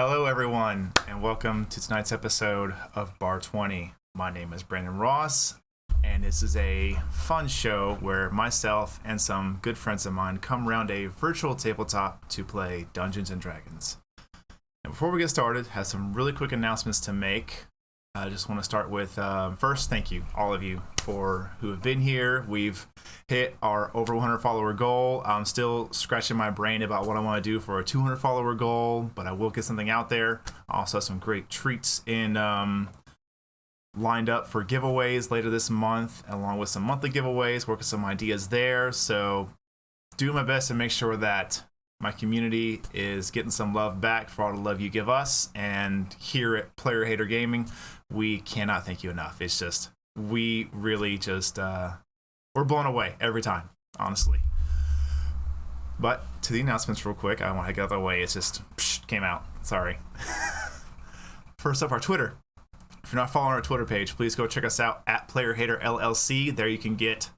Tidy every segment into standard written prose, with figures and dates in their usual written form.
Hello, everyone, and welcome to tonight's episode of Baro20. My name is Brandon Ross, and this is a fun show where myself and some good friends of mine come around a virtual tabletop to play Dungeons and Dragons. And before we get started, I have some really quick announcements to make. I just want to start with, first, thank you, all of you, for who have been here. We've hit our over 100 follower goal. I'm still scratching my brain about what I want to do for a 200 follower goal, but I will get something out there. I also have some great treats lined up for giveaways later this month, along with some monthly giveaways, working some ideas there. So do my best to make sure that my community is getting some love back for all the love you give us. And here at Player Hater Gaming, we cannot thank you enough. It's just, we really just, we're blown away every time, honestly. But to the announcements real quick, I want to get out of the way. It's just came out. Sorry. First up, our Twitter. If you're not following our Twitter page, please go check us out at Player Hater LLC. There you can get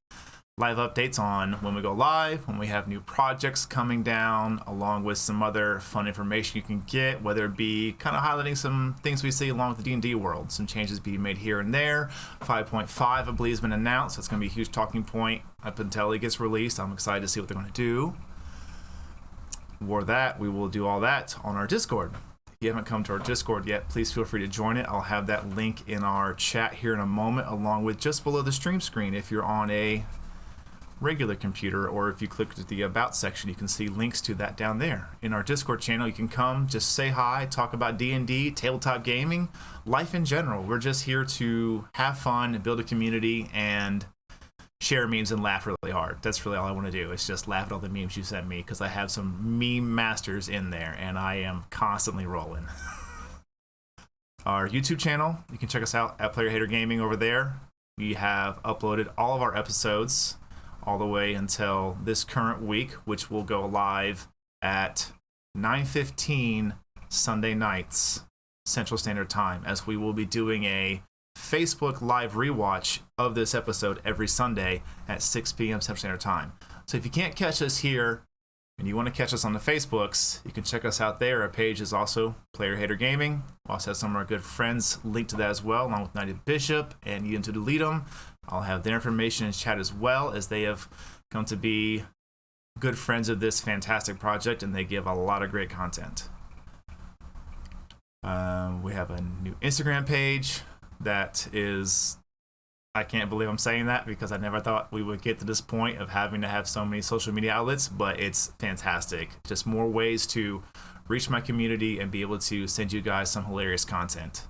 live updates on when we go live, when we have new projects coming down, along with some other fun information you can get, whether it be kind of highlighting some things we see along with the D&D world, some changes being made here and there. 5.5, I believe, has been announced. That's going to be a huge talking point up until it gets released. I'm excited to see what they're going to do. For that, we will do all that on our Discord. If you haven't come to our Discord yet, please feel free to join it. I'll have that link in our chat here in a moment, along with just below the stream screen if you're on a regular computer, or if you click to the About section, you can see links to that down there. In our Discord channel, you can come, just say hi, talk about D&D, tabletop gaming, life in general. We're just here to have fun, build a community, and share memes and laugh really hard. That's really all I want to do. It's just laugh at all the memes you sent me, because I have some meme masters in there, and I am constantly rolling. Our YouTube channel, you can check us out at Player Hater Gaming over there. We have uploaded all of our episodes all the way until this current week, which will go live at 9:15 Sunday nights Central Standard Time, as we will be doing a Facebook live rewatch of this episode every Sunday at 6 p.m. Central Standard Time. So if you can't catch us here and you want to catch us on the Facebooks, you can check us out there. Our page is also Player Hater Gaming. We also have some of our good friends linked to that as well, along with Knighted Bishop and Ian to delete them. I'll have their information in chat as well, as they have come to be good friends of this fantastic project, and they give a lot of great content. We have a new Instagram page that is, I can't believe I'm saying that, because I never thought we would get to this point of having to have so many social media outlets, but it's fantastic. Just more ways to reach my community and be able to send you guys some hilarious content.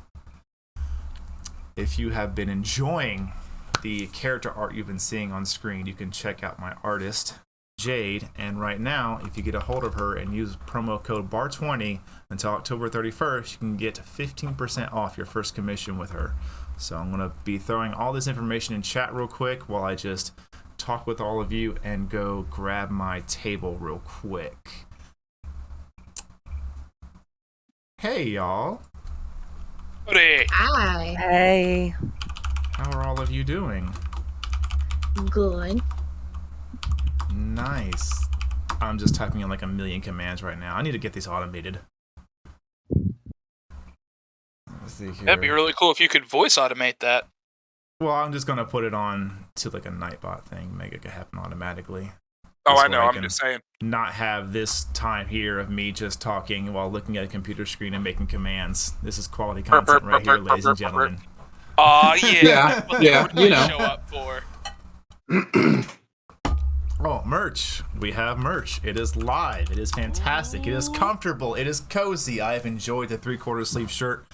If you have been enjoying the character art you've been seeing on screen, you can check out my artist, Jade, and right now, if you get a hold of her and use promo code BAR20 until October 31st, you can get 15% off your first commission with her. So I'm going to be throwing all this information in chat real quick while I just talk with all of you and go grab my table real quick. Hey, y'all. Howdy. Hi. Hey. How are all of you doing? Good. Nice. I'm just typing in like a million commands right now. I need to get these automated. Let's see here. That'd be really cool if you could voice automate that. Well, I'm just gonna put it on to like a Nightbot thing, make it happen automatically. Oh, This I way know. I'm can just saying. not have this time here of me just talking while looking at a computer screen and making commands. This is quality content right here, ladies and gentlemen. Aw, yeah. Yeah, What yeah, would we you know. show up for? Oh, merch. We have merch. It is live. It is fantastic. It is comfortable. It is cozy. I have enjoyed the 3/4 sleeve shirt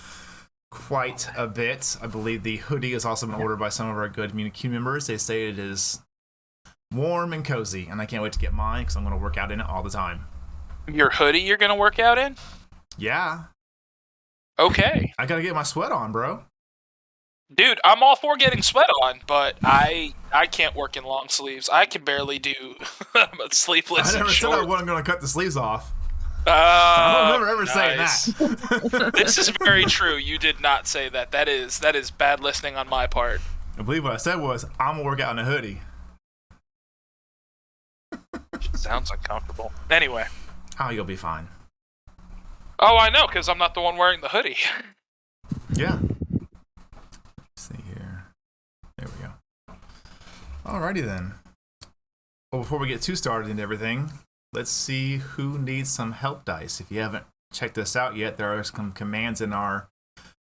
quite a bit. I believe the hoodie is also been ordered by some of our good community members. They say it is warm and cozy, and I can't wait to get mine because I'm going to work out in it all the time. Your hoodie you're going to work out in? Yeah. Okay. I got to get my sweat on, bro. Dude, I'm all for getting sweat on, but I can't work in long sleeves. I can barely do sleeveless I and never said I short. wasn't going to cut the sleeves off. I don't remember ever saying nice. that. This is very true. You did not say that. That is bad listening on my part. I believe what I said was, I'm going to work out in a hoodie. Sounds uncomfortable. Anyway. Oh, you'll be fine. Oh, I know, because I'm not the one wearing the hoodie. Yeah. Let's see here. There we go. Alrighty then. Well, before we get too started into everything, let's see who needs some help dice. If you haven't checked this out yet, there are some commands in our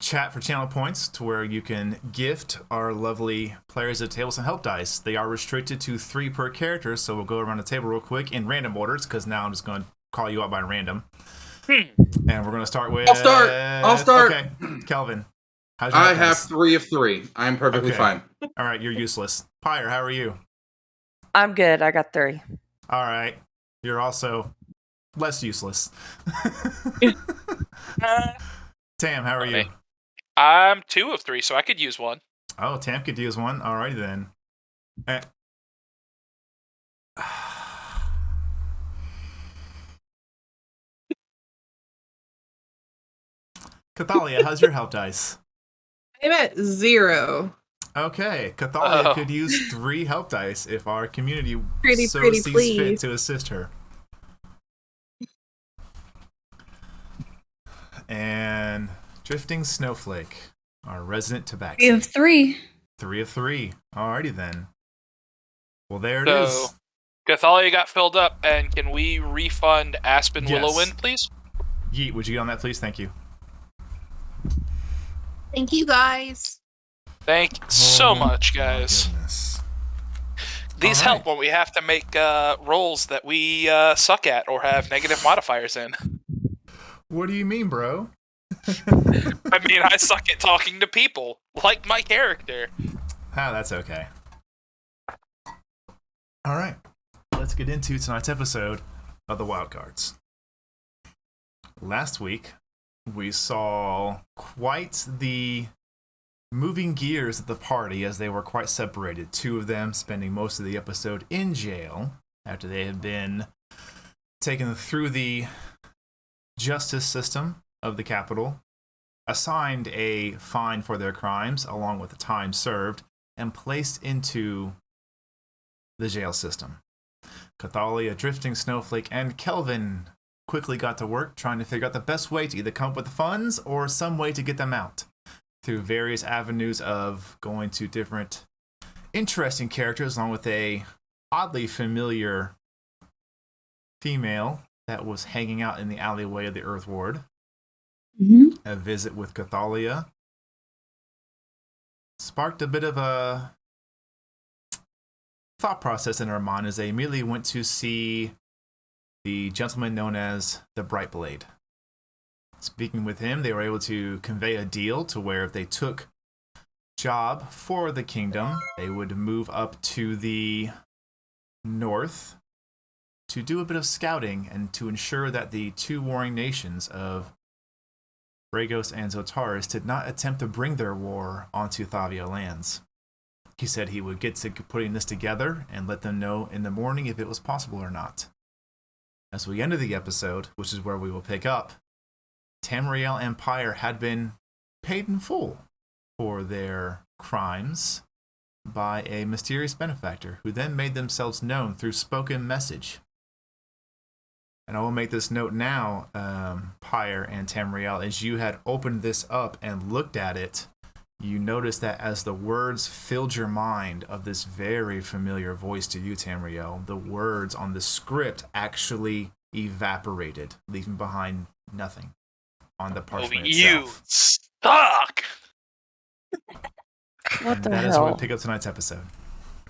chat for channel points to where you can gift our lovely players at the table some help dice. They are restricted to 3 per character, so we'll go around the table real quick in random orders, because now I'm just going to call you out by random. And we're going to start with... I'll start. Okay, Kelvin. How's your I help have dice? 3 of 3. I'm perfectly Okay. fine. All right, you're useless. Pyre, how are you? I'm good. I got 3. All right. You're also less useless. Tam, how are you? Okay. I'm 2 of 3, so I could use one. Oh, Tam could use one. Alrighty then. Cathalia, how's your help dice? I'm at 0. Okay, Cathalia Oh. could use 3 help dice if our community Pretty sees fit please. to assist her. And Drifting Snowflake, our resident tabaxi. We have 3. 3 of 3. Alrighty then. Well, there it So, is. Cathalia got filled up, and can we refund Aspen Yes. Willowwind, please? Yeet, would you get on that, please? Thank you. Thank you, guys. Thank you so Oh, much, my guys. goodness. These All right. help when we have to make roles that we suck at or have negative modifiers in. What do you mean, bro? I mean, I suck at talking to people, like my character. Ah, that's okay. All right. Let's get into tonight's episode of the Wildcards. Last week, we saw quite the moving gears of the party as they were quite separated. 2 of them spending most of the episode in jail after they had been taken through the justice system of the capital, assigned a fine for their crimes along with the time served, and placed into the jail system. Cathalia, Drifting Snowflake, and Kelvin quickly got to work trying to figure out the best way to either come up with the funds or some way to get them out through various avenues of going to different interesting characters, along with a oddly familiar female that was hanging out in the alleyway of the Earth Ward. A visit with Cathalia sparked a bit of a thought process in her mind as they immediately went to see the gentleman known as the Brightblade. Speaking with him, they were able to convey a deal to where if they took job for the kingdom, they would move up to the north to do a bit of scouting and to ensure that the 2 warring nations of Bragos and Zotaris did not attempt to bring their war onto Thavia lands. He said he would get to putting this together and let them know in the morning if it was possible or not. As we ended the episode, which is where we will pick up, Tamriel and Pyre had been paid in full for their crimes by a mysterious benefactor who then made themselves known through spoken message. And I will make this note now, Pyre and Tamriel, as you had opened this up and looked at it, you noticed that as the words filled your mind of this very familiar voice to you, Tamriel, the words on the script actually evaporated, leaving behind nothing on the parchment You itself. suck! What And the that is where we hell? pick up tonight's episode,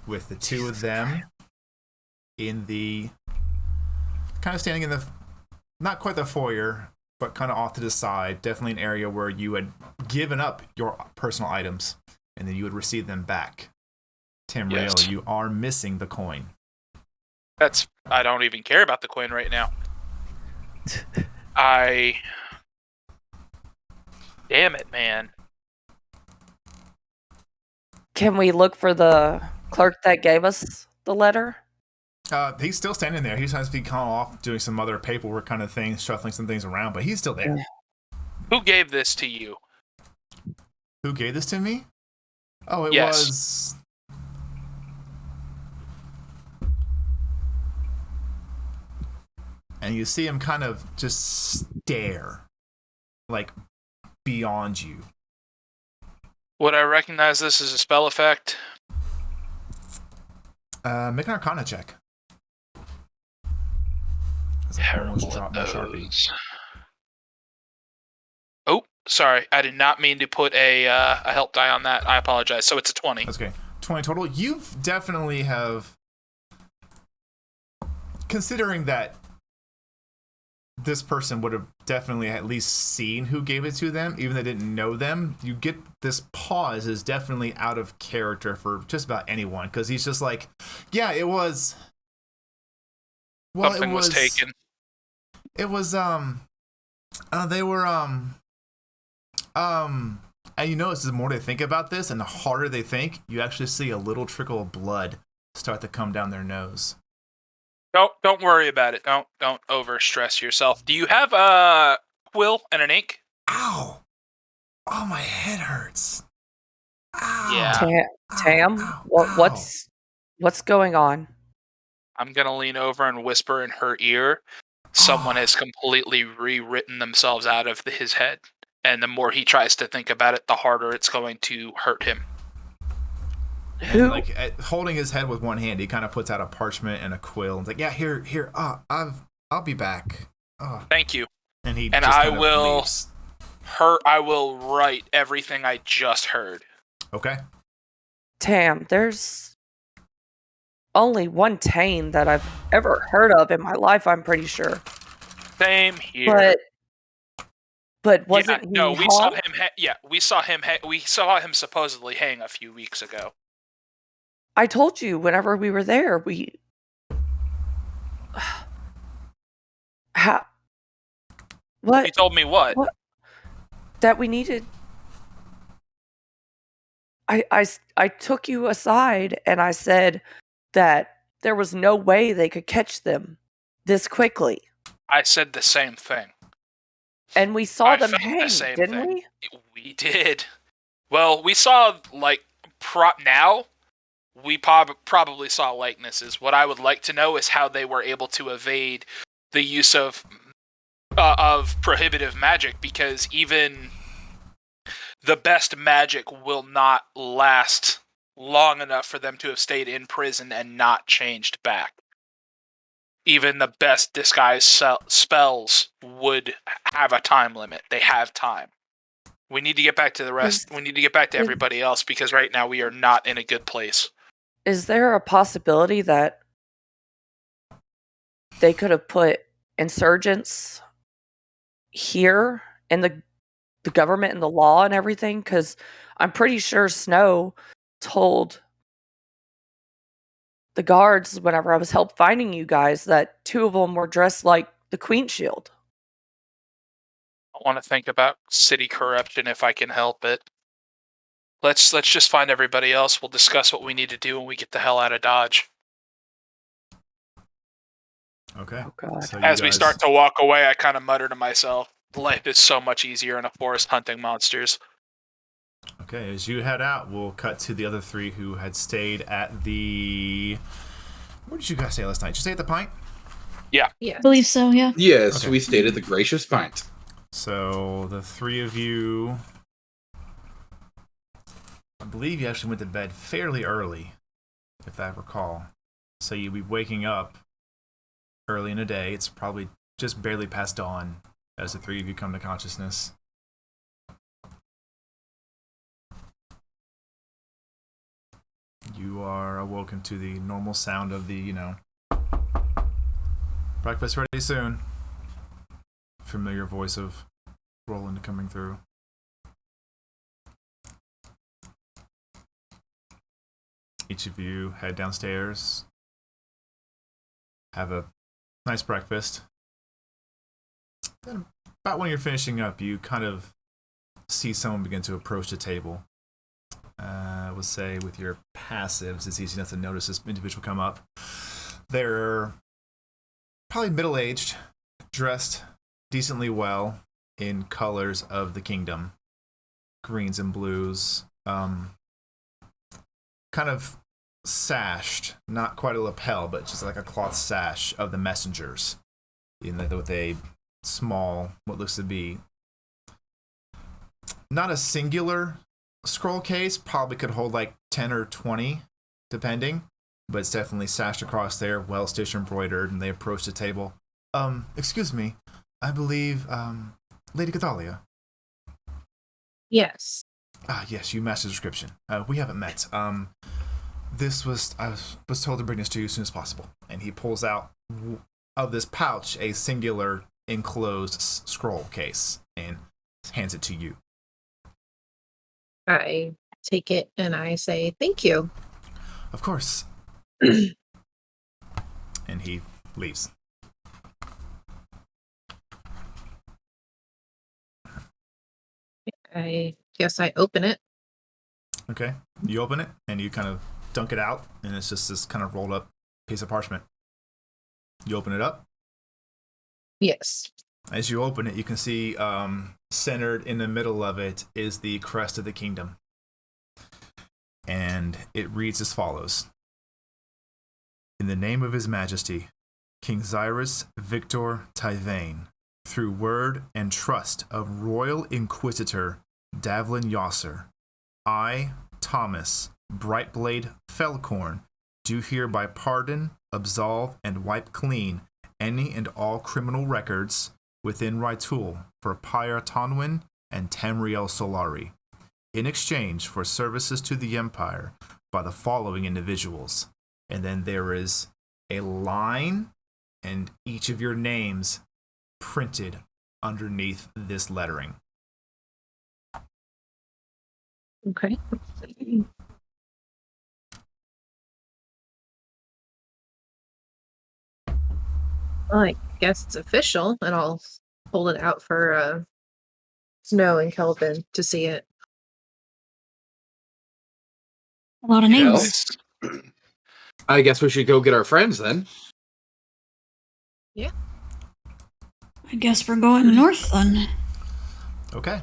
with the 2 of them in the kind of standing in the, not quite the foyer, but kind of off to the side, definitely an area where you had given up your personal items and then you would receive them back. Tamriel, Yes. you are missing the coin. I don't even care about the coin right now. Damn it, man. Can we look for the clerk that gave us the letter? He's still standing there. He's trying to be kind of off doing some other paperwork kind of things, shuffling some things around, but he's still there. Who gave this to you? Who gave this to me? Oh, it Yes. was... And you see him kind of just stare like beyond you. Would I recognize this as a spell effect? Make an Arcana check. I almost dropped my Sharpie. Oh, sorry. I did not mean to put a help die on that. I apologize. So it's a 20. That's okay. 20 total. You've definitely have, considering that this person would have definitely at least seen who gave it to them, even if they didn't know them, you get this pause is definitely out of character for just about anyone, because he's just like, yeah, it was. Well, Something was taken. It was they were and you notice the more they think about this and the harder they think, you actually see a little trickle of blood start to come down their nose. Don't worry about it. Don't over stress yourself. Do you have a quill and an ink? Ow! Oh, my head hurts. Ow! Yeah. Tam, Ow. what's going on? I'm gonna lean over and whisper in her ear. Someone has completely rewritten themselves out of his head, and the more he tries to think about it, the harder it's going to hurt him. And like holding his head with one hand, he kind of puts out a parchment and a quill. And like, yeah, here. I'll be back. Thank you. And he and just I kind of will leaves. I will write everything I just heard. Okay. Tam, there's only one Tane that I've ever heard of in my life, I'm pretty sure. Same here. But wasn't he no, we hung? saw him. We saw him supposedly hang a few weeks ago. I told you whenever we were there, What? You told me what? That we needed. I took you aside and I said that there was no way they could catch them this quickly. I said the same thing. And we saw them felt hang, didn't we? We did. Well, we saw, like, now, we probably saw likenesses. What I would like to know is how they were able to evade the use of prohibitive magic, because even the best magic will not last long enough for them to have stayed in prison and not changed back. Even the best disguise spells would have a time limit. They have time. We need to get back to the rest. We need to get back to everybody else, because right now we are not in a good place. Is there a possibility that they could have put insurgents here in the government and the law and everything? Because I'm pretty sure Snow told the guards whenever I was finding you guys that two of them were dressed like the Queen Shield. I want to think about city corruption if I can help it. Let's just find everybody else. We'll discuss what we need to do when we get the hell out of Dodge. Okay. Oh, God. So As we start to walk away, I kind of mutter to myself, life is so much easier in a forest hunting monsters. Okay, as you head out, we'll cut to the other three who had stayed at the... Where did you guys stay last night? Did you stay at the Pint? Yeah. I believe so, yeah. Yes, Okay. we stayed at the Gracious Pint. So the three of you... I believe you actually went to bed fairly early, if I recall. So you'll be waking up early in the day. It's probably just barely past dawn as the three of you come to consciousness. You are awoken to the normal sound of the, breakfast ready soon. Familiar voice of Roland coming through. Each of you head downstairs, have a nice breakfast. Then, about when you're finishing up, you kind of see someone begin to approach the table. I would say with your passives, it's easy enough to notice this individual come up. They're probably middle-aged, dressed decently well in colors of the kingdom. Greens and blues. Kind of sashed, not quite a lapel, but just like a cloth sash of the messengers, with a small, what looks to be not a singular scroll case, probably could hold like 10 or 20, depending. But it's definitely sashed across there, well stitched, embroidered, and they approach the table. Excuse me, I believe, Lady Cathalia. Yes. Ah, yes, you match the description. We haven't met. I was told to bring this to you as soon as possible. And he pulls out of this pouch a singular enclosed scroll case and hands it to you. I take it and I say thank you. Of course. And he leaves. I guess I open it. Okay. You open it and you kind of dunk it out, and it's just this kind of rolled up piece of parchment. You open it up. Yes. As you open it, you can see centered in the middle of it is the crest of the kingdom. And it reads as follows. In the name of His Majesty, King Cyrus Victor Tyvane, through word and trust of Royal Inquisitor Davlin Yosser, I, Thomas Brightblade Felcorn, do hereby pardon, absolve, and wipe clean any and all criminal records within Ry'Tul for Pyre Tonwin and Tamriel Solari, in exchange for services to the Empire by the following individuals. And then there is a line and each of your names printed underneath this lettering. Okay. Well, I guess it's official, and I'll hold it out for Snow and Kelvin to see it. A lot of names. Yes. I guess we should go get our friends then. I guess we're going north then. Okay.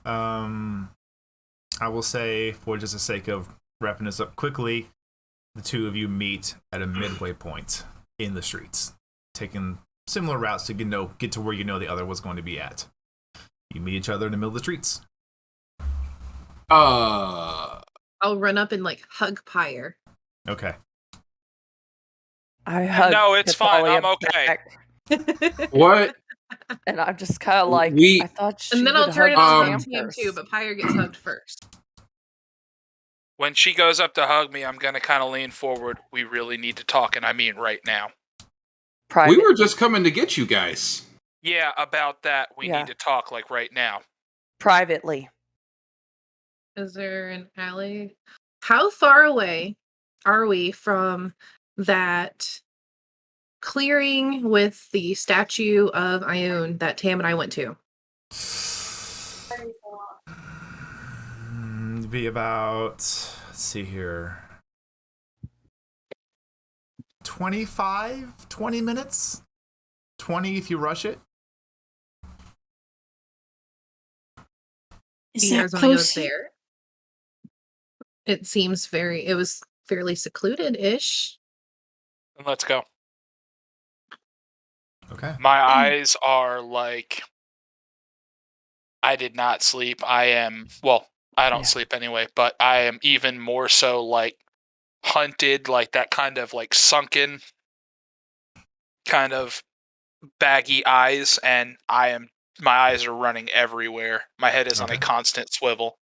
I will say, for just the sake of wrapping this up quickly, the two of you meet at a midway point in the streets, taking similar routes to get to where you know the other was going to be at. You meet each other in the middle of the streets. I'll run up and like hug Pyre. Okay. I hug No, it's fine. Natalia I'm okay. back, What? and I'm just kind of like, We- I thought she And then would I'll turn it hug on Sam the team first. too, but Pyre gets hugged first. When she goes up to hug me, I'm going to kind of lean forward. We really need to talk, and I mean right now. Private. We were just coming to get you guys. Yeah, about that. We Yeah. need to talk, like, right now. Privately. Is there an alley? How far away are we from that clearing with the statue of Ioun that Tam and I went to? Be about, let's see here, 20 minutes? 20 if you rush it. Is Do you that guys want to go close? there? It was fairly secluded-ish. And let's go. Okay. My eyes are like... I did not sleep. I don't Yeah. sleep anyway, but I am even more so, like, hunted, like that kind of, like, sunken, kind of baggy eyes, and my eyes are running everywhere. My head is on a Okay. constant swivel.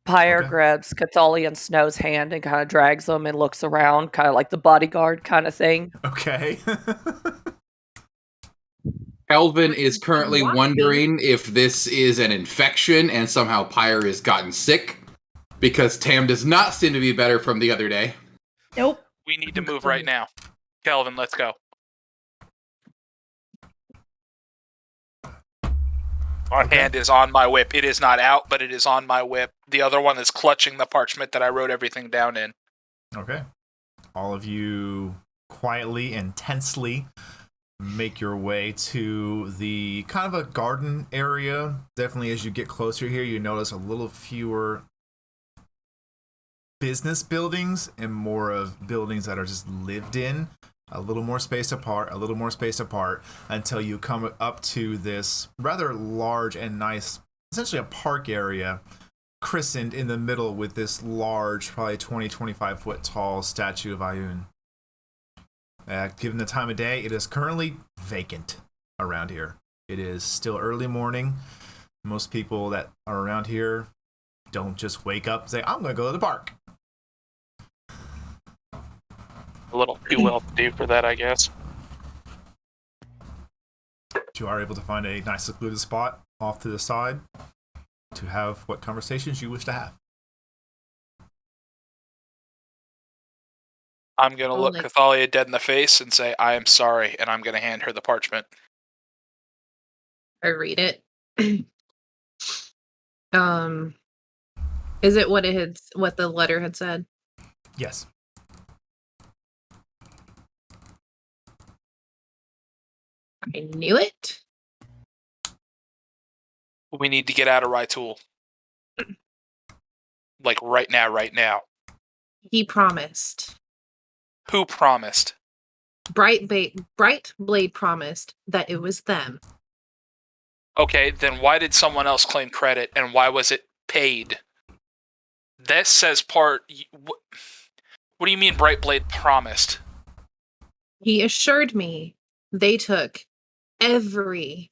Pyre Okay. grabs Cathalia and Snow's hand and kind of drags them and looks around, kind of like the bodyguard kind of thing. Okay. Kelvin is I'm currently walking. wondering if this is an infection and somehow Pyre has gotten sick, because Tam does not seem to be better from the other day. Nope. We need to move right now. Kelvin, let's go. My Okay. hand is on my whip. It is not out, but it is on my whip. The other one is clutching the parchment that I wrote everything down in. Okay. All of you quietly and tensely make your way to the kind of a garden area. Definitely as you get closer here, you notice a little fewer business buildings and more of buildings that are just lived in. A little more spaced apart, until you come up to this rather large and nice essentially a park area christened in the middle with this large, probably 20-25 foot tall statue of Ayun. Given the time of day, it is currently vacant around here. It is still early morning. Most people that are around here don't just wake up and say, I'm going to go to the park. A little too well to do for that, I guess. You are able to find a nice secluded spot off to the side to have what conversations you wish to have. I'm going to look Cathalia dead in the face and say, I am sorry, and I'm going to hand her the parchment. I read it. Is it what the letter had said? Yes. I knew it. We need to get out of Ry'Tul. Like right now. He promised. Who promised? Bright Blade promised that it was them. Okay, then why did someone else claim credit, and why was it paid? This says part... What do you mean Bright Blade promised? He assured me they took every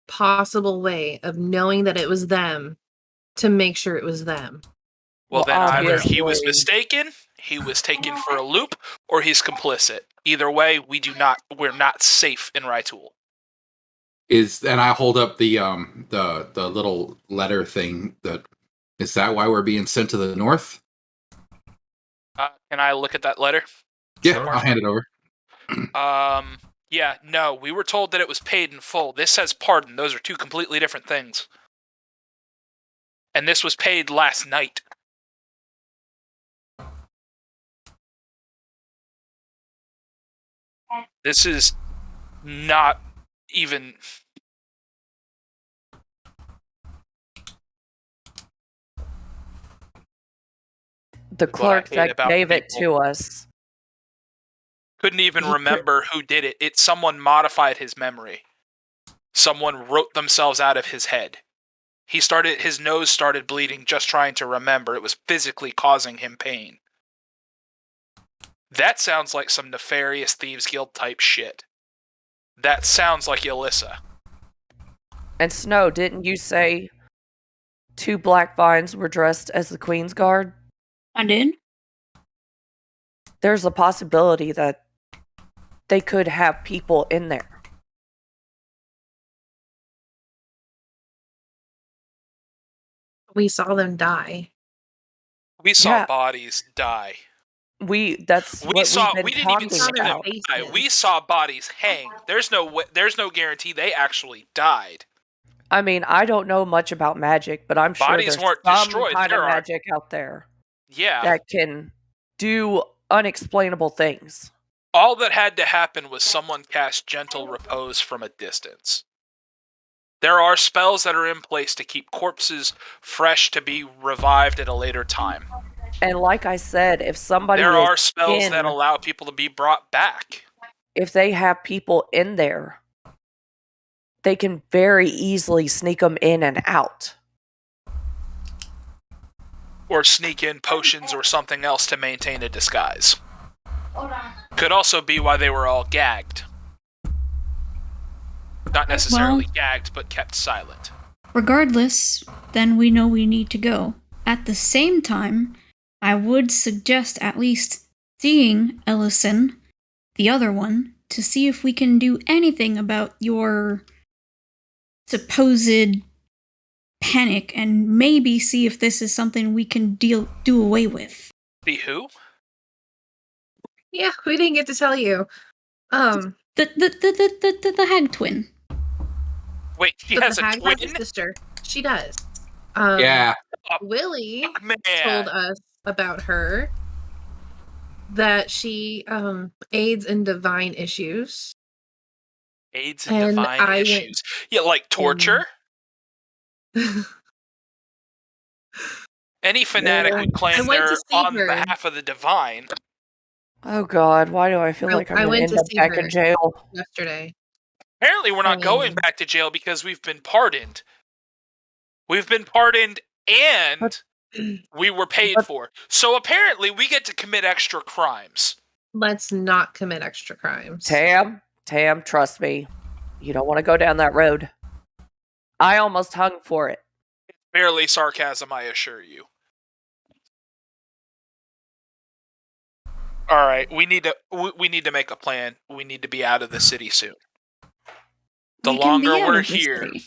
possible way of knowing that it was them to make sure it was them. Well, then either he was obviously. mistaken, he was taken for a loop, or he's complicit. Either way, we're not safe in Ry'Tul. And I hold up the little letter thing. Is that why we're being sent to the north? Can I look at that letter? Yeah, Sure. I'll hand it over. Yeah, no, we were told that it was paid in full. This says pardon. Those are two completely different things. And this was paid last night. This is not even... The clerk hate that about gave it people. to us. Couldn't even remember who did it. Someone modified his memory. Someone wrote themselves out of his head. His nose started bleeding just trying to remember. It was physically causing him pain. That sounds like some nefarious Thieves Guild type shit. That sounds like Alyssa. And Snow, didn't you say 2 black vines were dressed as the Queen's Guard? I did. There's a possibility that they could have people in there. We saw them die. We saw Yeah. bodies die. That's what we've been talking about. We saw bodies hang. There's no guarantee they actually died. I mean, I don't know much about magic, but I'm sure Bodies there's weren't some destroyed. kind There of are- magic out there Yeah. that can do unexplainable things. All that had to happen was someone cast Gentle Repose from a distance. There are spells that are in place to keep corpses fresh to be revived at a later time. And like I said, if somebody There is are spells that in- allow people to be brought back. if they have people in there, they can very easily sneak them in and out. Or sneak in potions or something else to maintain a disguise. Could also be why they were all gagged. Not necessarily gagged, but kept silent. Regardless, then we know we need to go. At the same time, I would suggest at least seeing Ellison, the other one, to see if we can do anything about your supposed panic and maybe see if this is something we can do away with. See who? Yeah, we didn't get to tell you. The hag twin. Wait, she But has the a hag has a twin? sister. She does. Yeah. Willie Man. told us about her that she aids in divine issues. AIDS and And divine I went- issues. Yeah, like torture? Any fanatic Yeah. would I claim went to they're see on her. behalf of the divine. Oh God, why do I feel like I'm I going to went end to up see back her. in jail? Yesterday. Apparently we're not going Mm. back to jail because we've been pardoned. We've been pardoned and we were paid for. So apparently we get to commit extra crimes. Let's not commit extra crimes. Tam, trust me. You don't want to go down that road. I almost hung for it. It's barely sarcasm, I assure you. All right, we need to make a plan. We need to be out of the city soon. The We can be longer out we're of this here, city.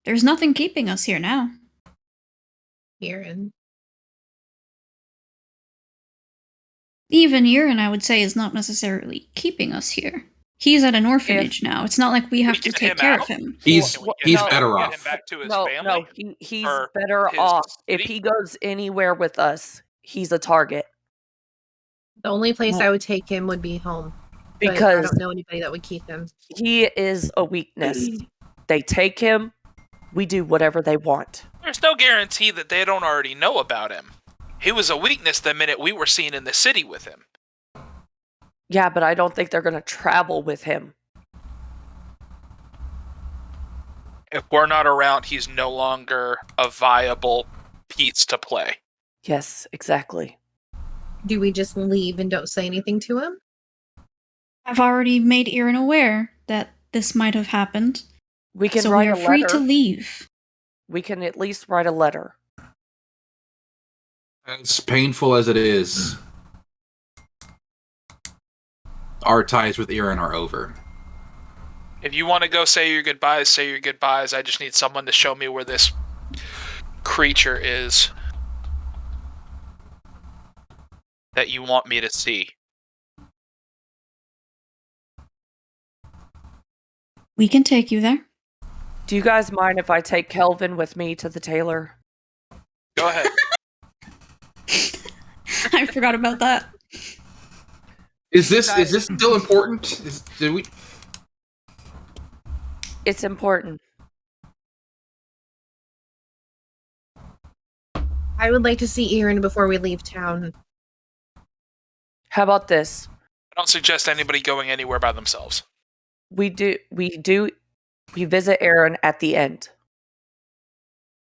There's nothing keeping us here now. Aaron. Even Aaron, I would say, is not necessarily keeping us here. He's at an orphanage now. It's not like we have to get take him care out? of him. He's Can we get better him off. back to his No, family? he's Or better his off. If city? he goes anywhere with us, he's a target. The only place Well- I would take him would be home. But I Because don't know anybody that would keep him. he is a weakness. They take him, we do whatever they want. There's no guarantee that they don't already know about him. He was a weakness the minute we were seen in the city with him. Yeah, but I don't think they're going to travel with him. If we're not around, he's no longer a viable piece to play. Yes, exactly. Do we just leave and don't say anything to him? I've already made Aaron aware that this might have happened. We can So write we a are free letter. to leave. We can at least write a letter. As painful as it is, our ties with Aaron are over. If you want to go say your goodbyes, say your goodbyes. I just need someone to show me where this creature is that you want me to see. We can take you there. Do you guys mind if I take Kelvin with me to the tailor? Go ahead. I forgot about that. Is this still important? Did we? It's important. I would like to see Aaron before we leave town. How about this? I don't suggest anybody going anywhere by themselves. We visit Aaron at the end.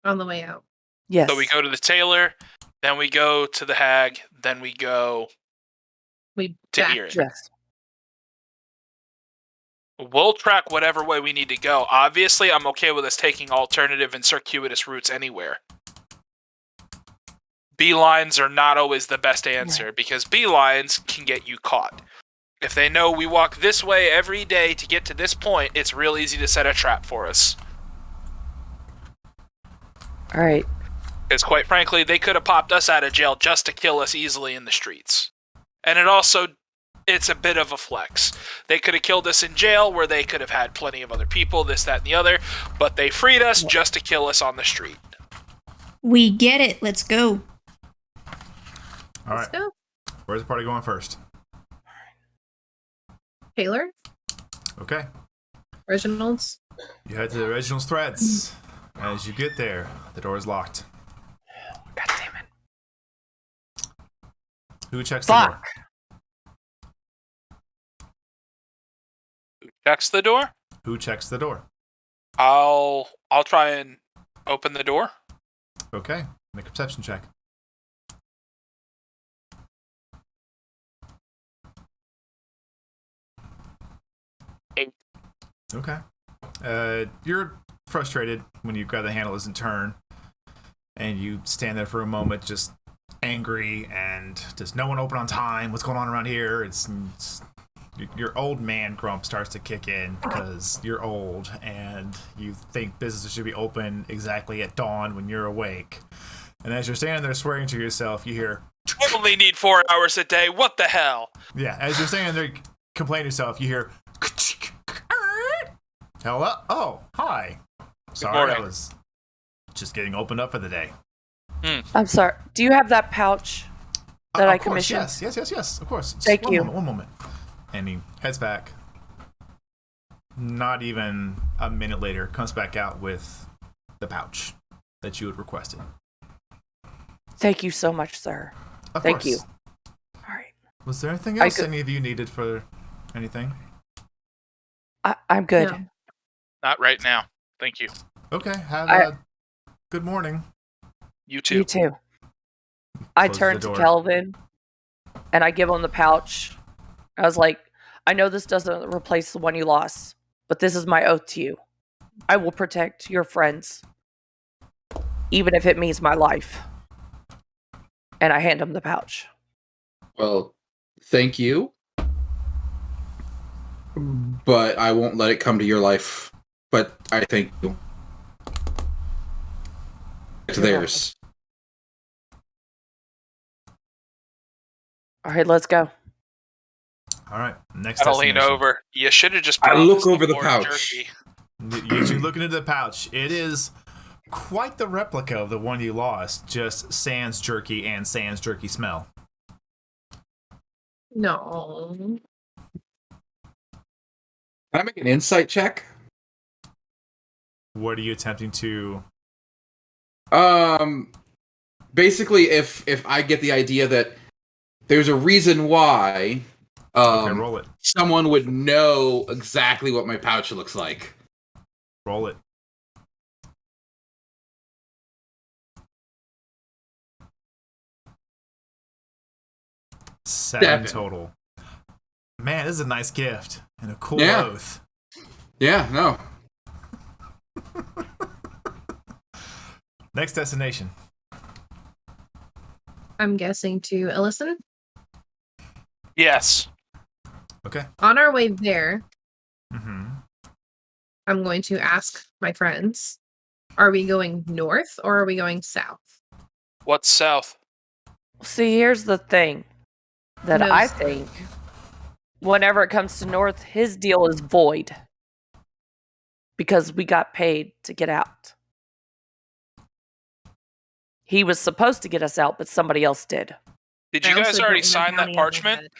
On the way out. Yes. So we go to the tailor, then we go to the hag, then we go We to back- Aaron. Yes. We'll track whatever way we need to go. Obviously, I'm okay with us taking alternative and circuitous routes anywhere. Beelines are not always the best answer because beelines can get you caught. If they know we walk this way every day to get to this point, it's real easy to set a trap for us. All right. Because quite frankly, they could have popped us out of jail just to kill us easily in the streets. And it's a bit of a flex. They could have killed us in jail where they could have had plenty of other people, this, that, and the other, but they freed us just to kill us on the street. We get it. Let's go. All Let's right. go. Where's the party going first? Taylor? Okay. Reginald's? You head to the Reginald's Threads. As you get there, the door is locked. God damn it. Who checks the door? Fuck. Who checks the door? Who checks the door? I'll try and open the door. Okay. Make a perception check. Okay. You're frustrated when you grab the handle doesn't turn, and you stand there for a moment just angry and does no one open on time? What's going on around here? It's your old man grump starts to kick in because you're old and you think businesses should be open exactly at dawn when you're awake. And as you're standing there swearing to yourself, you hear, I only need 4 hours a day. What the hell? yeah, as you're standing there complaining to yourself, you hear, hello? Oh, hi. Sorry, I morning. was just getting opened up for the day. I'm sorry. Do you have that pouch that I Of course, commissioned? yes, of course. Just Thank you. One moment. And he heads back. Not even a minute later, comes back out with the pouch that you had requested. Thank you so much, sir. Of Thank course. you. All right. Was there anything I else could- any of you needed for anything? I'm good. No. Not right now. Thank you. Okay, have I- a Good morning. You too. You too. I Close turn the to door. Kelvin and I give him the pouch. I was like, I know this doesn't replace the one you lost, but this is my oath to you. I will protect your friends, even if it means my life. And I hand him the pouch. Well, thank you. But I won't let it come to your life. But I thank you. To You're theirs. All right, let's go. All right, next I'll lean destination. over. You should have just I promised look over the more pouch. jerky. You two look into the pouch. It is quite the replica of the one you lost, just sans jerky and sans jerky smell. No. Can I make an insight check? What are you attempting to... Basically, if I get the idea that there's a reason why Okay, roll it. someone would know exactly what my pouch looks like. Roll it. Seven total. Man, this is a nice gift and a cool oath. Yeah, no. Next destination. I'm guessing to Ellison. Yes. Okay. On our way there, Mm-hmm. I'm going to ask my friends, are we going north or are we going south? What's south? See, here's the thing that No, I sir. think whenever it comes to North, his deal is void because we got paid to get out. He was supposed to get us out, but somebody else did. Did I you guys also already don't sign remember that how many of my parchment? head.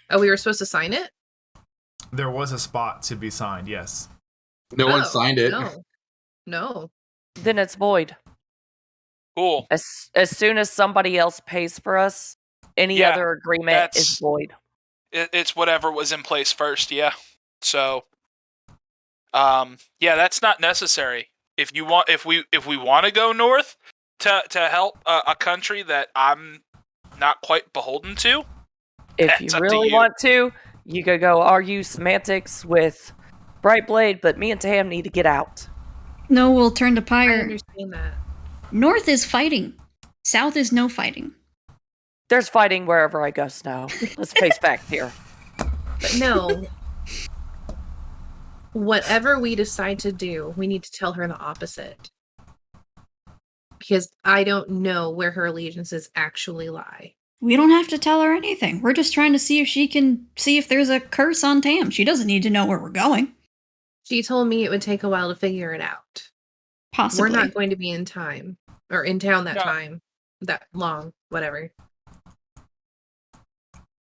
Oh, we were supposed to sign it? There was a spot to be signed, yes. No one Oh, signed it. No. Then it's void. Cool. As soon as somebody else pays for us, any Yeah, other agreement is that's- void. It's whatever was in place first, yeah. So, yeah, that's not necessary. If you want, if we want to go north to help a country that I'm not quite beholden to, If that's you up to really you. want to, you could go argue semantics with Bright Blade, but me and Tam need to get out. No, we'll turn to I Pyre. understand that. North is fighting. South is no fighting. There's fighting wherever I go, Snow. Let's face facts here. But no. Whatever we decide to do, we need to tell her the opposite. Because I don't know where her allegiances actually lie. We don't have to tell her anything. We're just trying to see if she can see if there's a curse on Tam. She doesn't need to know where we're going. She told me it would take a while to figure it out. Possibly. We're not going to be in time. Or in town that No. time. That long. Whatever.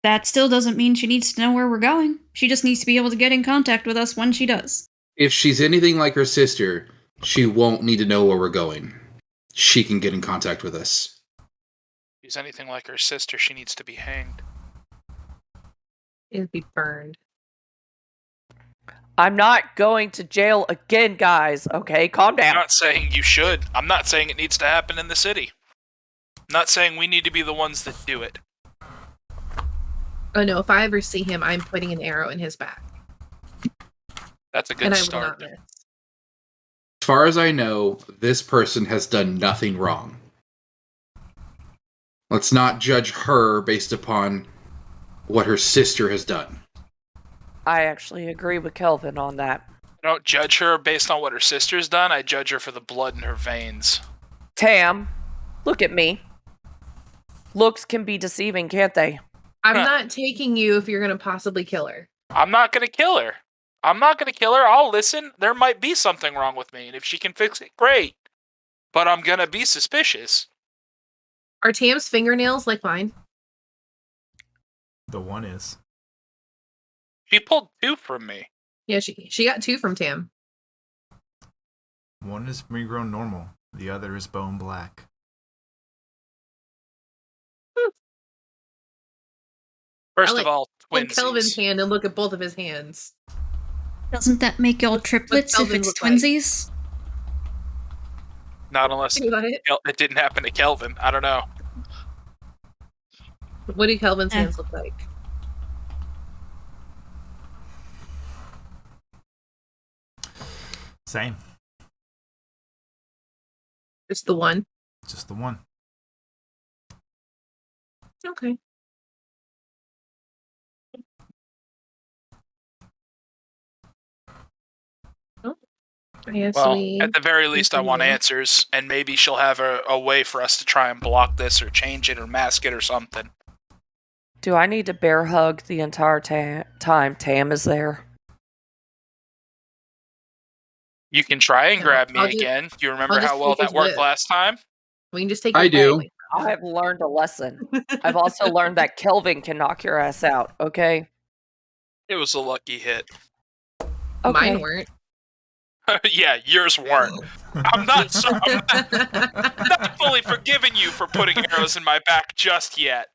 That still doesn't mean she needs to know where we're going. She just needs to be able to get in contact with us when she does. If she's anything like her sister, she won't need to know where we're going. She can get in contact with us. if she's anything like her sister, she needs to be hanged. It'd be burned. I'm not going to jail again, guys. Okay, calm I'm down. not saying you should. I'm not saying it needs to happen in the city. I'm not saying we need to be the ones that do it. Oh no, if I ever see him, I'm putting an arrow in his back. That's a good And I will start. not miss. As far as I know, this person has done nothing wrong. Let's not judge her based upon what her sister has done. I actually agree with Kelvin on that. I don't judge her based on what her sister's done. I judge her for the blood in her veins. Tam, look at me. Looks can be deceiving, can't they? I'm Huh. not taking you if you're going to possibly kill her. I'm not going to kill her. I'm not going to kill her. I'll listen. There might be something wrong with me, and if she can fix it, great. But I'm going to be suspicious. Are Tam's fingernails like mine? The one is. She pulled 2 from me. Yeah, she got 2 from Tam. One is regrown normal. The other is bone black. First I of all, Hold Kelvin's twinsies. hand and look at both of his hands. Doesn't that make y'all triplets if Kelvin it's look like? twinsies? Not unless What? it didn't happen to Kelvin. I don't know. What do Kelvin's hands look like? Same. Just the one. Just the one. Okay. I guess Well, we at the very least, I want continue. answers, and maybe she'll have a way for us to try and block this or change it or mask it or something. Do I need to bear hug the entire time Tam is there? You can try and No, grab me I'll just- again. Do you remember I'll just how well take his that worked whip. last time? We can just take. I his do. bag. I have learned a lesson. I've also learned that Kelvin can knock your ass out, okay? It was a lucky hit. Okay. Mine weren't. Yeah, yours weren't. I'm not fully forgiving you for putting arrows in my back just yet.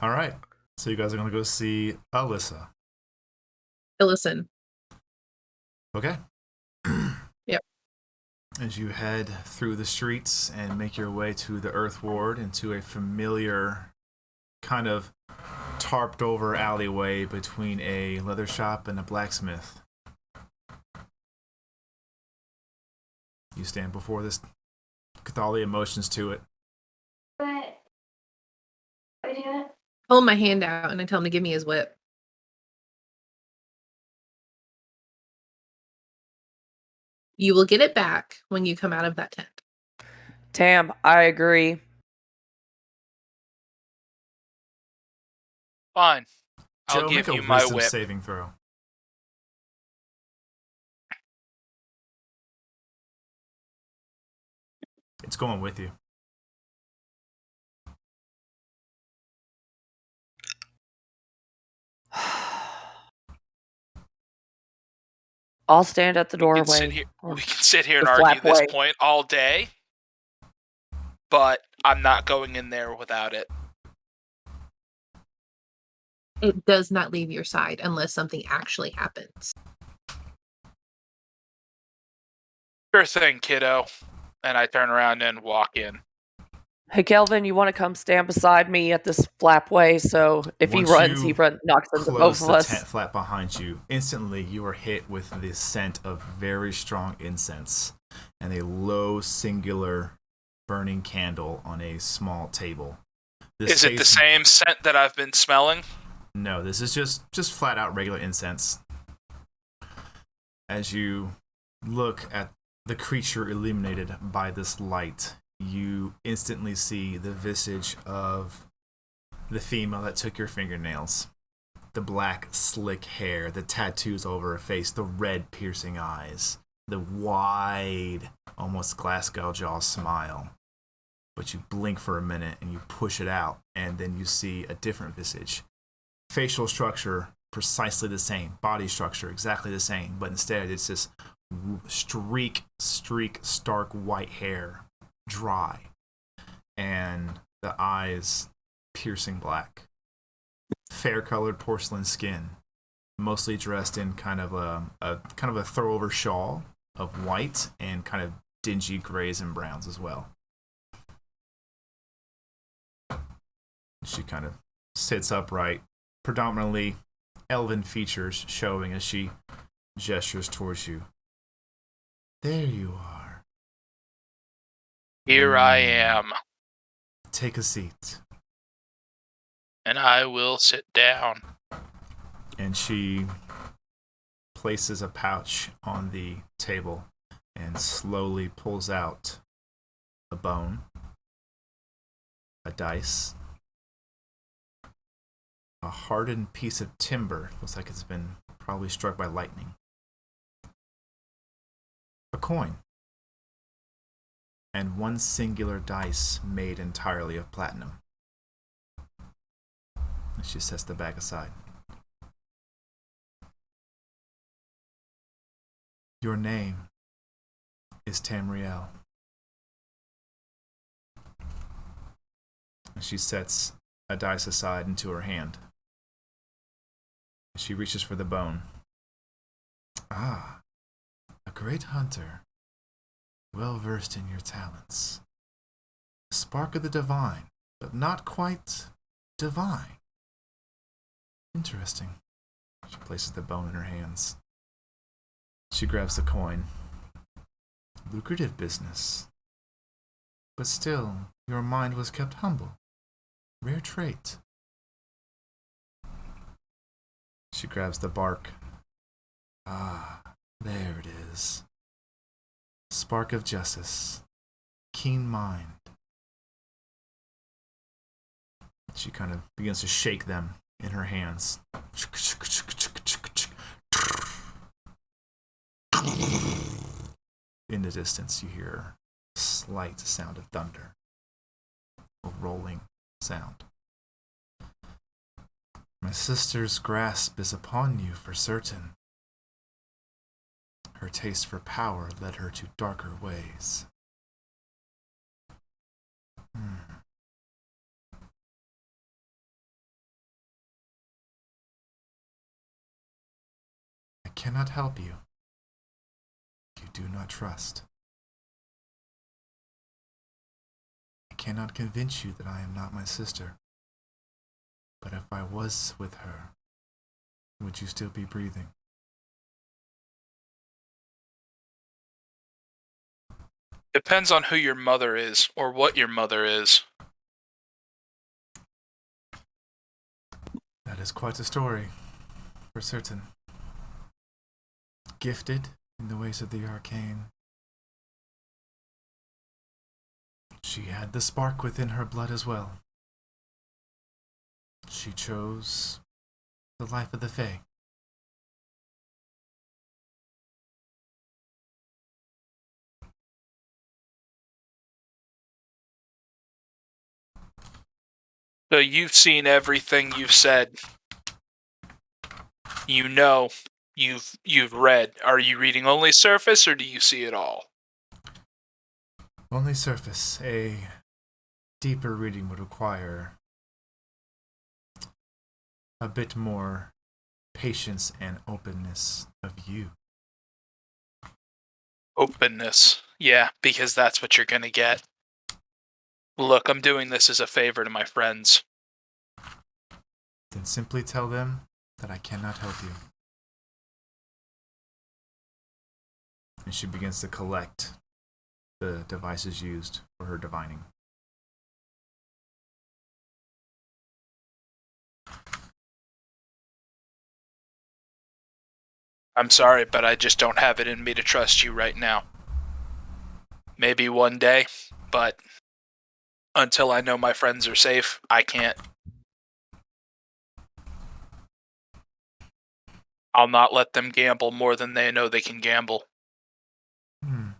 All right. So you guys are going to go see Alyssa. Listen. Okay. Yep. As you head through the streets and make your way to the Earth Ward into a familiar kind of tarped over alleyway between a leather shop and a blacksmith. You stand before this with all the emotions to it. But what are you doing? Hold my hand out and I tell him to give me his whip. You will get it back when you come out of that tent. Tam, I agree. Fine. I'll Joe, give make you a my wisdom whip. saving throw. It's going with you. I'll stand at the We doorway. can sit here and The argue this flapway. point all day, but I'm not going in there without it. It does not leave your side unless something actually happens. Sure thing, kiddo. And I turn around and walk in. Hey, Kelvin, you want to come stand beside me at this flapway? So if Once he runs, you knocks into Close both of the us. tent flap behind you. Instantly, you are hit with the scent of very strong incense and a low, singular burning candle on a small table. Is it the same scent that I've been smelling? No, this is just flat out regular incense. As you look at the creature illuminated by this light, you instantly see the visage of the female that took your fingernails. The black, slick hair, the tattoos over her face, the red, piercing eyes, the wide, almost Glasgow jaw smile. But you blink for a minute and you push it out, and then you see a different visage. Facial structure precisely the same, body structure exactly the same, but instead it's this streak, stark white hair, dry, and the eyes piercing black. Fair-colored porcelain skin, mostly dressed in kind of a throw-over shawl of white and kind of dingy grays and browns as well. She kind of sits upright, predominantly elven features showing as she gestures towards you. There you are. Here I am. Take a seat. And I will sit down. And she places a pouch on the table and slowly pulls out a bone, a dice, a hardened piece of timber, looks like it's been probably struck by lightning, a coin, and one singular dice made entirely of platinum. She sets the bag aside. Your name is Tamriel. And she sets a dice aside into her hand. She reaches for the bone. Ah, a great hunter, well versed in your talents. A spark of the divine, but not quite divine. Interesting. She places the bone in her hands. She grabs the coin. Lucrative business. But still, your mind was kept humble. Rare trait. She grabs the bark. Ah, there it is. Spark of justice. Keen mind. She kind of begins to shake them in her hands. In the distance, you hear a slight sound of thunder. A rolling sound. My sister's grasp is upon you for certain. Her taste for power led her to darker ways. I cannot help you. You do not trust. I cannot convince you that I am not my sister. But if I was with her, would you still be breathing? Depends on who your mother is, or what your mother is. That is quite a story, for certain. Gifted in the ways of the arcane. She had the spark within her blood as well. She chose the life of the Fae. So you've seen everything you've said. You know, you've read. Are you reading only surface, or do you see it all? Only surface. A deeper reading would require a bit more patience and openness of you. Openness. Yeah, because that's what you're gonna get. Look, I'm doing this as a favor to my friends. Then simply tell them that I cannot help you. And she begins to collect the devices used for her divining. I'm sorry, but I just don't have it in me to trust you right now. Maybe one day, but until I know my friends are safe, I can't. I'll not let them gamble more than they know they can gamble.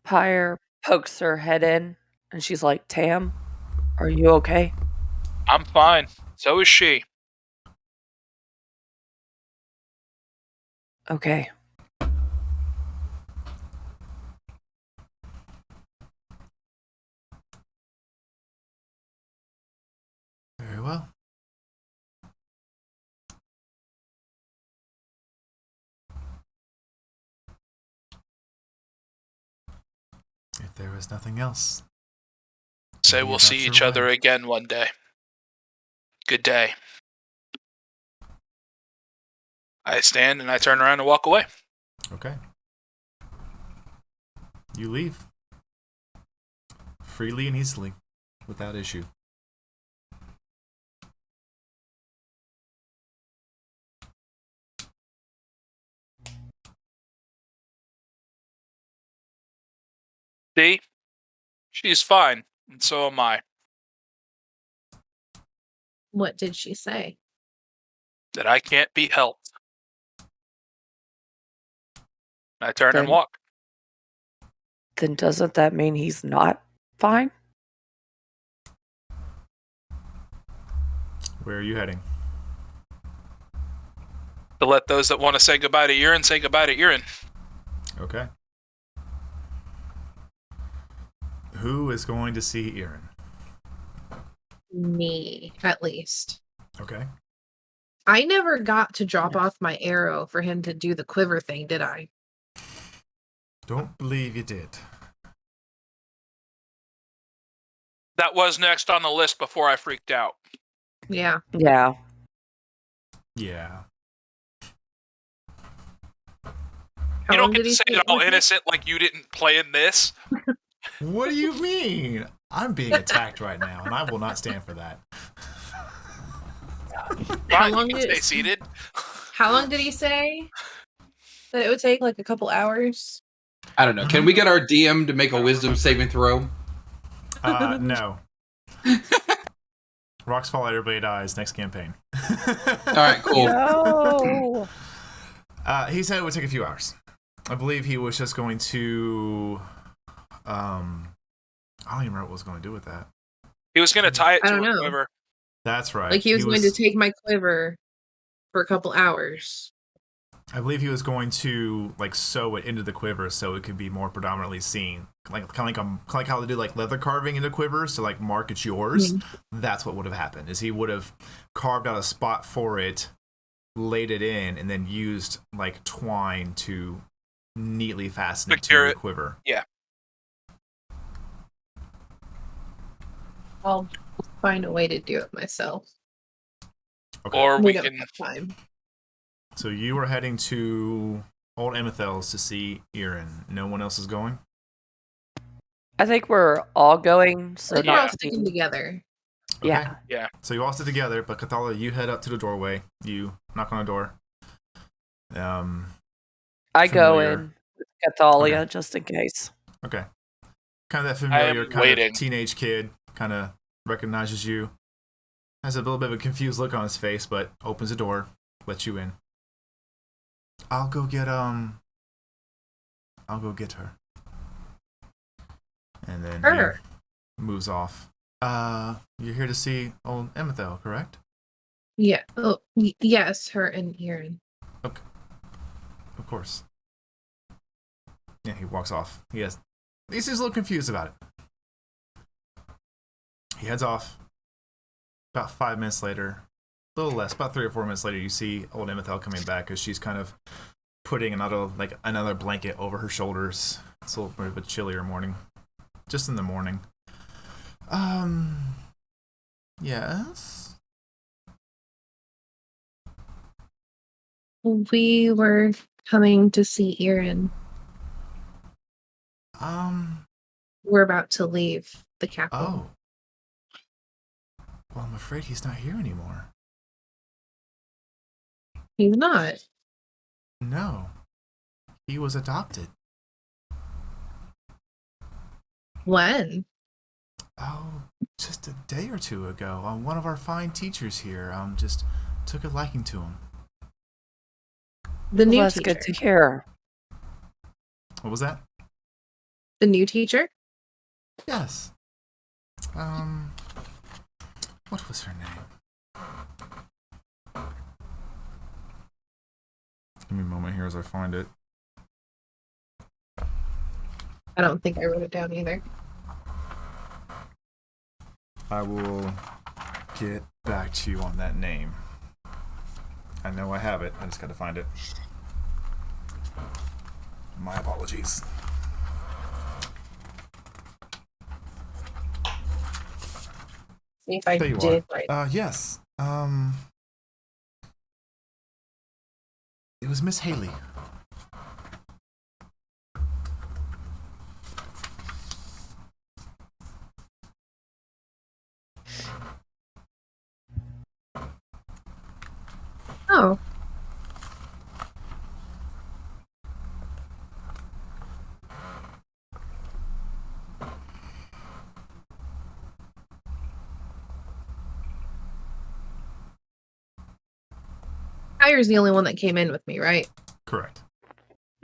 Pyre pokes her head in, and she's like, Tam, are you okay? I'm fine. So is she. Okay. Very well. If there is nothing else, Say you we'll got see your each other way. again one day. Good day. I stand and I turn around and walk away. Okay. You leave. Freely and easily, without issue. See? She's fine, and so am I. What did she say? That I can't be helped. I turn and Then- walk. Then doesn't that mean he's not fine? Where are you heading? To let those that want to say goodbye to urine say goodbye to urine. Okay. Who is going to see Erin? Me, at least. Okay. I never got to drop off my arrow for him to do the quiver thing, did I? Don't believe you did. That was next on the list before I freaked out. Yeah. Yeah. Yeah. How You long don't get did to he say stay it all with you? innocent like you didn't play in this. What do you mean? I'm being attacked right now, and I will not stand for that. Fine, long you can did stay it- seated. How long did he say that it would take? Like a couple hours? I don't know. Can we get our DM to make a wisdom saving throw? No. Rocks fall, everybody dies. Next campaign. All right, cool. No. He said it would take a few hours. I believe he was just going to. I don't even remember what was going to do with that. He was going to tie it I to don't a know. quiver. That's right. Like he was going to take my quiver for a couple hours. I believe he was going to like sew it into the quiver so it could be more predominantly seen, like kind of like how they do like leather carving into quivers to like mark it's yours. That's what would have happened. Is he would have carved out a spot for it, laid it in, and then used like twine to neatly fasten it to the quiver. Yeah. I'll find a way to do it myself. Okay. Or we don't can. have time. So you are heading to Old Amethyst to see Erin. No one else is going? I think we're all going, so I think we're all not sticking together. Yeah. Yeah. So you all sit together, but Kathala, you head up to the doorway. You knock on a door. I go familiar. in with Cathalia Okay. just in case. Okay. Kind of that I am familiar kind waiting. of teenage kid, kind of recognizes you. Has a little bit of a confused look on his face, but opens the door, lets you in. I'll go get her. And then Her. he moves off. You're here to see old Emethel, correct? Yeah. Oh, yes, her and Erin. Okay. Of course. Yeah, he walks off. He seems a little confused about it. He heads off. About 5 minutes later, a little less, about 3 or 4 minutes later, you see old Emethel coming back as she's kind of putting another blanket over her shoulders. It's a little bit of a chillier morning. Just in the morning. Yes? We were coming to see Erin. We're about to leave the capital. Oh. Well, I'm afraid he's not here anymore. He's not. No. He was adopted. When? Oh, just a day or two ago. One of our fine teachers here just took a liking to him. The new That's teacher. good to hear. What was that? The new teacher? Yes. What was her name? Give me a moment here as I find it. I don't think I wrote it down either. I will get back to you on that name. I know I have it. I just got to find it. My apologies. See if I There you did are. right. Yes. It was Miss Haley. Oh. Tyre's the only one that came in with me, right? Correct.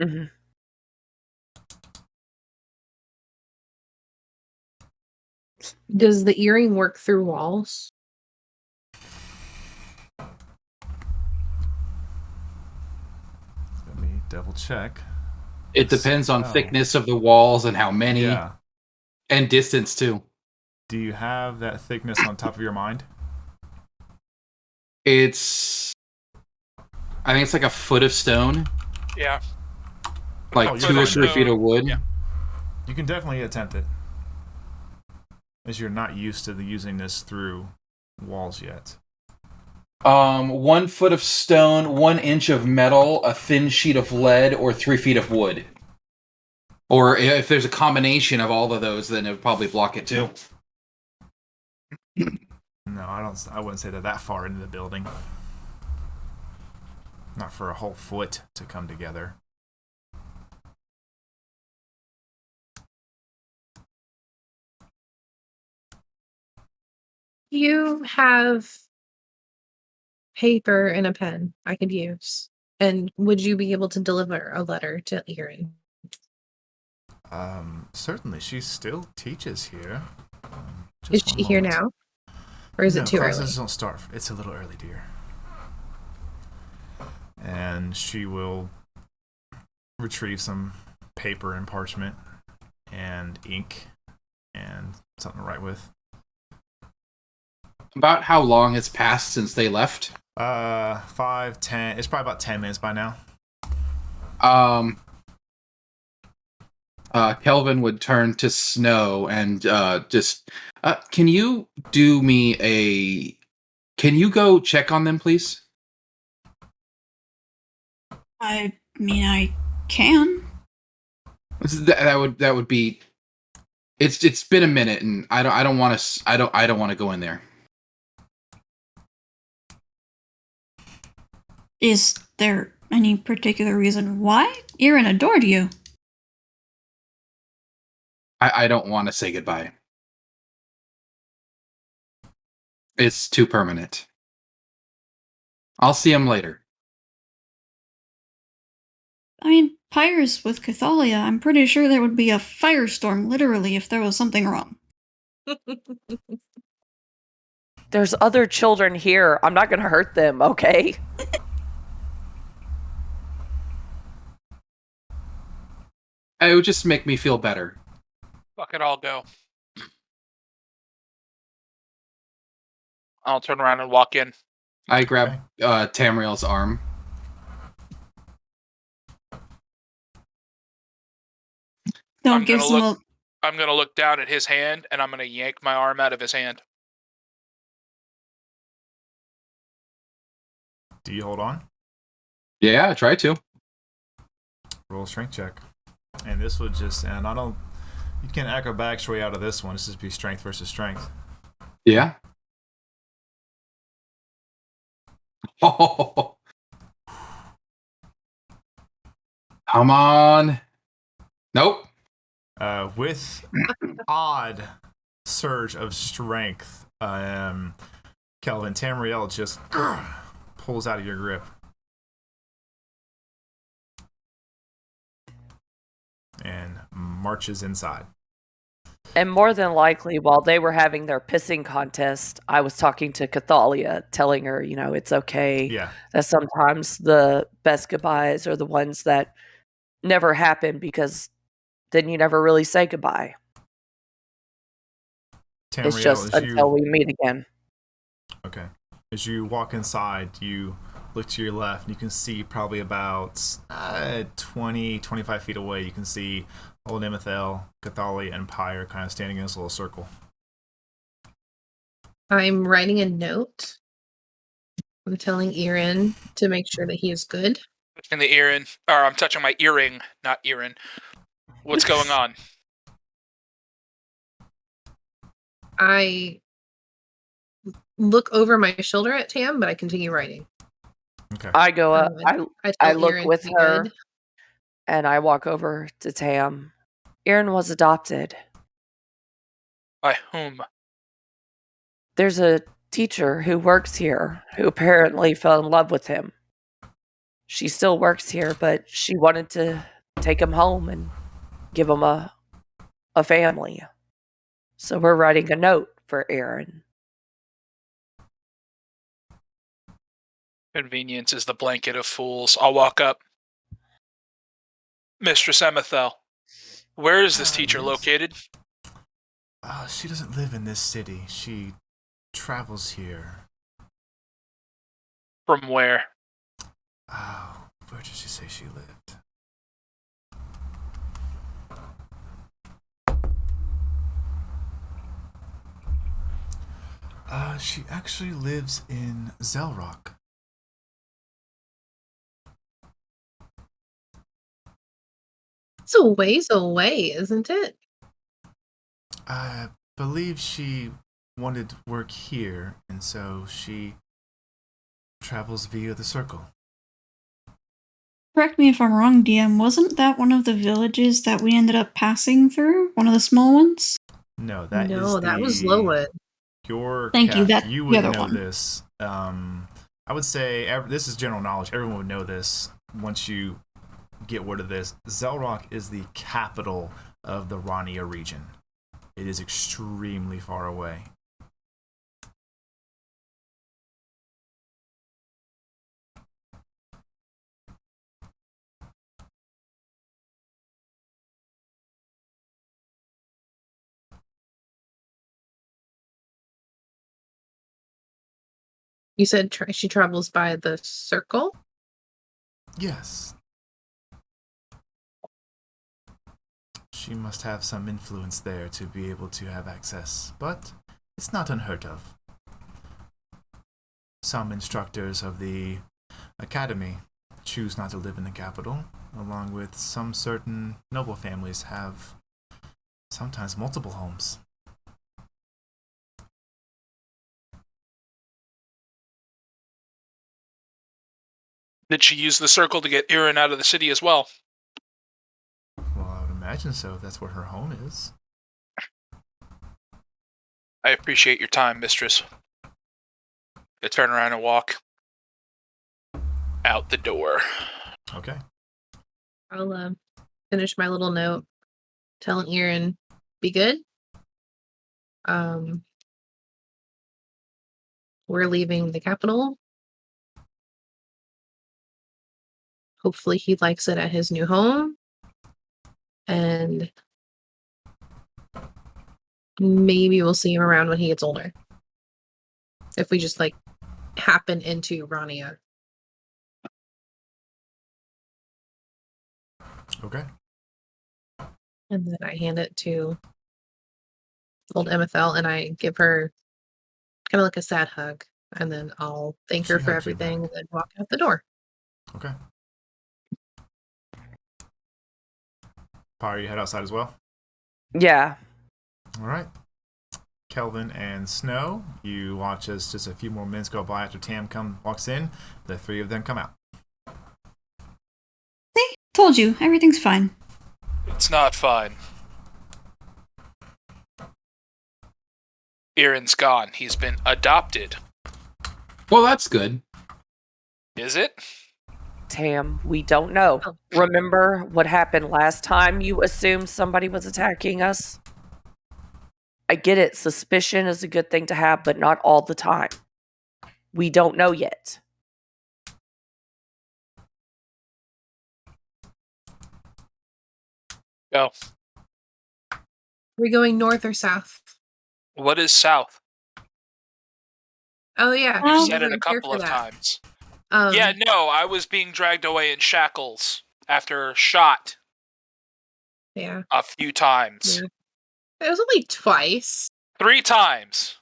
Mm-hmm. Does the earring work through walls? Let me double check. It depends on Oh. thickness of the walls and how many, Yeah. and distance too. Do you have that thickness on top of your mind? I think it's like a foot of stone. Yeah. Like Oh, 2 you're or fine. 3 feet of wood? Yeah. You can definitely attempt it. As you're not used to using this through walls yet. 1 foot of stone, 1 inch of metal, a thin sheet of lead, or 3 feet of wood. Or if there's a combination of all of those, then it would probably block it too. No, I wouldn't say they're that far into the building. Not for a whole foot to come together. You have paper and a pen I could use. And would you be able to deliver a letter to Erin? Certainly. She still teaches here. Is Just one she here moment. now? Or is No, it too early? classes don't start. It's a little early, dear. And she will retrieve some paper and parchment and ink and something to write with. About how long has passed since they left? 5, 10. It's probably about 10 minutes by now. Kelvin would turn to Snow and just, can you do me a... Can you go check on them, please? I mean, I can. That would be... It's been a minute, and I don't want to go in there. Is there any particular reason why? Erin adored you. I don't want to say goodbye. It's too permanent. I'll see him later. I mean, Pyre's with Cathalia. I'm pretty sure there would be a firestorm, literally, if there was something wrong. There's other children here. I'm not going to hurt them, okay? It would just make me feel better. Fuck it, I'll go. I'll turn around and walk in. I grab Tamriel's arm. No, I'm gives gonna him look- I'm going to look down at his hand, and I'm going to yank my arm out of his hand. Do you hold on? Yeah, I try to. Roll a strength check. And this would just, and I don't, you can't acrobatics your way out of this one. This is be strength versus strength. Yeah. Oh. Come on. Nope. With odd surge of strength, Kelvin, Tamriel just pulls out of your grip. And marches inside. And more than likely, while they were having their pissing contest, I was talking to Cathalia, telling her, it's okay. Yeah. That sometimes the best goodbyes are the ones that never happen because then you never really say goodbye. Tamriel, It's just until we meet again. Okay. As you walk inside, you look to your left, and you can see probably about 20, 25 feet away, you can see old Imethel, Cathalia, and Pyre kind of standing in this little circle. I'm writing a note. I'm telling Erin to make sure that he is good. In the earring, or I'm touching my earring, not Erin. What's going on? I look over my shoulder at Tam, but I continue writing. Okay. I go up, I I tell look Erin with to be her, good. and I walk over to Tam. Erin was adopted. By whom? There's a teacher who works here who apparently fell in love with him. She still works here, but she wanted to take him home and give him a family. So we're writing a note for Erin. Convenience is the blanket of fools. I'll walk up. Mistress Emethel, where is this teacher yes. located? She doesn't live in this city. She travels here. From where? Oh, where did she say she lived? She actually lives in Zelrock. It's a ways away, isn't it? I believe she wanted work here, and so she travels via the circle. Correct me if I'm wrong, DM. Wasn't that one of the villages that we ended up passing through? One of the small ones? No, that was Lowood. Your Thank you, cat. that's You the would other know one. this. I would say this is general knowledge. Everyone would know this once you get word of this. Zelrock is the capital of the Rania region. It is extremely far away. You said she travels by the circle? Yes. She must have some influence there to be able to have access, but it's not unheard of. Some instructors of the academy choose not to live in the capital, along with some certain noble families have sometimes multiple homes. Did she use the circle to get Irin out of the city as well? Well, I would imagine so, if that's where her home is. I appreciate your time, mistress. I turn around and walk out the door. Okay. I'll finish my little note telling Irin, be good. We're leaving the capital. Hopefully he likes it at his new home. And maybe we'll see him around when he gets older. If we just happen into Rania. Okay. And then I hand it to old Emethel and I give her kind of like a sad hug. And then I'll thank her She for hugs you everything back. and then walk out the door. Okay. Pyre, you head outside as well? Yeah. All right. Kelvin and Snow, you watch as just a few more minutes go by after Tam walks in. The three of them come out. See? Told you, everything's fine. It's not fine. Irin's gone. He's been adopted. Well, that's good. Is it? Tam, we don't know. Oh. Remember what happened last time you assumed somebody was attacking us? I get it. Suspicion is a good thing to have, but not all the time. We don't know yet. Go. Are we going north or south? What is south? Oh yeah, Well, You she said it a wasn't here couple for of that. times. Yeah, No, I was being dragged away in shackles after shot Yeah. a few times. Yeah. It was only twice. 3 times.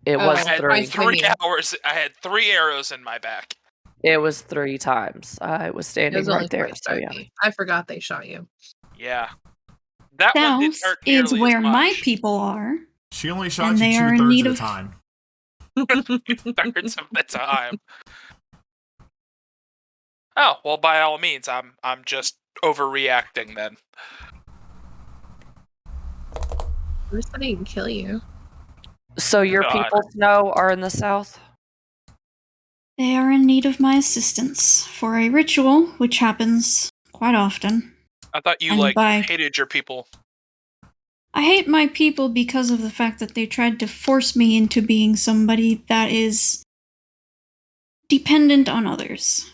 It Oh. was I had three. 3 hours. I had 3 arrows in my back. It was 3 times. I was It standing was only right there. twice So by yeah. me. I forgot they shot you. Yeah. That one didn't South hurt is nearly where as my much. people are. She only shot And you they are in 2/3 need of of- the time. 2/3 of the time. Oh, well, by all means, I'm just overreacting then. At least I didn't kill you. So your God. people, Snow, are in the south? They are in need of my assistance for a ritual, which happens quite often. I thought you, And by- hated your people. I hate my people because of the fact that they tried to force me into being somebody that is dependent on others.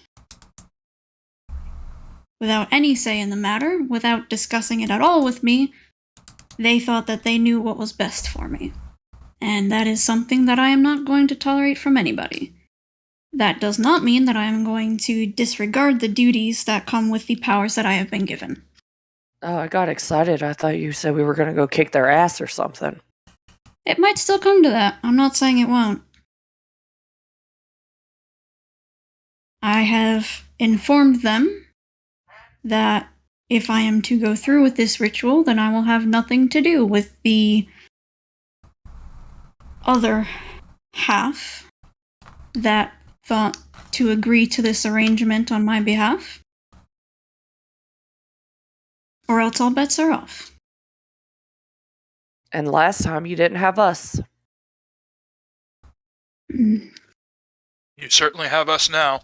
Without any say in the matter, without discussing it at all with me, they thought that they knew what was best for me. And that is something that I am not going to tolerate from anybody. That does not mean that I am going to disregard the duties that come with the powers that I have been given. Oh, I got excited. I thought you said we were going to go kick their ass or something. It might still come to that. I'm not saying it won't. I have informed them that if I am to go through with this ritual, then I will have nothing to do with the other half that thought to agree to this arrangement on my behalf. Or else all bets are off. And last time you didn't have us. Mm. You certainly have us now.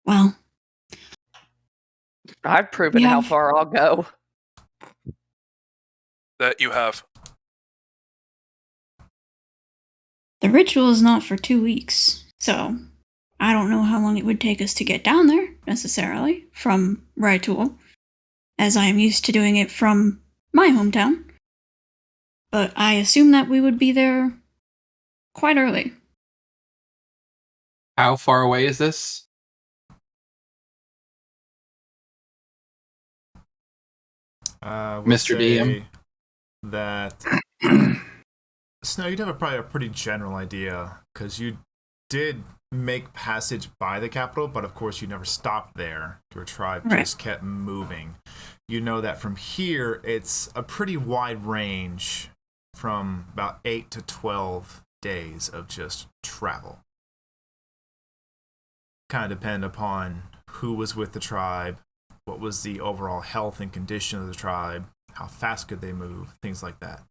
Well, I've proven how far I'll go. That you have. the ritual is not for 2 weeks, so I don't know how long it would take us to get down there, necessarily, from Ry'Tul, as I am used to doing it from my hometown. But I assume that we would be there quite early. How far away is this? Mr. DM? That Snow, you'd have probably a pretty general idea, because you did make passage by the capital, but of course you never stopped there. Your tribe just kept moving. You know that from here, it's a pretty wide range, from about 8 to 12 days of just travel. Kind of depend upon who was with the tribe, what was the overall health and condition of the tribe, how fast could they move, things like that.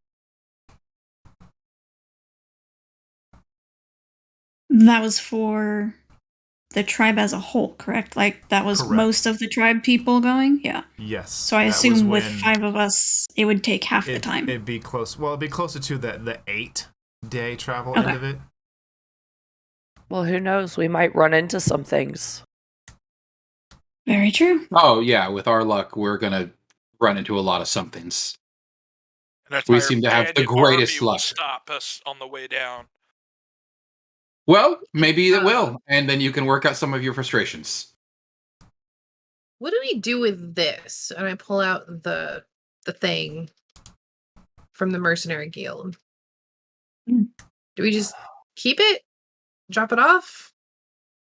That was for the tribe as a whole, correct? Like, that was Correct. most of the tribe people going? Yeah. Yes. So I assume with 5 of us, it would take half the time. It'd be close. Well, it'd be closer to the 8-day travel end of it. Well, who knows? We might run into some things. Very true. Oh, yeah, with our luck, we're gonna run into a lot of somethings. We seem to have the greatest luck. Stop us on the way down. Well, maybe it will, and then you can work out some of your frustrations. What do we do with this? And I pull out the thing from the mercenary guild. Do we just keep it? Drop it off?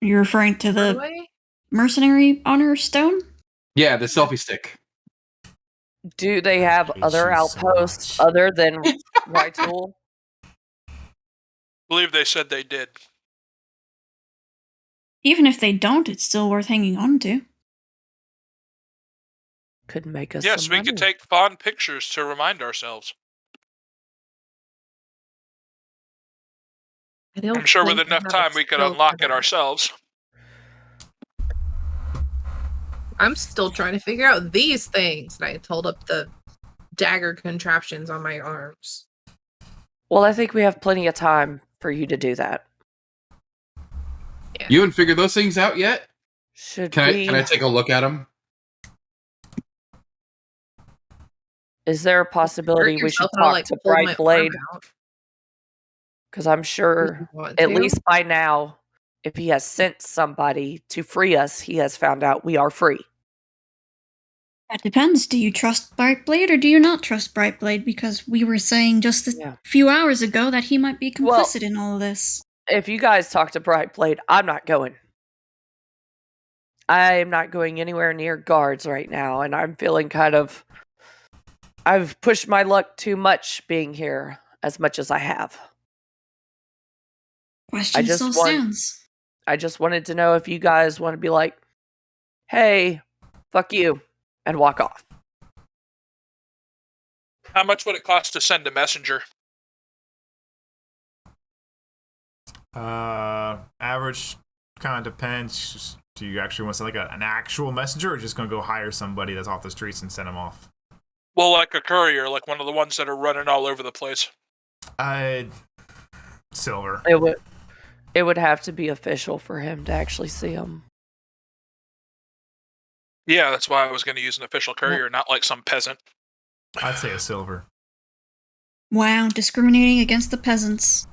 You're referring to the Away? mercenary honor stone? Yeah, the selfie stick. Do they have other outposts other than Ry'Tul? I believe they said they did. Even if they don't, it's still worth hanging on to. Could make us Yes, some we money. could take fond pictures to remind ourselves. I'm sure with enough time we could unlock it ourselves. I'm still trying to figure out these things. And I hold up the dagger contraptions on my arms. Well, I think we have plenty of time for you to do that. Yeah. You haven't figured those things out yet? Can I take a look at them? Is there a possibility we should talk to Bright Blade? Because I'm sure, at least by now, if he has sent somebody to free us, he has found out we are free. That depends. Do you trust Brightblade or do you not trust Brightblade? Because we were saying just a few hours ago that he might be complicit in all of this. If you guys talk to Brightblade, I'm not going. I'm not going anywhere near guards right now, and I'm feeling I've pushed my luck too much being here as much as I have. Question still stands. I just wanted to know if you guys want to be like, hey, fuck you, and walk off. How much would it cost to send a messenger? Average kind of depends. Do you actually want to send like an actual messenger, or just going to go hire somebody that's off the streets and send them off? Well, like a courier, like one of the ones that are running all over the place. Silver. It would have to be official for him to actually see him. Yeah, that's why I was going to use an official courier, not like some peasant. I'd say a silver. Wow, discriminating against the peasants.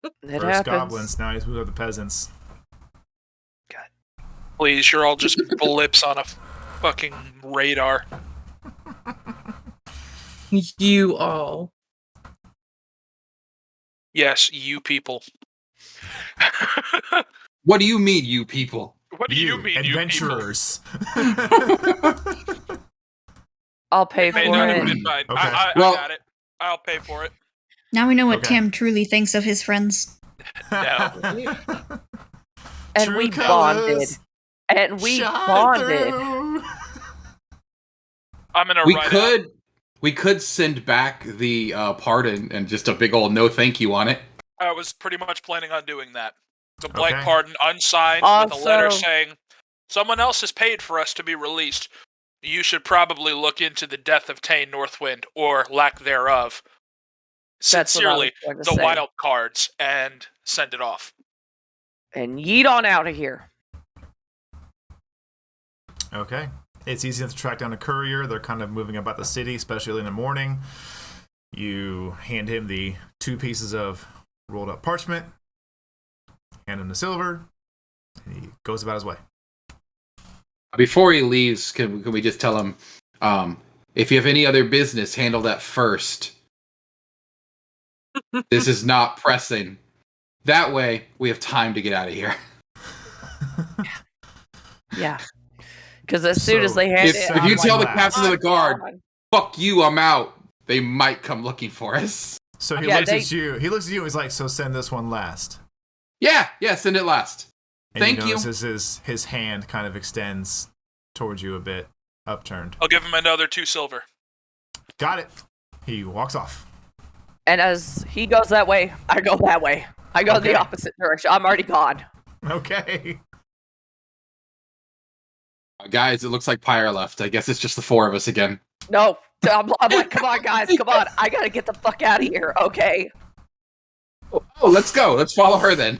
It First happens. goblins, now he's moved up the peasants. God. Please, you're all just blips on a fucking radar. You all. Yes, you people. What do you mean, you people? What do you mean, adventurers? I'll pay you for people? May not have it. been mine. Okay. I Well- got it. I'll pay for it. Now we know what Okay. Tam truly thinks of his friends. No. And True we colours bonded. And we shine bonded. through. I'm gonna We write out. could send back the part and just a big old no thank you on it. I was pretty much planning on doing that. The blank Okay. pardon, unsigned, with a letter Also- saying, "Someone else has paid for us to be released. You should probably look into the death of Tane Northwind, or lack thereof. That's what I was Sincerely, going to the say. wild cards," and send it off. And yeet on out of here. Okay. It's easy enough to track down a courier. They're kind of moving about the city, especially in the morning. You hand him the 2 pieces of rolled up parchment, hand him the silver, and he goes about his way. Before he leaves, can we just tell him, if you have any other business, handle that first. This is not pressing. That way, we have time to get out of here. Yeah. Because as soon as So, they hand If, it, if you I'm tell the like, captain of the guard, gone. fuck you, I'm out, they might come looking for us. So he Yeah, looks they- at you. He looks at you and he's like, so send this one last. Yeah, send it last. And Thank you. you. Notice as his hand kind of extends towards you a bit, upturned. I'll give him another 2 silver. Got it. He walks off. And as he goes that way, I go that way. I go Okay. the opposite direction. I'm already gone. Okay. Guys, it looks like Pyre left. I guess it's just the 4 of us again. No. I'm like, come on, guys. Come on. I got to get the fuck out of here. Okay. Oh, let's go. Let's follow her then.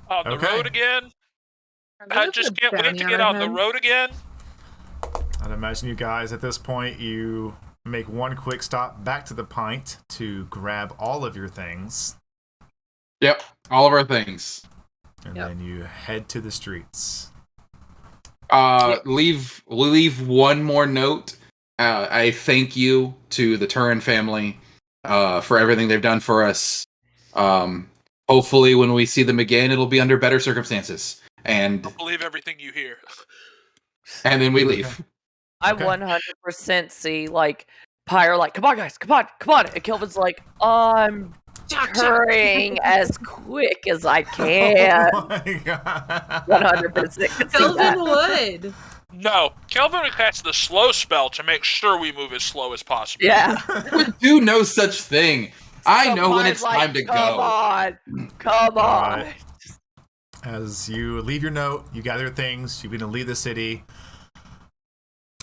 On the Okay. road again? Are they I gonna just put a can't wait bounty to on get our on the head? road again. I'd imagine you guys at this point, you make one quick stop back to the pint to grab all of your things, Yep, all of our things. and Yep. then you head to the streets. Leave one more note. I thank you to the Turin family for everything they've done for us. Hopefully, when we see them again, it'll be under better circumstances. And Believe everything you hear. then we leave. I Okay. 100% see, like, Pyre, like, come on, guys. Come on. Come on. And Kilvin's like, I'm hurrying as quick as I can. Oh my god. 100% see Kelvin that. would. No, Kelvin would cast the slow spell to make sure we move as slow as possible. Yeah. We do no such thing. I So know when Pyre's it's like, time to come go. on. Come on. Alright. As you leave your note, you gather your things, you're going to leave the city.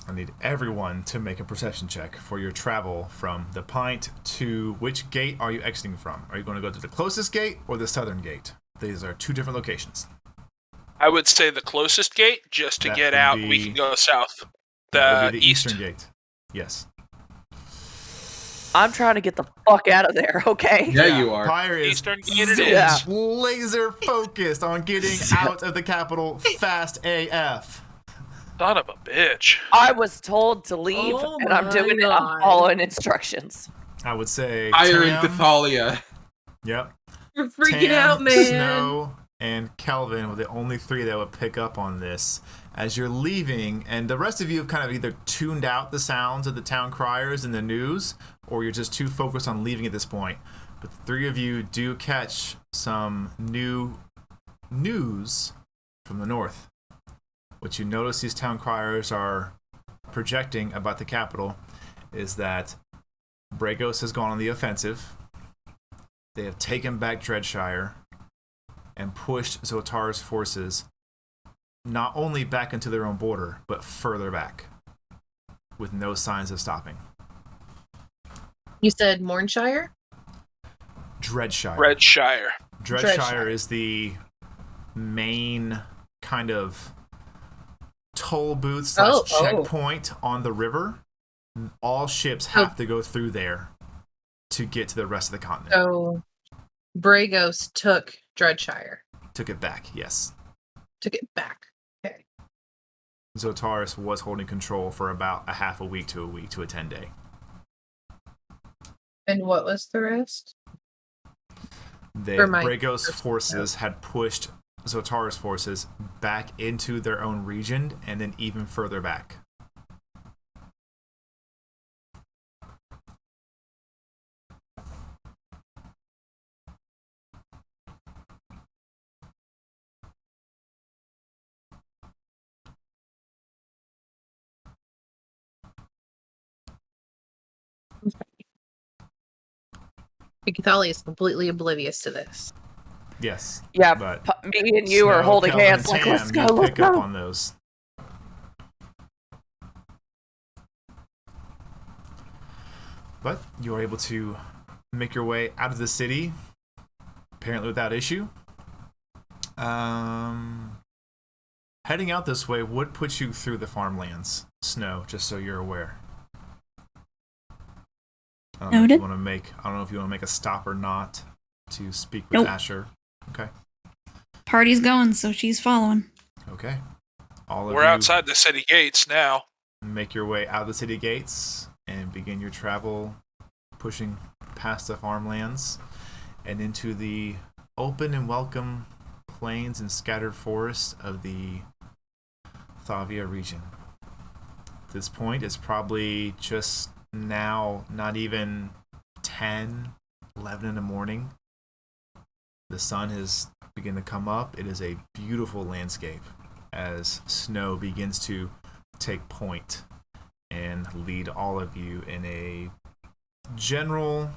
I need everyone to make a perception check for your travel from the pint to which gate are you exiting from? Are you going to go to the closest gate or the southern gate? These are 2 different locations. I would say the closest gate, just to That get would out, be- we can go south. That would The be east. eastern gate. Yes. I'm trying to get the fuck out of there, okay? Yeah, you are. Pyre is Eastern gate it Yeah. is. laser focused on getting out of the capital fast AF. Son of a bitch. I was told to leave, Oh and I'm my doing it. I'm God. following instructions. I would say Fire in Tam, Cathalia. Yep. We're freaking Tam, out, man. Snow, and Kelvin were the only 3 that would pick up on this as you're leaving, and the rest of you have kind of either tuned out the sounds of the town criers and the news, or you're just too focused on leaving at this point. But the 3 of you do catch some new news from the north. What you notice these town criers are projecting about the capital is that Bragos has gone on the offensive. They have taken back Dreadshire and pushed Zotar's forces not only back into their own border, but further back, with no signs of stopping. You said Mornshire? Dreadshire. Redshire. Dreadshire Dreadshire. is the main kind of toll booth slash Oh, oh. checkpoint on the river. All ships have to go through there to get to the rest of the continent. So Bragos took Dreadshire. Took it back, yes. Took it back. Okay. Zotaris was holding control for about a half a week to a 10-day. And what was the rest? The For my Brago's first forces had pushed Zotaro's forces back into their own region and then even further back. Icatali is completely oblivious to this. Yes. Yeah, but me and you are Snow, holding Kelvin, hands and like, Tam, let's go, you let's pick up go. on those. But you are able to make your way out of the city, apparently without issue. Heading out this way would put you through the farmlands, Snow, just so you're aware. I don't know if you want to make a stop or not to speak with Nope. Asher. Okay. Party's going, so she's following. Okay. All of We're you outside the city gates now. make your way out of the city gates and begin your travel, pushing past the farmlands and into the open and welcome plains and scattered forests of the Thavia region. At this point, it's probably just now not even 10, 11 in the morning. The sun has begun to come up. It is a beautiful landscape as snow begins to take point and lead all of you in a general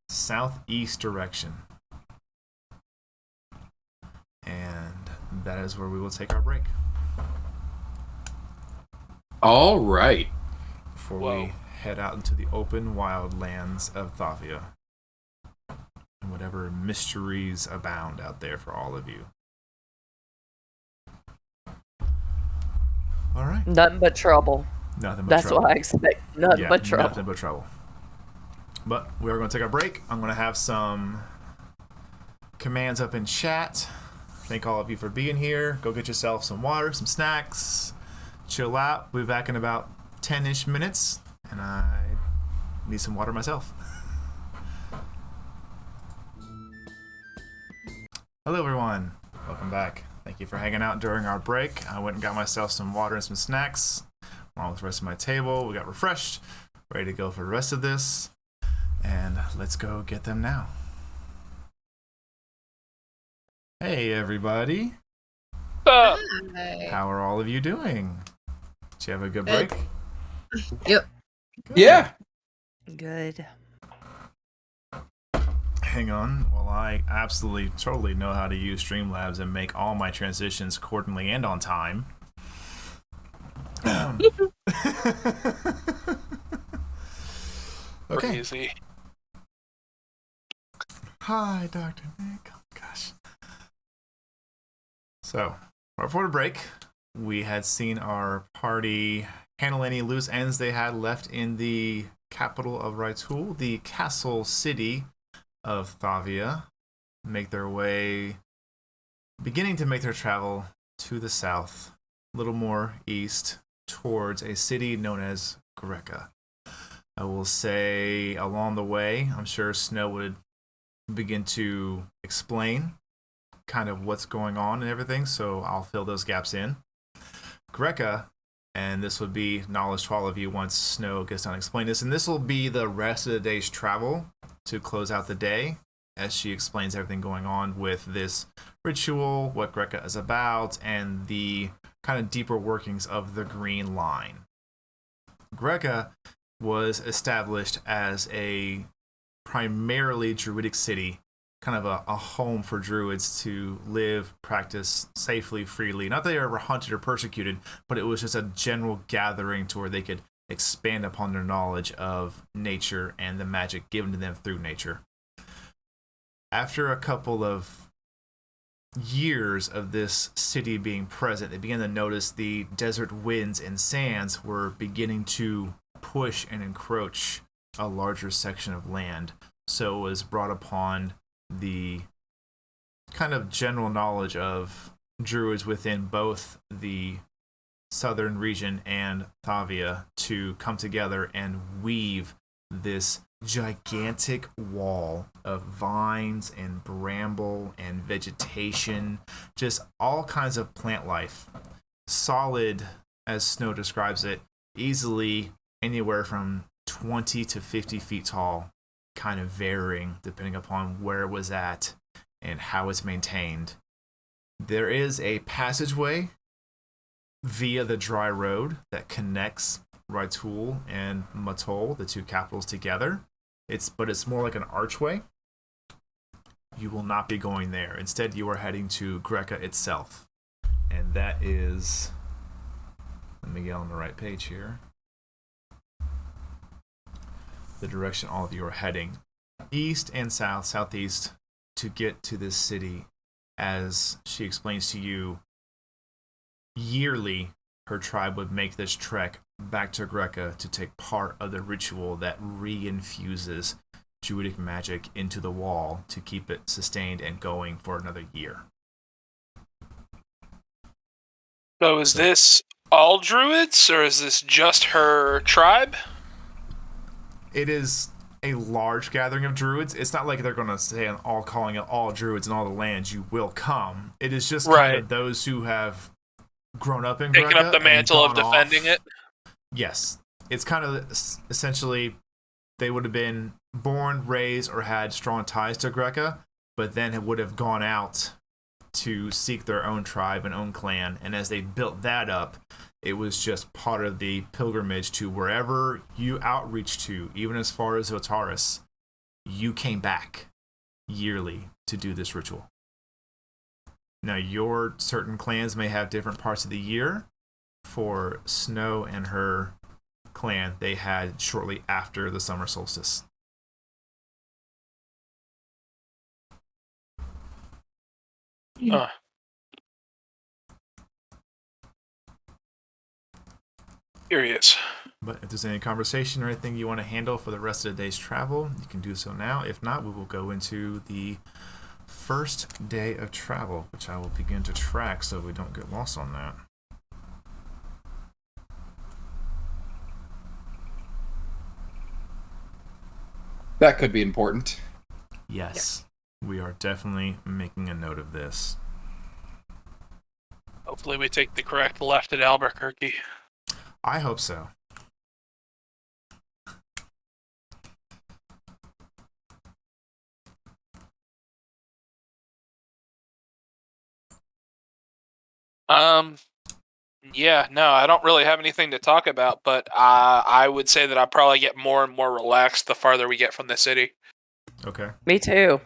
southeast direction. And that is where we will take our break. All right. Before Whoa. we head out into the open wild lands of Thavia. And whatever mysteries abound out there for all of you. All right. Nothing but trouble. Nothing but That's trouble. what I expect. Nothing but trouble. Nothing but trouble. But we are going to take our break. I'm going to have some commands up in chat. Thank all of you for being here. Go get yourself some water, some snacks. Chill out. We'll be back in about 10-ish minutes. And I need some water myself. Hello, everyone. Welcome back. Thank you for hanging out during our break. I went and got myself some water and some snacks. Along with the rest of my table. We got refreshed. Ready to go for the rest of this. And let's go get them now. Hey, everybody. Uh, Hi. How are all of you doing? Did you have a good break? Yep. Good. Yeah. Good. Hang on. Well, I absolutely, totally know how to use Streamlabs and make all my transitions accordingly and on time. Okay. Crazy. Hi, Dr. Nick. Oh, gosh. So, before the break, we had seen our party handle any loose ends they had left in the capital of Ry'Tul, the castle city of Thavia, beginning to make their travel to the south, a little more east, towards a city known as Greca. I will say along the way, I'm sure Snow would begin to explain kind of what's going on and everything, so I'll fill those gaps in. Greca, and this would be knowledge to all of you once Snow gets done explaining this, and this will be the rest of the day's travel to close out the day as she explains everything going on with this ritual, what Greca is about, and the kind of deeper workings of the Green Line. Greca was established as a primarily druidic city, kind of a home for druids to live, practice safely, freely. Not that they were ever hunted or persecuted, but it was just a general gathering to where they could expand upon their knowledge of nature and the magic given to them through nature. After a couple of years of this city being present, they began to notice the desert winds and sands were beginning to push and encroach a larger section of land. So it was brought upon the kind of general knowledge of druids within both the southern region and Thavia to come together and weave this gigantic wall of vines and bramble and vegetation, just all kinds of plant life. Solid, as Snow describes it, easily anywhere from 20 to 50 feet tall, kind of varying depending upon where it was at and how it's maintained. There is a passageway via the dry road that connects Ry'Tul and Matol, the two capitals, together. But it's more like an archway. You will not be going there. Instead, you are heading to Greca itself. And that is... Let me get on the right page here. The direction all of you are heading. East and south, southeast, to get to this city. As she explains to you, yearly, her tribe would make this trek back to Greca to take part of the ritual that reinfuses Druidic magic into the wall to keep it sustained and going for another year. So is this all druids, or is this just her tribe? It is a large gathering of druids. It's not like they're going to say all calling it all druids in all the lands, you will come. It is just kind of those who have grown up in Greca. Taking up the mantle of defending it? Yes. It's kind of essentially they would have been born, raised, or had strong ties to Greca, but then it would have gone out to seek their own tribe and own clan. And as they built that up, it was just part of the pilgrimage to wherever you outreach to, even as far as Otaris. You came back yearly to do this ritual. Now, your certain clans may have different parts of the year. For Snow and her clan, they had shortly after the summer solstice. Curious. But if there's any conversation or anything you want to handle for the rest of the day's travel, you can do so now. If not, we will go into the first day of travel, which I will begin to track so we don't get lost on that. That could be important. Yes, we are definitely making a note of this. Hopefully we take the correct left at Albuquerque. I hope so. Yeah, no, I don't really have anything to talk about, but I would say that I probably get more and more relaxed the farther we get from the city. Okay. Me too.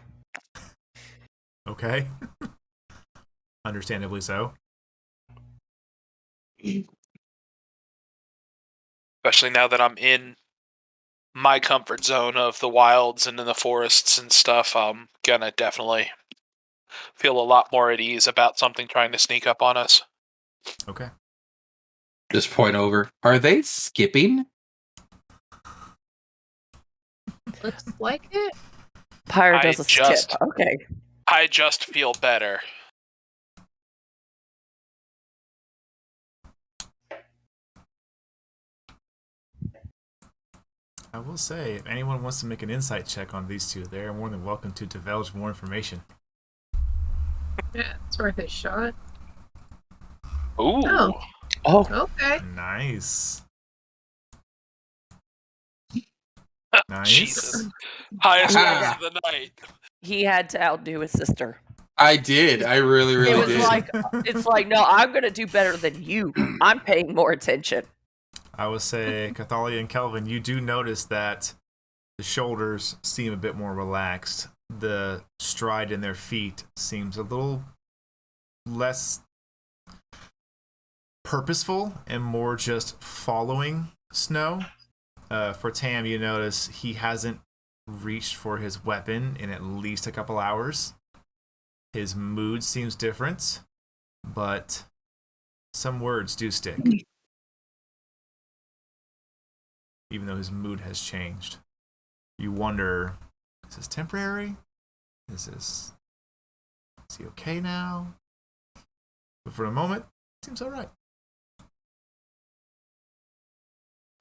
Okay. Understandably so. Especially now that I'm in my comfort zone of the wilds and in the forests and stuff, I'm gonna definitely feel a lot more at ease about something trying to sneak up on us. Okay. Just point over. Are they skipping? Looks like it. Pyre does a skip. Okay. I just feel better. I will say, if anyone wants to make an insight check on these two, they're more than welcome to divulge more information. Yeah, it's worth a shot. Ooh. Oh. Okay. Nice. Nice. Jesus. Highest roll of the night. He had to outdo his sister. I did. I really, really It was did. it's like, no, I'm gonna do better than you. I'm paying more attention. I would say, Cathalia and Kelvin, you do notice that the shoulders seem a bit more relaxed. The stride in their feet seems a little less purposeful and more just following Snow. For Tam, you notice he hasn't reached for his weapon in at least a couple hours. His mood seems different, but some words do stick. Even though his mood has changed. You wonder, is this temporary? Is he okay now? But for a moment, it seems alright.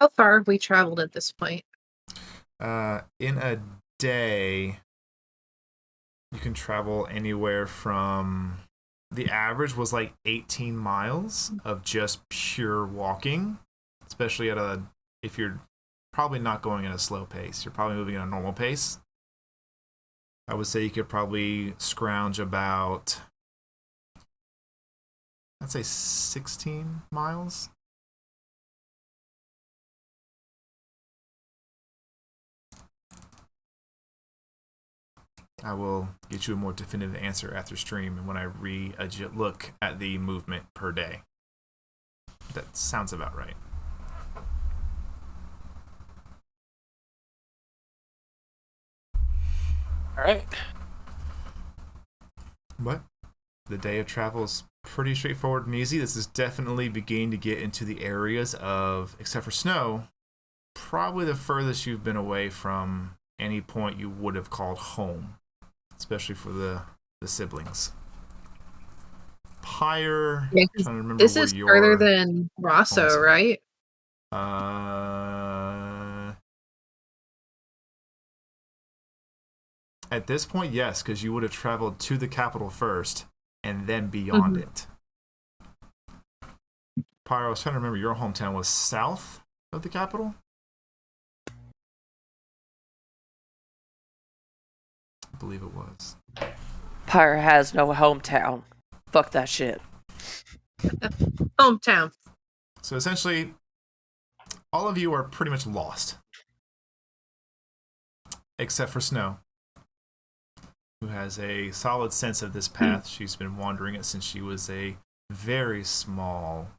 How far have we traveled at this point? In a day, you can travel anywhere from, the average was like 18 miles of just pure walking, especially if you're probably not going at a slow pace. You're probably moving at a normal pace. I would say you could probably scrounge about, I'd say 16 miles. I will get you a more definitive answer after stream and when I look at the movement per day. That sounds about right. All right. But the day of travel is pretty straightforward and easy. This is definitely beginning to get into the areas of, except for snow, probably the furthest you've been away from any point you would have called home, especially for the siblings. Pyre, Yeah, trying to remember this where is your further than Rosso, home's at. right? At this point, yes, because you would have traveled to the capital first and then beyond it. Pyro, I was trying to remember, your hometown was south of the capital? I believe it was. Pyre has no hometown. Fuck that shit. Hometown. So essentially, all of you are pretty much lost. Except for Snow, who has a solid sense of this path. She's been wandering it since she was a very small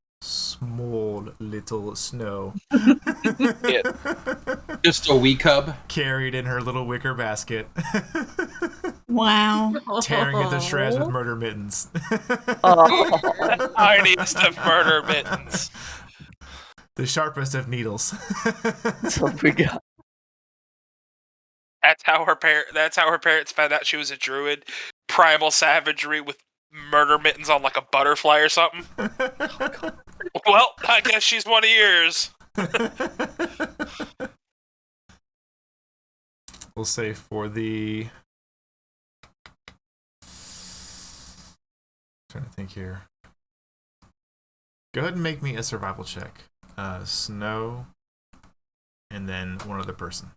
little Snow. Just a wee cub. Carried in her little wicker basket. Wow. Tearing into shreds with murder mittens. Oh. Tiniest of murder mittens. The sharpest of needles. That's what we got. That's how her parents found out she was a druid. Primal savagery with murder mittens on like a butterfly or something. Well, I guess she's one of yours. We'll say for the... trying to think here. Go ahead and make me a survival check. Snow, and then one other person.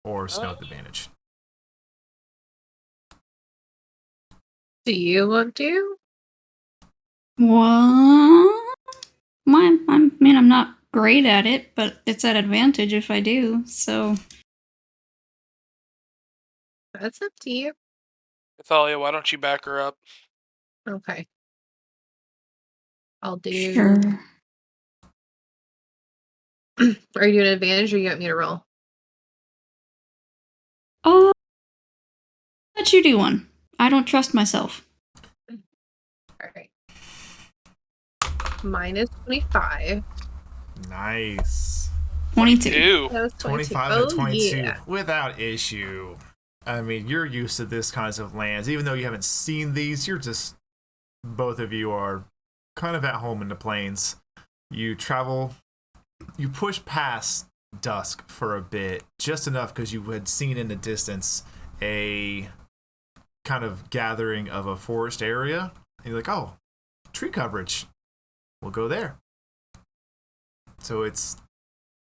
Or Snow with advantage. Do you want to? What? I mean, I'm not great at it, but it's at advantage if I do, so... That's up to you. Athalia, why don't you back her up? Okay. I'll do... Sure. Are you doing advantage or you want me to roll? Let you do one. I don't trust myself. Alright. Minus 25. Nice. 22. Ew. That was 25 Oh, and 22. yeah. Without issue. I mean, you're used to this kinds of lands. Even though you haven't seen these, you're just... both of you are kind of at home in the plains. You travel... you push past dusk for a bit. Just enough because you had seen in the distance a... kind of gathering of a forest area. And you're like, oh, tree coverage. We'll go there. So it's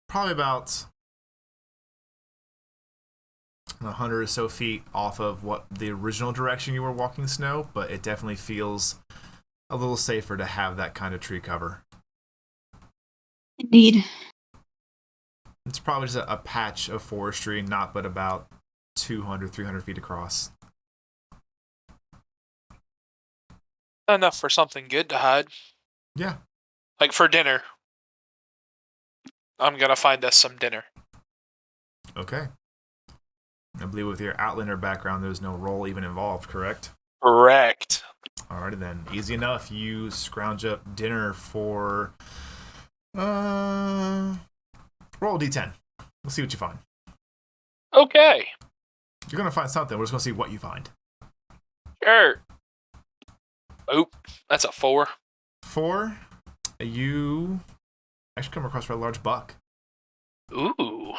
probably about 100 or so feet off of what the original direction you were walking, Snow, but it definitely feels a little safer to have that kind of tree cover. Indeed. It's probably just a patch of forestry, not but about 200, 300 feet across. Enough for something good to hide. Yeah. Like for dinner. I'm gonna find us some dinner. Okay. I believe with your Outlander background, there's no roll even involved, correct? Correct. Alrighty then. Easy enough. You scrounge up dinner for... roll a d10. We'll see what you find. Okay. You're going to find something. We're just going to see what you find. Sure. Oop. That's a 4. 4. You actually come across a large buck. Ooh.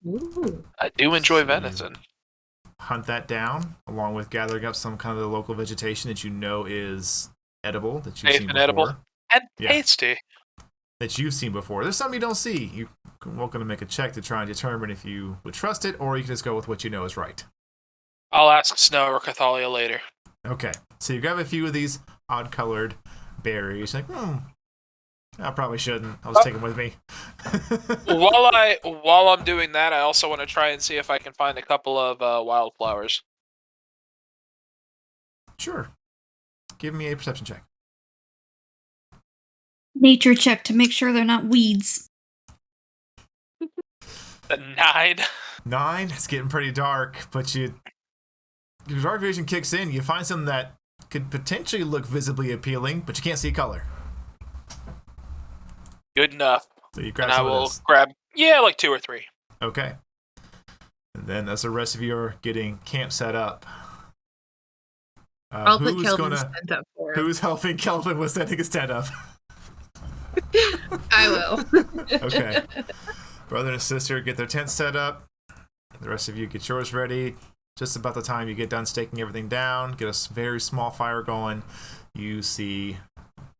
Ooh. I do enjoy So- venison. Hunt that down, along with gathering up some kind of the local vegetation that you know is edible, that you've Safe seen and before. edible. And Yeah. tasty. That you've seen before. There's some you don't see. You're welcome to make a check to try and determine if you would trust it, or you can just go with what you know is right. I'll ask Snow or Cathalia later. Okay, so you grab a few of these odd-colored berries. Like, I probably shouldn't. I'll just take them with me. While I'm doing that, I also want to try and see if I can find a couple of wildflowers. Sure. Give me a perception check. Nature check to make sure they're not weeds. The 9. 9. It's getting pretty dark, but your dark vision kicks in. You find something that could potentially look visibly appealing, but you can't see color. Good enough. So you grab And I some of will this. grab, like 2 or 3. Okay. And then as the rest of you are getting camp set up, I'll put Kelvin's tent up for him. who's helping Kelvin with setting his tent up? I will. Okay. Brother and sister get their tent set up. The rest of you get yours ready. Just about the time you get done staking everything down, get a very small fire going, you see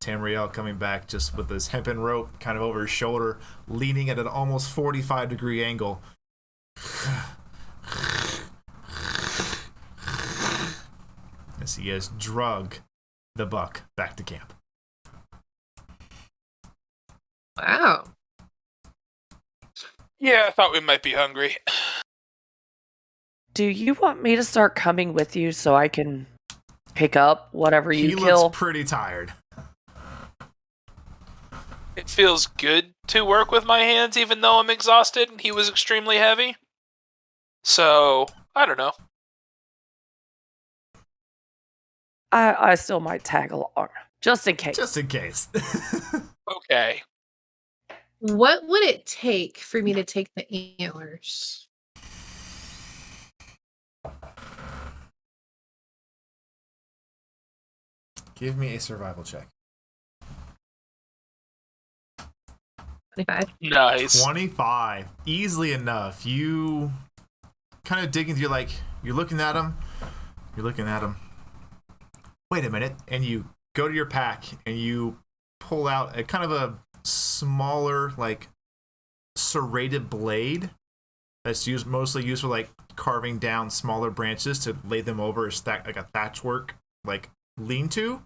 Tamriel coming back just with this hempen rope kind of over his shoulder, leaning at an almost 45-degree angle. As he has drug the buck back to camp. Wow. Yeah, I thought we might be hungry. Do you want me to start coming with you so I can pick up whatever you He kill? looks pretty tired. It feels good to work with my hands even though I'm exhausted and he was extremely heavy. So, I don't know. I still might tag along, just in case. Just in case. Okay. What would it take for me to take the antlers? Give me a survival check. 25. Nice. 25. Easily enough. You kind of dig into, you're looking at him. Wait a minute. And you go to your pack and you pull out a kind of a smaller, serrated blade that's mostly used for carving down smaller branches to lay them over a stack, like a thatchwork lean-to.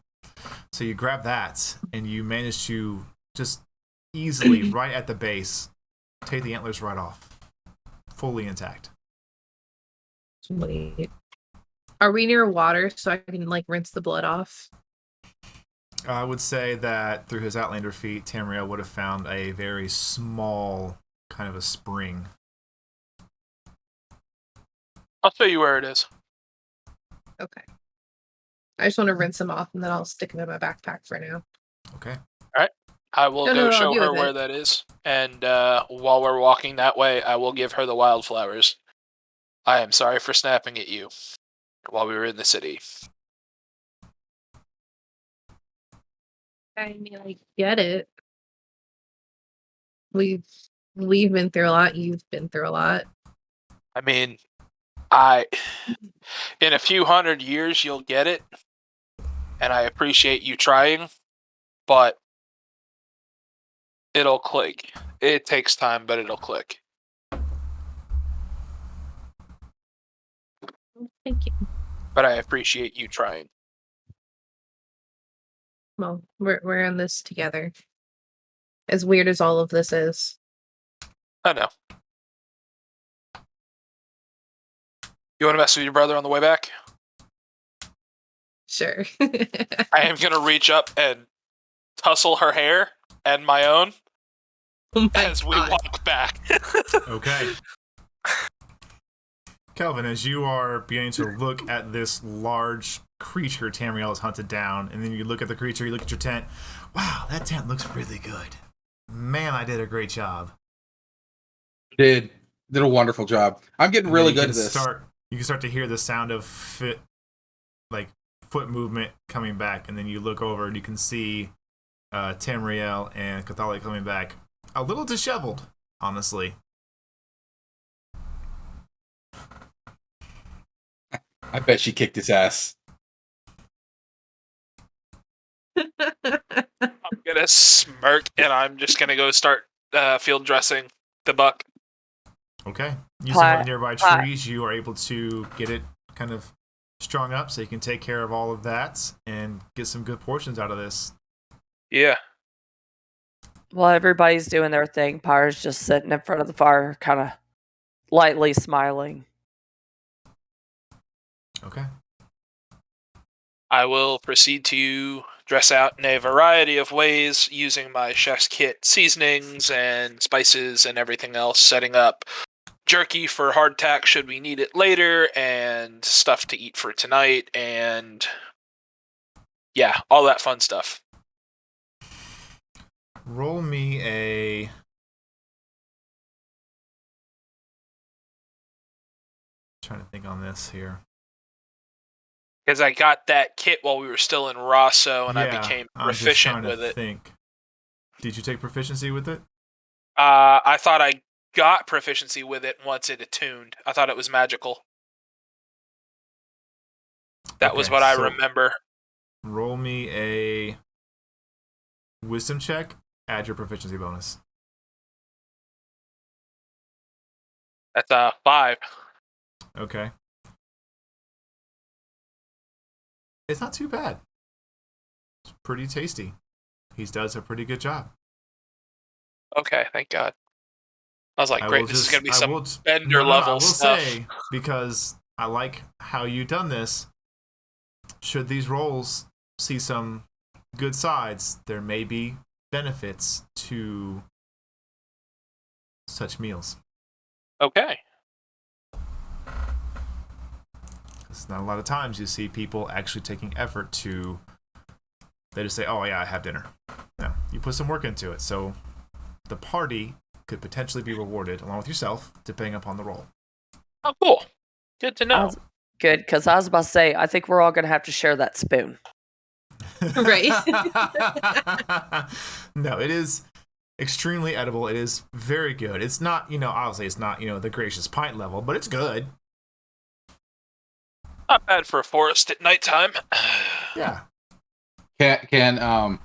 So you grab that and you manage to just easily right at the base take the antlers right off, fully intact. Sweet. Are we near water so I can rinse the blood off? I would say that through his Outlander feat, Tamriel would have found a very small kind of a spring. I'll show you where it is. Okay. I just want to rinse them off and then I'll stick them in my backpack for now. Okay. I will No, go I'll show deal her with where it. that is. And while we're walking that way, I will give her the wildflowers. I am sorry for snapping at you while we were in the city. I mean, I get it. We've been through a lot. You've been through a lot. I mean, in a few hundred years, you'll get it. And I appreciate you trying, but it'll click. It takes time, but it'll click. Thank you. But I appreciate you trying. Well, we're in this together. As weird as all of this is. I know. You want to mess with your brother on the way back? Sure. I am going to reach up and tussle her hair and my own Oh my as we God. walk back. Okay. Kelvin, as you are beginning to look at this large creature Tamriel has hunted down, and then you look at the creature, you look at your tent. Wow, that tent looks really good. Man, I did a great job. Did a wonderful job. I'm getting And really then good at this. You can start to hear the sound of foot movement coming back, and then you look over and you can see Tamriel and Cathalia coming back. A little disheveled, honestly. I bet she kicked his ass. I'm gonna smirk and I'm just gonna go start field dressing the buck. Okay. Using one Hi- of the nearby hi. trees, you are able to get it kind of strung up so you can take care of all of that and get some good portions out of this. Yeah. While everybody's doing their thing, Pyre's just sitting in front of the fire, kind of lightly smiling. Okay. I will proceed to dress out in a variety of ways using my chef's kit seasonings and spices and everything else, setting up jerky for hardtack should we need it later, and stuff to eat for tonight, and yeah, all that fun stuff. Roll me a... Trying to think on this here. Because I got that kit while we were still in Rosso, and I became I'm just proficient trying to with it. think. Did you take proficiency with it? I thought I got proficiency with it once it attuned. I thought it was magical. That was Okay, what I so remember. Roll me a wisdom check. Add your proficiency bonus. That's 5. Okay. It's not too bad. It's pretty tasty. He does a pretty good job. Okay, thank God. I was like, I great, will this is just- going to be I some will- bender I level will stuff. say, because I like how you done this, should these rolls see some good sides, there may be benefits to such meals. Okay. It's not a lot of times you see people actually taking effort to... They just say, oh yeah, I have dinner. No, you put some work into it. So the party could potentially be rewarded along with yourself, depending upon the role. Oh, cool. Good to know. Good, because I was about to say, I think we're all going to have to share that spoon. Right. No, it is extremely edible. It is very good. It's not, obviously it's not, the gracious pint level, but it's good. Not bad for a forest at nighttime. Yeah. Can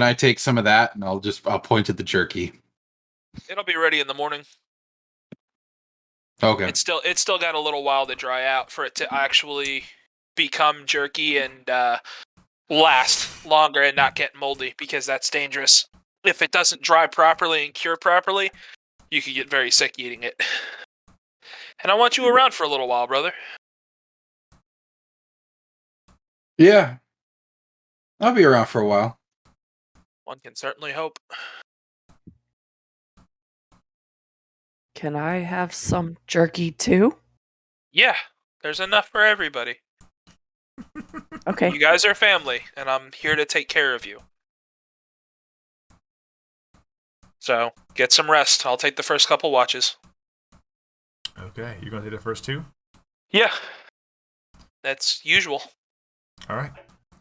I take some of that and I'll point at the jerky. It'll be ready in the morning. Okay. It's still got a little while to dry out for it to actually become jerky and last longer and not get moldy, because that's dangerous. If it doesn't dry properly and cure properly, you could get very sick eating it. And I want you around for a little while, brother. Yeah. I'll be around for a while. One can certainly hope. Can I have some jerky too? Yeah, there's enough for everybody. Okay. You guys are family, and I'm here to take care of you. So, get some rest. I'll take the first couple watches. Okay, you're going to take the first two? Yeah. That's usual. All right.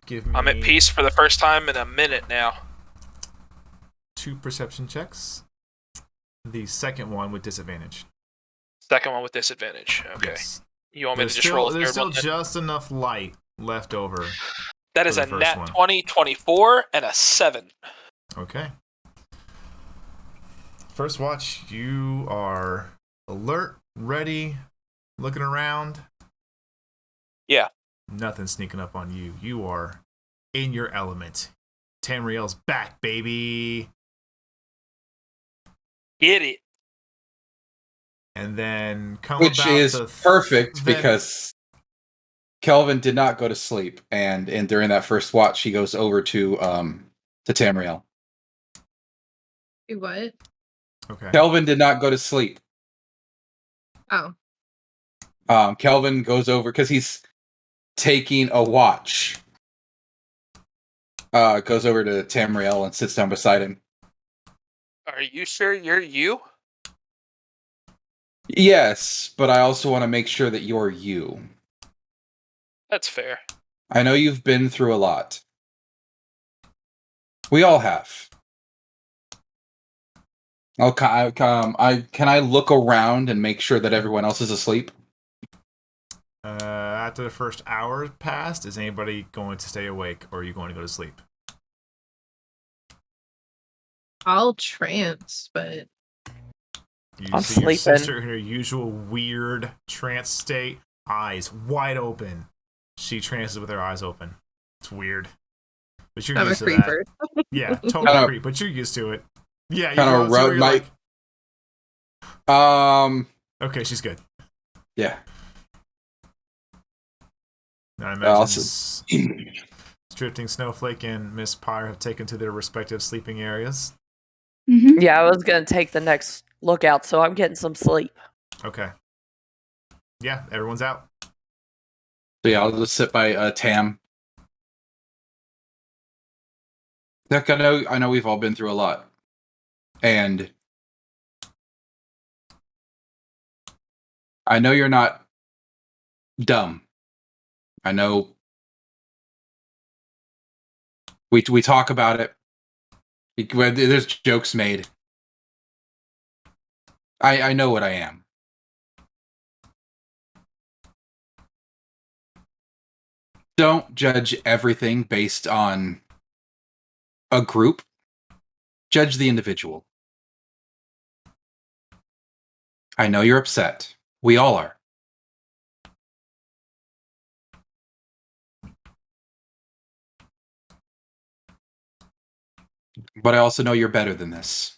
Give me I'm at peace for the first time in a minute now. 2 perception checks. The second one with disadvantage. Second one with disadvantage. Okay. Yes. You want me There's to just roll a there's third still one then? just enough light left over. That is for a the first nat one. 20, 24, and a 7. Okay. First watch, you are alert, ready, looking around. Yeah. Nothing sneaking up on you. You are in your element. Tamriel's back, baby. Get it. And then come Which about is the perfect then- because Kelvin did not go to sleep, and during that first watch, he goes over to Tamriel. You what? Okay. Kelvin did not go to sleep. Oh. Kelvin goes over because he's taking a watch. Goes over to Tamriel and sits down beside him. Are you sure you're you? Yes, but I also want to make sure that you're you. That's fair. I know you've been through a lot. We all have. Can I look around and make sure that everyone else is asleep? After the first hour passed, is anybody going to stay awake, or are you going to go to sleep? I'll trance, but You I'm see your sleeping. sister in her usual weird trance state, eyes wide open. She trances with her eyes open. It's weird. But you're I'm a used to creeper. that. Yeah, total Kinda- creep, but you're used to it. Yeah, you Kinda go up to her, rub you're my- like, okay, she's good. Yeah. Now I imagine Also- Drifting Snowflake and Miss Pyre have taken to their respective sleeping areas. Mm-hmm. Yeah, I was gonna take the next lookout, so I'm getting some sleep. Okay. Yeah, everyone's out. So yeah, I'll just sit by Tam. Heck, I know we've all been through a lot. And I know you're not dumb. I know we talk about it. There's jokes made. I know what I am. Don't judge everything based on a group. Judge the individual. I know you're upset. We all are. But I also know you're better than this.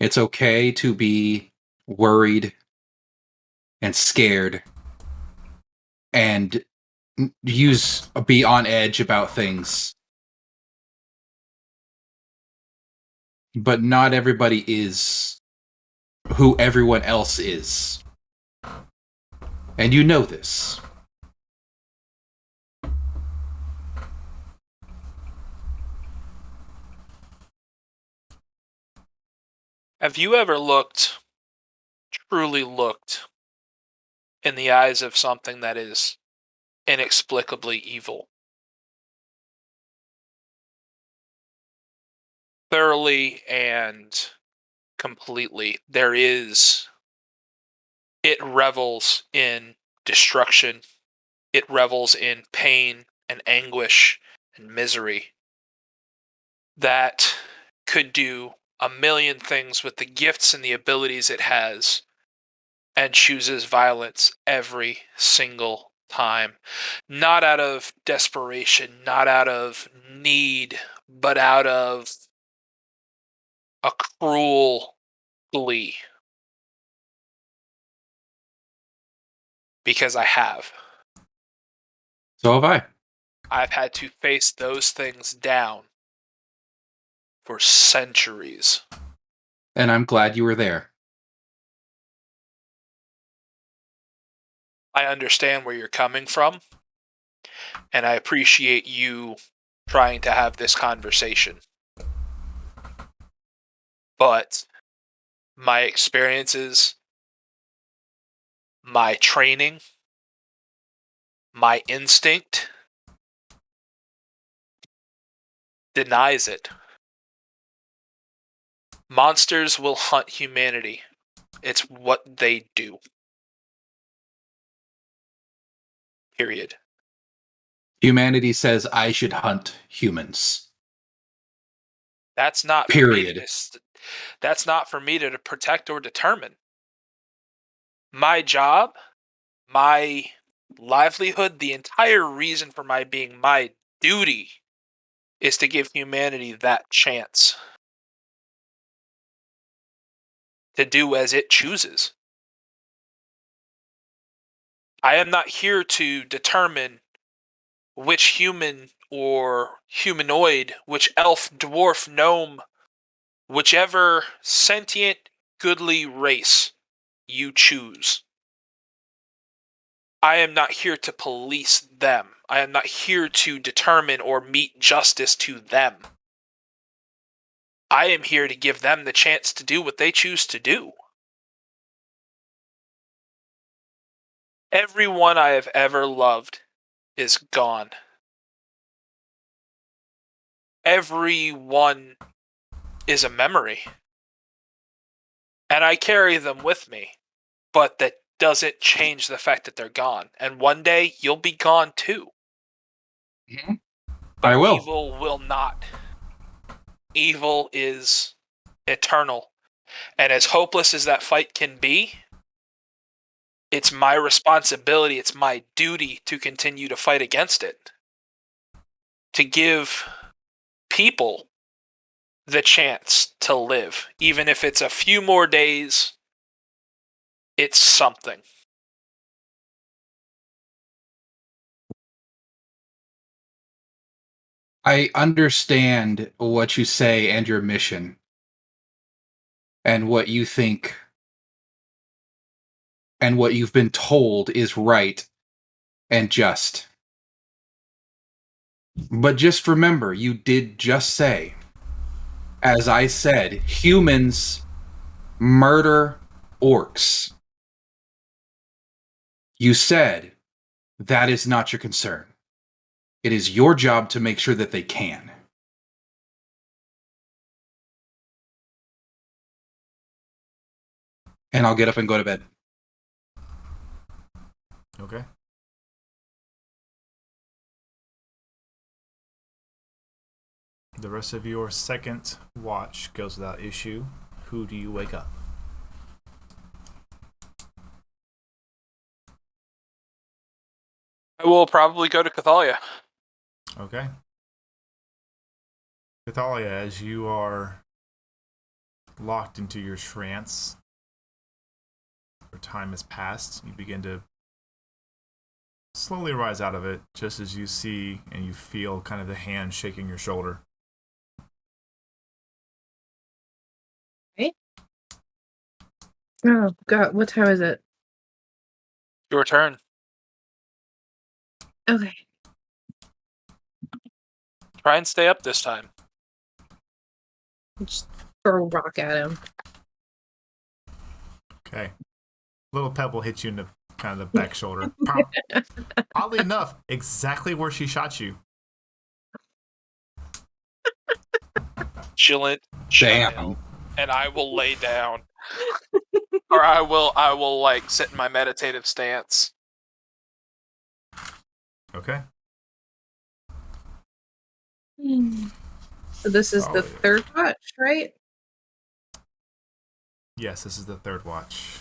It's okay to be worried and scared and be on edge about things. But not everybody is who everyone else is. And you know this. Have you ever truly looked, in the eyes of something that is inexplicably evil? Thoroughly and completely. It revels in destruction. It revels in pain and anguish and misery that could do a million things with the gifts and the abilities it has, and chooses violence every single time. Not out of desperation, not out of need, but out of a cruel glee. Because I have. So have I. I've had to face those things down for centuries. And I'm glad you were there. I understand where you're coming from, and I appreciate you trying to have this conversation. But my experiences, my training, my instinct denies it. Monsters will hunt humanity. It's what they do. Period. Humanity says I should hunt humans. That's not Period. that's not for me to protect or determine. My job, my livelihood, the entire reason for my being, my duty, is to give humanity that chance to do as it chooses. I am not here to determine which human or humanoid, which elf, dwarf, gnome, whichever sentient, goodly race you choose. I am not here to police them. I am not here to determine or meet justice to them. I am here to give them the chance to do what they choose to do. Everyone I have ever loved is gone. Everyone is a memory. And I carry them with me, but that doesn't change the fact that they're gone. And one day you'll be gone too. Mhm. But I will. evil will not. Evil is eternal. And as hopeless as that fight can be, it's my responsibility, it's my duty to continue to fight against it. To give people the chance to live. Even if it's a few more days, it's something. I understand what you say and your mission and what you think and what you've been told is right and just. But just remember, you did just say, as I said, humans murder orcs. You said that is not your concern. It is your job to make sure that they can. And I'll get up and go to bed. Okay. The rest of your second watch goes without issue. Who do you wake up? I will probably go to Cathalia. Okay. Cathalia, as you are locked into your trance, or time has passed, you begin to slowly rise out of it, just as you see and you feel kind of the hand shaking your shoulder. Oh God, what time is it? Your turn. Okay. Try and stay up this time. Just throw a rock at him. Okay. Little pebble hits you in the kind of the back shoulder. Pop. Oddly enough, exactly where she shot you. Chillant Damn. child. And I will lay down. Or I will like sit in my meditative stance. Okay. So this is the Solid. third watch, right? Yes, this is the third watch.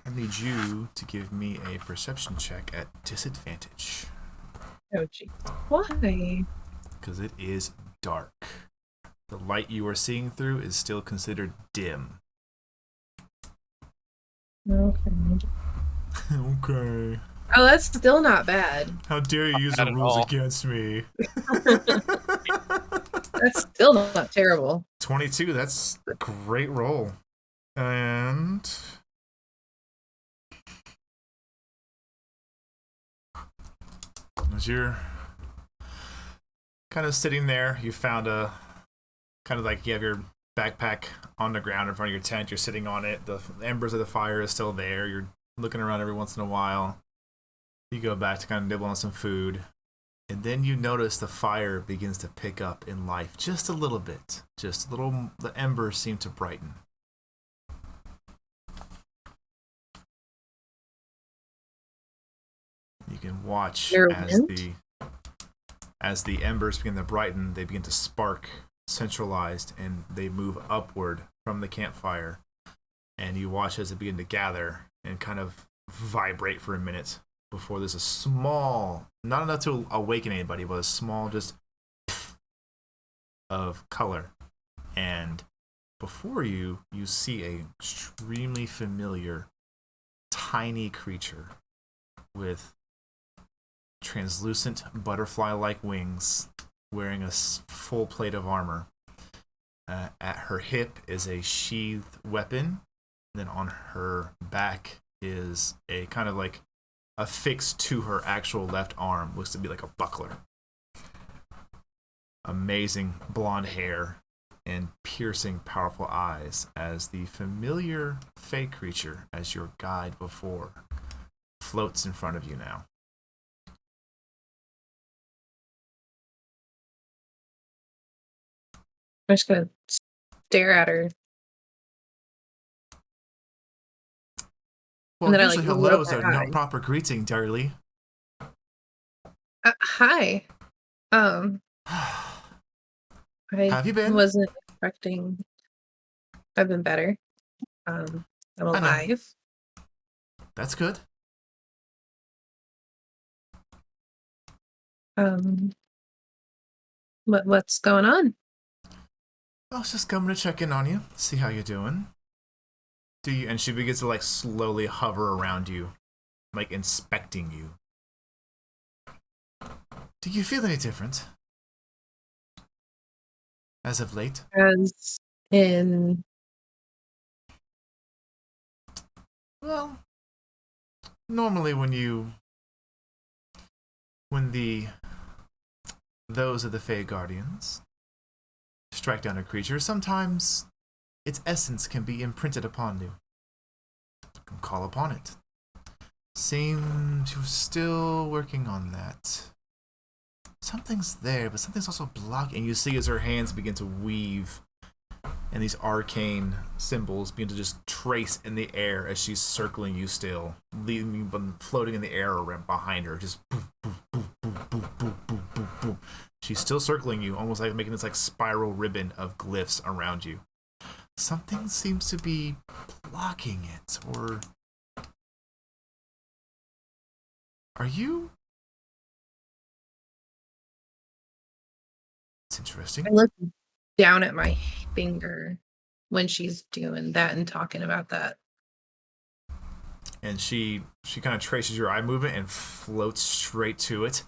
I need you to give me a perception check at disadvantage. Oh jeez. Why? Because it is dark. The light you are seeing through is still considered dim. Okay. Okay. Oh, that's still not bad. How dare you use bad the at rules all. against me? That's still not terrible. 22, that's a great roll. And as you're kind of sitting there, you found a kind of like you have your backpack on the ground in front of your tent. You're sitting on it. The embers of the fire is still there. You're looking around every once in a while. You go back to kind of nibble on some food. And then you notice the fire begins to pick up in life just a little bit. Just a little, the embers seem to brighten. You can watch There as wind? the embers begin to brighten, they begin to spark centralized and they move upward from the campfire. And you watch as they begin to gather and kind of vibrate for a minute before there's a small, not enough to awaken anybody, but a small just of color. And before you, you see a extremely familiar tiny creature with translucent butterfly-like wings, wearing a full plate of armor. At her hip is a sheathed weapon. And then on her back is a kind of like affixed to her actual left arm, looks to be like a buckler. Amazing blonde hair and piercing, powerful eyes as the familiar fey creature, as your guide before, floats in front of you now. I'm just gonna stare at her. Well, And then I, usually like, roll hellos my are no eyes. proper greeting, dearly. Hi. I Have you been? wasn't expecting. I've been better. I'm I know. alive. That's good. What's going on? I was just coming to check in on you, see how you're doing. Do you? And she begins to like slowly hover around you, like inspecting you. Do you feel any different as of late? As in, Well, normally when those of the Fey Guardians strike down a creature, sometimes its essence can be imprinted upon you. You can call upon it. Seem to still working on that. Something's there, but something's also blocking. And you see as her hands begin to weave, and these arcane symbols begin to just trace in the air as she's circling you still, leaving you floating in the air around behind her. Just boop, boop, boop, boop, boop, boop, boop, boop, boop. She's still circling you, almost like making this like spiral ribbon of glyphs around you. Something seems to be blocking it, or are you? It's interesting. I look down at my finger when she's doing that and talking about that. And she kind of traces your eye movement and floats straight to it.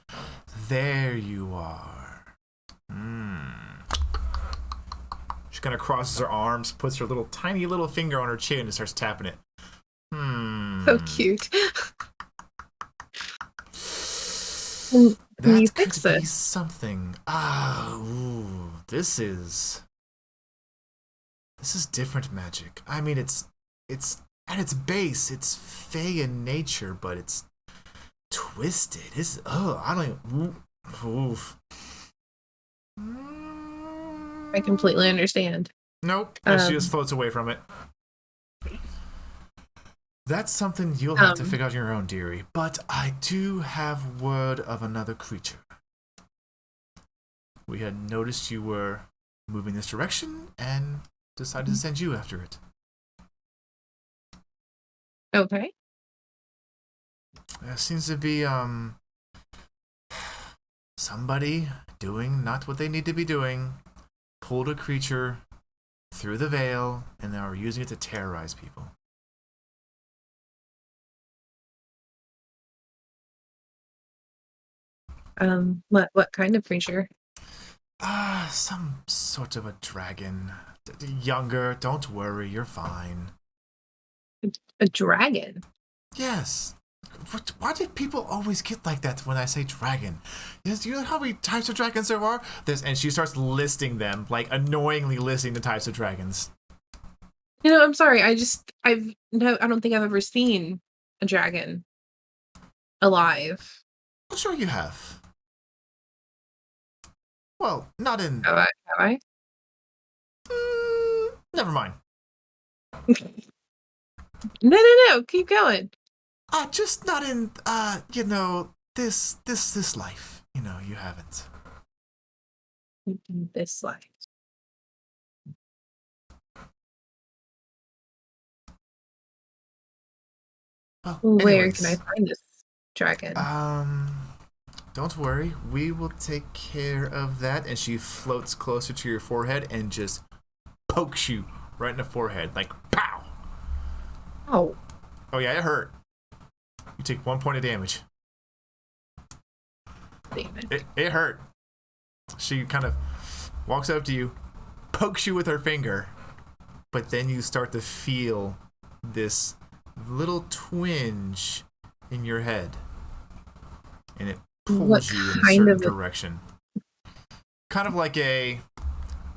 There you are. She kind of crosses her arms, puts her little tiny little finger on her chin and starts tapping it. So cute. Can you That fix could be this? something. This is different magic. I mean, it's at its base, it's fey in nature, but it's twisted. I don't even. Oof. I completely understand. Nope. And she just floats away from it. That's something you'll have to figure out on your own, dearie. But I do have word of another creature. We had noticed you were moving this direction and decided to send you after it. Okay. There seems to be somebody doing not what they need to be doing, pulled a creature through the veil, and now are using it to terrorize people. What kind of creature? Some sort of a dragon. Younger, don't worry, you're fine. A dragon? Yes. Why do people always get like that when I say dragon? Yes, you know how many types of dragons there are? And she starts listing them, like annoyingly listing the types of dragons. You know, I'm sorry. I don't think I've ever seen a dragon alive. I'm sure you have. Well, not in. Have I? Never mind. No. Keep going. Just not in. This life. You haven't. This life. Well, Where anyways, can I find this dragon? Don't worry. We will take care of that. And she floats closer to your forehead and just pokes you right in the forehead, like pow. Oh Yeah, it hurt. You take 1 point of damage. damn it. It hurt. She kind of walks up to you, pokes you with her finger, but then you start to feel this little twinge in your head, and it pulls you in a certain direction. Kind of like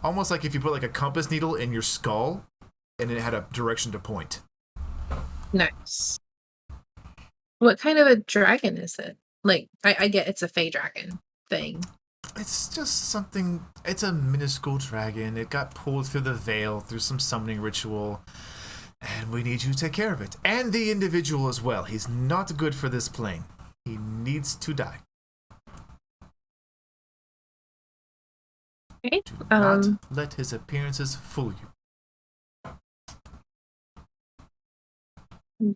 almost like if you put like a compass needle in your skull, and it had a direction to point. Nice. What kind of a dragon is it? Like, I get it's a fey dragon thing. It's just something. It's a minuscule dragon. It got pulled through the veil through some summoning ritual, and we need you to take care of it. And the individual as well. He's not good for this plane. He needs to die. Okay. Do not let his appearances fool you.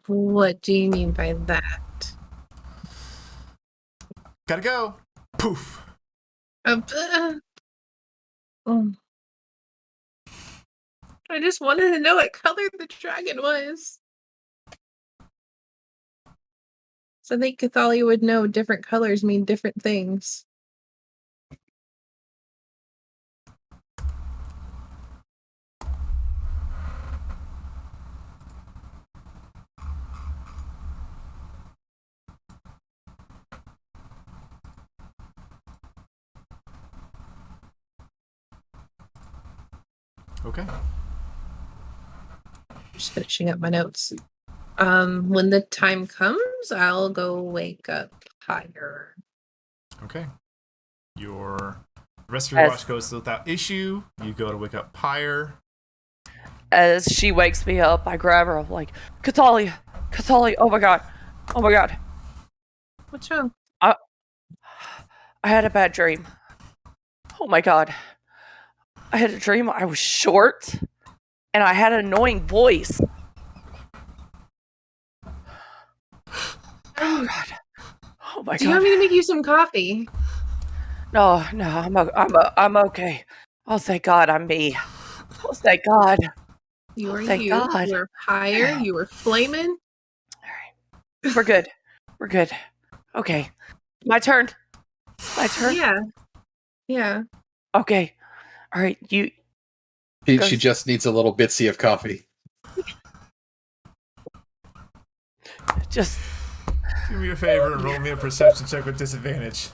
What do you mean by that? Gotta go. Poof. Oh. I just wanted to know what color the dragon was. So I think Cathalia would know different colors mean different things. Okay. Just finishing up my notes. When the time comes, I'll go wake up Pyre. Okay. The rest of your watch goes without issue. You go to wake up Pyre. As she wakes me up, I grab her. I'm like, Cathalia, oh my god. What's wrong? I had a bad dream. Oh my god. I had a dream I was short, and I had an annoying voice. Oh god. Oh my god. Do you want me to make you some coffee? No, I'm okay. Oh, thank God, I'm me. Oh, thank God. You are Thank you. God. You were Pyre. You were flaming. All right, we're good. Okay, my turn. Yeah. Okay. All right, you. She just needs a little bitsy of coffee. Just do me a favor and roll me a perception check with disadvantage.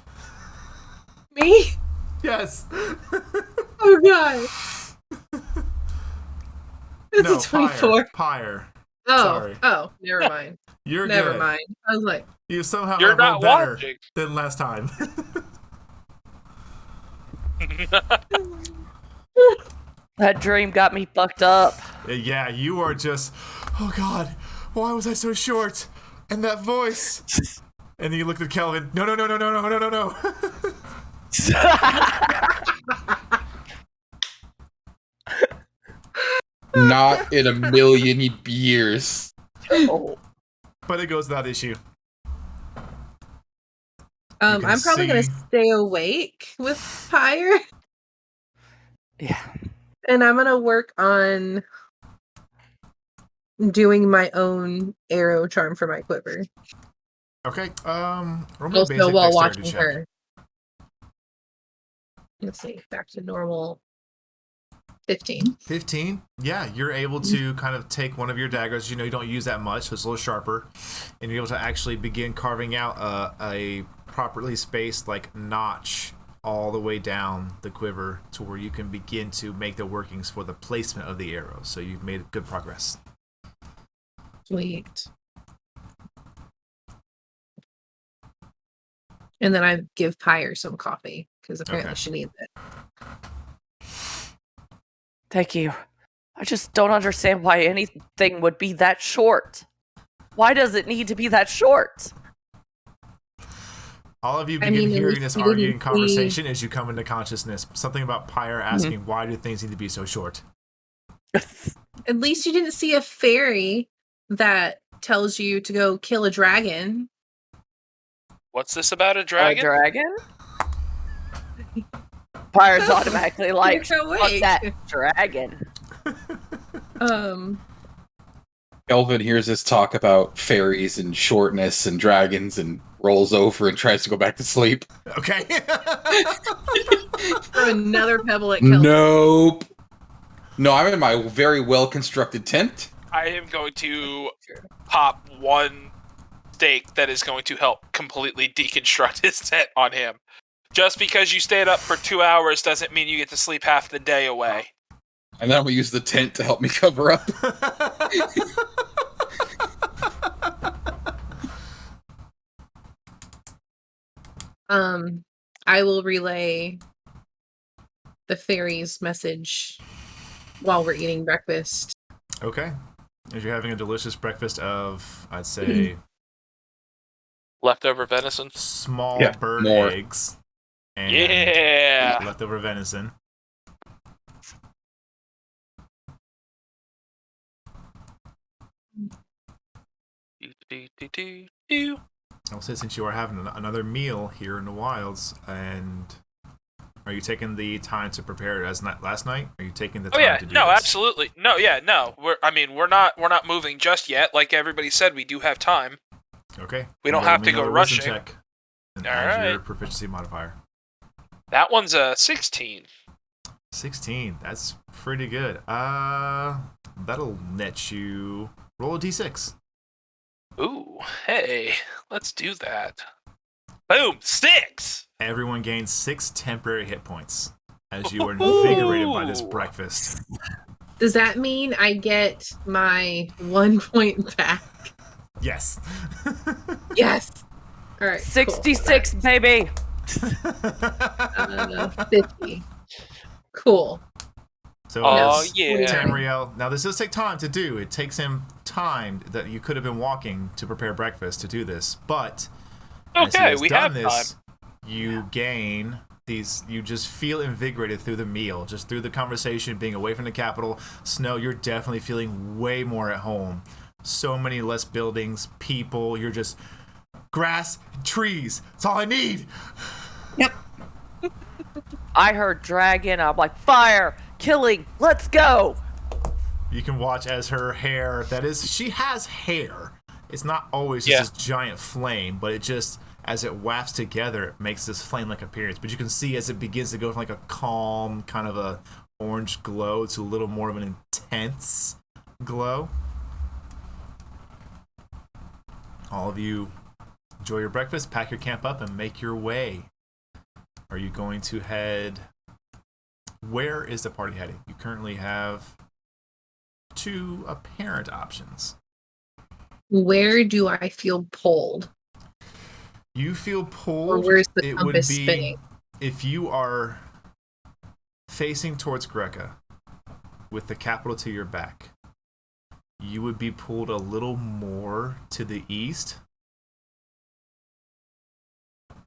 Me? Yes. Oh god. It's a 24. Pyre. Oh. Sorry. Oh. Never mind. You're Never good. mind. I was like, You somehow You're rolled not better watching. than last time. that dream got me fucked up. Yeah, you are just. Oh God, why was I so short? And that voice. And then you looked at Kelvin. No. Not in a million years. Oh. But it goes without issue. I'm probably gonna see- stay awake with Pyre, Yeah. and I'm gonna work on doing my own arrow charm for my quiver. Okay. Roll me a Also, basic while dexterity watching check. her. Let's see, back to normal. 15. 15. Yeah, you're able to kind of take one of your daggers. You know, you don't use that much, so it's a little sharper, and you're able to actually begin carving out a properly spaced like notch all the way down the quiver to where you can begin to make the workings for the placement of the arrow. So you've made good progress. Sweet. And then I give Pyre some coffee because apparently Okay. she needs it. Thank you. I just don't understand why anything would be that short. Why does it need to be that short? All of you I begin mean, at hearing least this you didn't arguing see- conversation as you come into consciousness. Something about Pyre asking, why do things need to be so short? At least you didn't see a fairy that tells you to go kill a dragon. What's this about a dragon? A dragon? Pyre's automatically like, You're fuck awake. that dragon. Kelvin hears this talk about fairies and shortness and dragons and rolls over and tries to go back to sleep. Okay. Throw another pebble at Kelvin. Nope. No, I'm in my very well-constructed tent. I am going to pop one stake that is going to help completely deconstruct his tent on him. Just because you stayed up for 2 hours doesn't mean you get to sleep half the day away. And then I'm going to use the tent to help me cover up. I will relay the fairy's message while we're eating breakfast. Okay. As you're having a delicious breakfast of, I'd say, Leftover venison. small bird more. eggs and Yeah. leftover venison. I'll say, since you are having another meal here in the wilds, and are you taking the time to prepare it as last night? Are you taking the time to do no, this? absolutely. No, yeah, no. We're not moving just yet. Like everybody said, we do have time. Okay. We don't Roll have me to go another wisdom rushing. check and All add your right. proficiency modifier. That one's a 16. 16. That's pretty good. That'll net you. Roll a d6. Ooh, hey, let's do that. Boom, 6. Everyone gains 6 temporary hit points as you are invigorated by this Ooh. breakfast. Does that mean I get my 1 point back? Yes. Yes. All right. 66, baby. 50. Cool. So Oh, as yeah. Tamriel, now this does take time to do. It takes him time that you could have been walking to prepare breakfast to do this, but as he Okay, has we done have this, time. you gain these. You just feel invigorated through the meal, just through the conversation, being away from the capital. Snow, you're definitely feeling way more at home. So many less buildings, people. You're just grass, trees. That's all I need. Yep. I heard dragon. I'm like, fire, killing, let's go. You can watch as her hair, she has hair. It's not always just this giant flame, but it just, as it wafts together, it makes this flame-like appearance. But you can see as it begins to go from like a calm, kind of a orange glow to a little more of an intense glow. All of you enjoy your breakfast, pack your camp up, and make your way. Are you going to head... Where is the party heading? You currently have 2 apparent options. Where do I feel pulled? You feel pulled. Or where's the It would compass be spinning? if you are facing towards Greca with the capital to your back. You would be pulled a little more to the east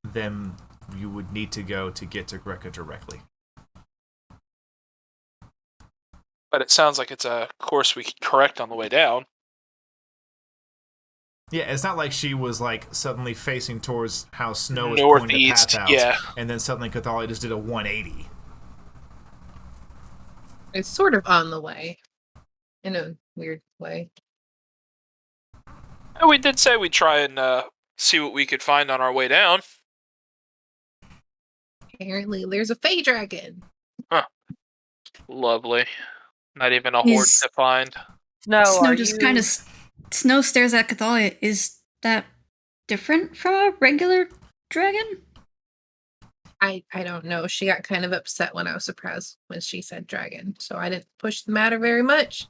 than you would need to go to get to Greca directly. But it sounds like it's a course we could correct on the way down. Yeah, it's not like she was like suddenly facing towards how Snow is pointing the Northeast, path out, yeah. and then suddenly Cathali just did a 180. It's sort of on the way. In a weird way. And we did say we'd try and see what we could find on our way down. Apparently there's a Fey dragon. Lovely. Not even a horde to find. No, Snow are just you... kind of Snow stares at Cathalia. Is that different from a regular dragon? I don't know. She got kind of upset when I was surprised when she said dragon, so I didn't push the matter very much.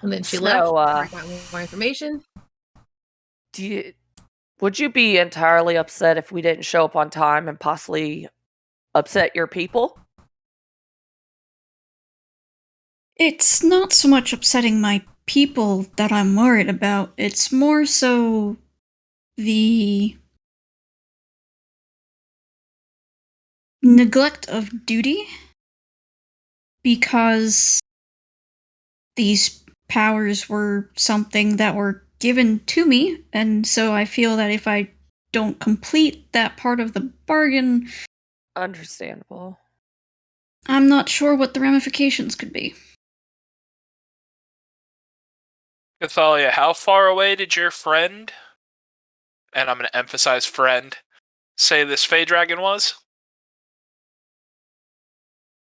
And then she left. I got more information. Would you be entirely upset if we didn't show up on time and possibly upset your people? It's not so much upsetting my people that I'm worried about. It's more so the neglect of duty, because these powers were something that were given to me, and so I feel that if I don't complete that part of the bargain... Understandable. I'm not sure what the ramifications could be. Cathalia, how far away did your friend, and I'm going to emphasize friend, say this Fey dragon was?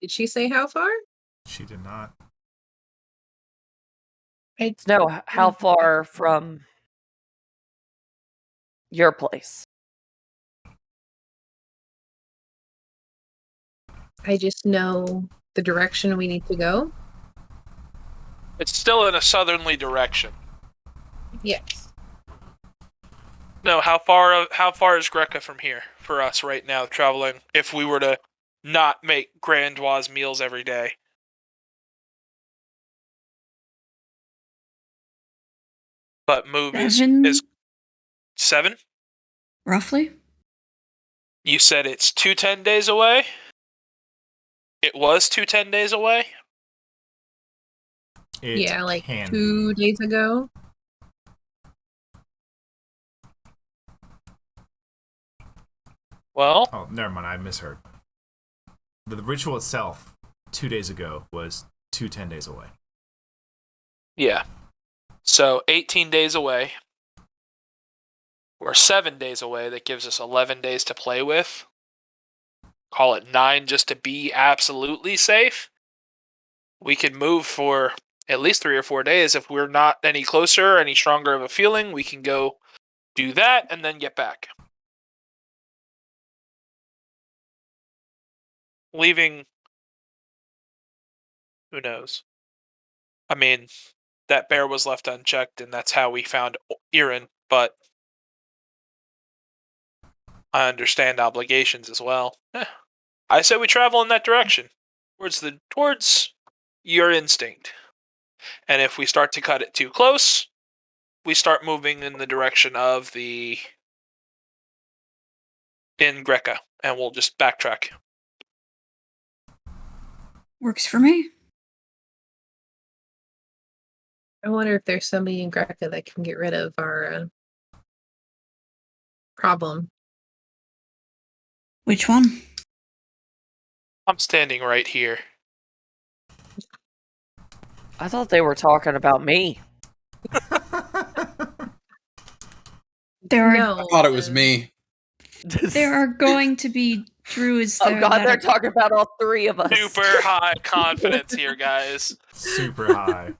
Did she say how far? She did not. No, how far from your place? I just know the direction we need to go. It's still in a southerly direction. Yes. No, how far is Greca from here for us right now traveling? If we were to not make Grandois meals every day, but move is 7. Roughly. You said it's 2 10 days away. It was 2 10 days away. Yeah, like can 2 be. days ago. Well, Oh, never mind. I misheard. The ritual itself, 2 days ago, was 10 days away. yeah. So 18 days away. We're 7 days away. That gives us 11 days to play with. Call it 9 just to be absolutely safe. We can move for at least 3 or 4 days. If we're not any closer, any stronger of a feeling, we can go do that and then get back. Leaving, who knows? I mean, that bear was left unchecked, and that's how we found Irin, but I understand obligations as well. I say we travel in that direction, towards your instinct. And if we start to cut it too close, we start moving in the direction of the in Greca, and we'll just backtrack. Works for me. I wonder if there's somebody in Greca that can get rid of our problem. Which one? I'm standing right here. I thought they were talking about me. There are No, I thought it was me. there are going to be druids there Oh god, that they're are, talking about all 3 of us. Super high confidence here, guys. Super high.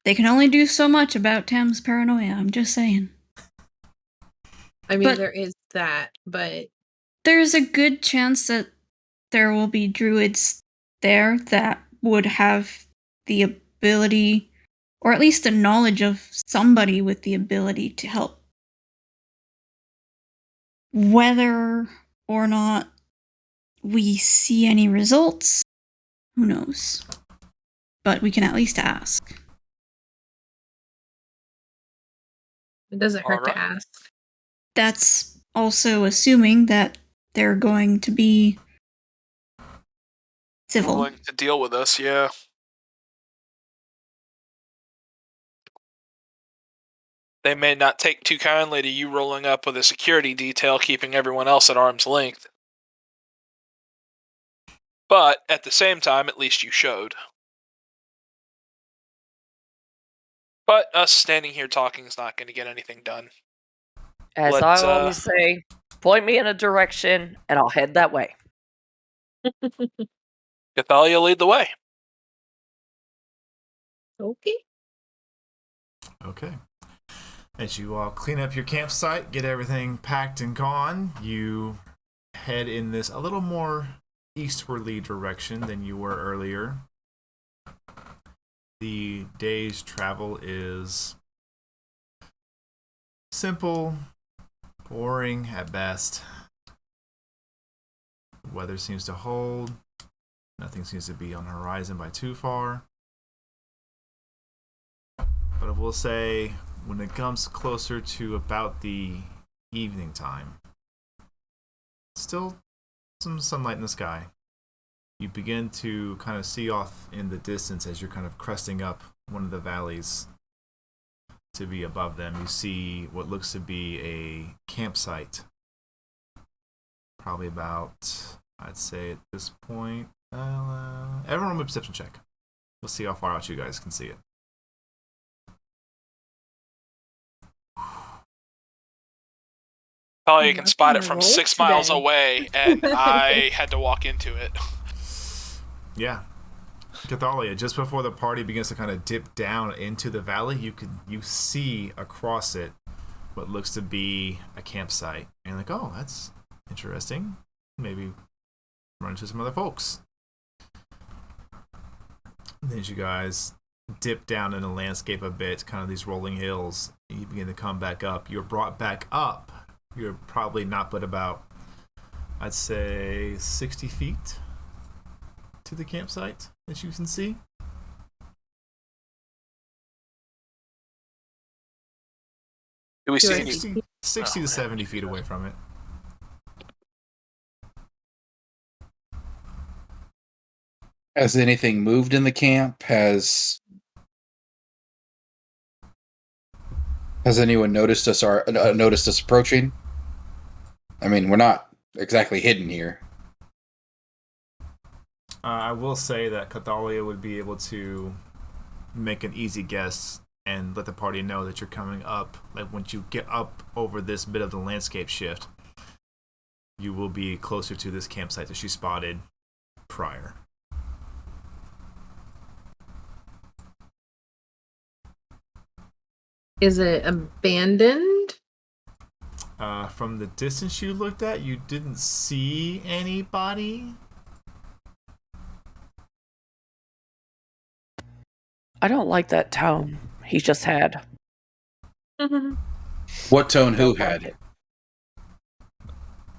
they can only do so much about Tam's paranoia. I'm just saying. I mean But- there is that, but There's a good chance that there will be druids there that would have the ability, or at least the knowledge of somebody with the ability to help. Whether or not we see any results, who knows? But we can at least ask. it doesn't hurt to Alright. ask. That's also assuming that they're going to be civil. Willing to deal with us, yeah. They may not take too kindly to you rolling up with a security detail, keeping everyone else at arm's length. But at the same time, at least you showed. But us standing here talking is not going to get anything done. As Let's, I always say, point me in a direction and I'll head that way. Cathalia, lead the way. Okay. Okay. As you all clean up your campsite, get everything packed and gone, you head in this a little more eastwardly direction than you were earlier. The day's travel is simple, boring at best. The weather seems to hold. Nothing seems to be on the horizon by too far. But I will say, when it comes closer to about the evening time, still some sunlight in the sky. You begin to kind of see off in the distance as you're kind of cresting up one of the valleys to be above them. You see what looks to be a campsite. Probably about, I'd say at this point, everyone roll a perception check. We'll see how far out you guys can see it. Probably you I'm can not spot gonna it from roll 6 miles today. away, and I had to walk into it. Yeah. Cathalia, just before the party begins to kind of dip down into the valley, you see across it what looks to be a campsite. And you're like, oh, that's interesting. Maybe run into some other folks. And as you guys dip down in the landscape a bit, kind of these rolling hills. You begin to come back up. You're brought back up. You're probably not but about, I'd say, 60 feet to the campsite, as you can see. Do we see any? 60 to 70 feet away from it. Has anything moved in the camp? Has anyone noticed us approaching? I mean, we're not exactly hidden here. I will say that Cathalia would be able to make an easy guess and let the party know that you're coming up. Like, once you get up over this bit of the landscape shift, you will be closer to this campsite that she spotted prior. Is it abandoned? From the distance you looked at, you didn't see anybody. I don't like that tone he just had. What tone who Don't like had? it.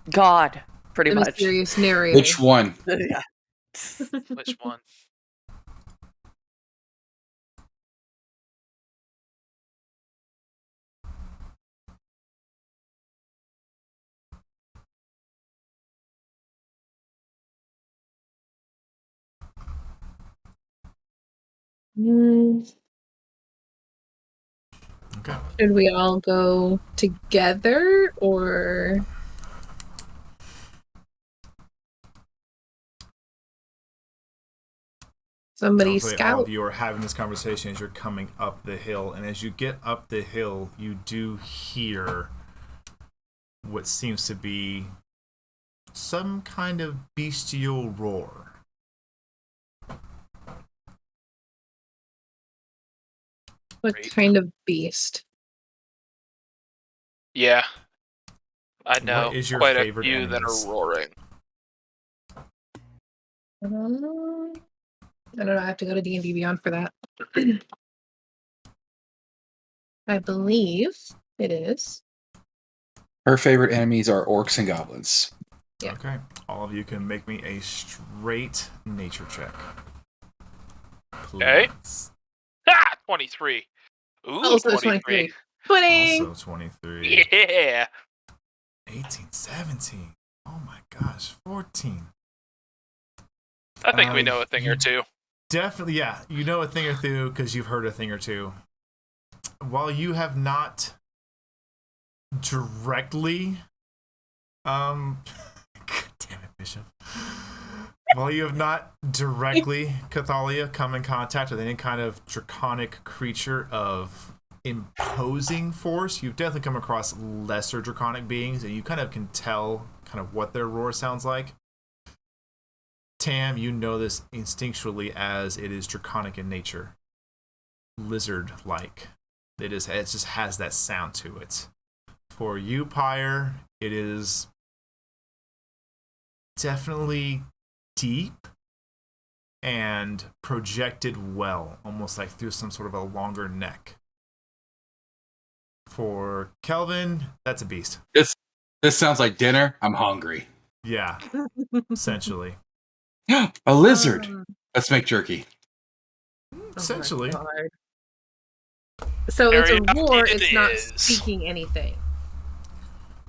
God, pretty The much. mysterious narrator. Which one? Yeah. Which one? Okay. Should we all go together or somebody Sounds like all scout? of you are having this conversation as you're coming up the hill, and as you get up the hill, you do hear what seems to be some kind of bestial roar. What Great. kind of beast? Yeah, I know What is your quite a favorite few that enemies? are roaring. I don't know. I have to go to D&D Beyond for that. I believe it is. Her favorite enemies are orcs and goblins. Yeah. Okay. All of you can make me a straight nature check. Please. Okay. 23. Ooh, Also 23. 20! Also 23. Yeah. 18, 17. Oh my gosh, 14. I think we know a thing or two. Definitely, yeah. You know a thing or two because you've heard a thing or two. While you have not directly, God damn it, Bishop. While you have not directly, Cathalia, come in contact with any kind of draconic creature of imposing force, you've definitely come across lesser draconic beings, and you kind of can tell kind of what their roar sounds like. Tam, you know this instinctually as it is draconic in nature. Lizard-like. It just has that sound to it. For you, Pyre, it is definitely deep and projected well, almost like through some sort of a longer neck. For Kelvin, that's a beast. This sounds like dinner. I'm hungry. Yeah, essentially. A lizard. Let's make jerky. Essentially. Oh my God. So it's Very a roar, it it's not is. speaking anything.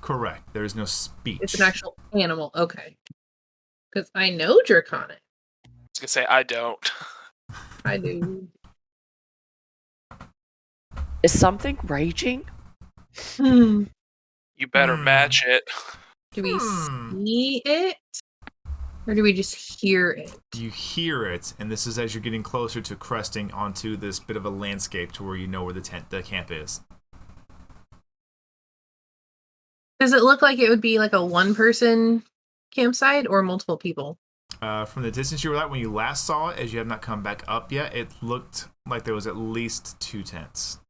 Correct. There is no speech. It's an actual animal. Okay. Because I know Draconic. I was gonna say I don't. I do. Is something raging? Hmm. You better match it. Do we see it? Or do we just hear it? You hear it, and this is as you're getting closer to cresting onto this bit of a landscape to where you know where the camp is. Does it look like it would be like a one-person campsite or multiple people? From the distance you were at when you last saw it, as you have not come back up yet, it looked like there was at least 2 tents.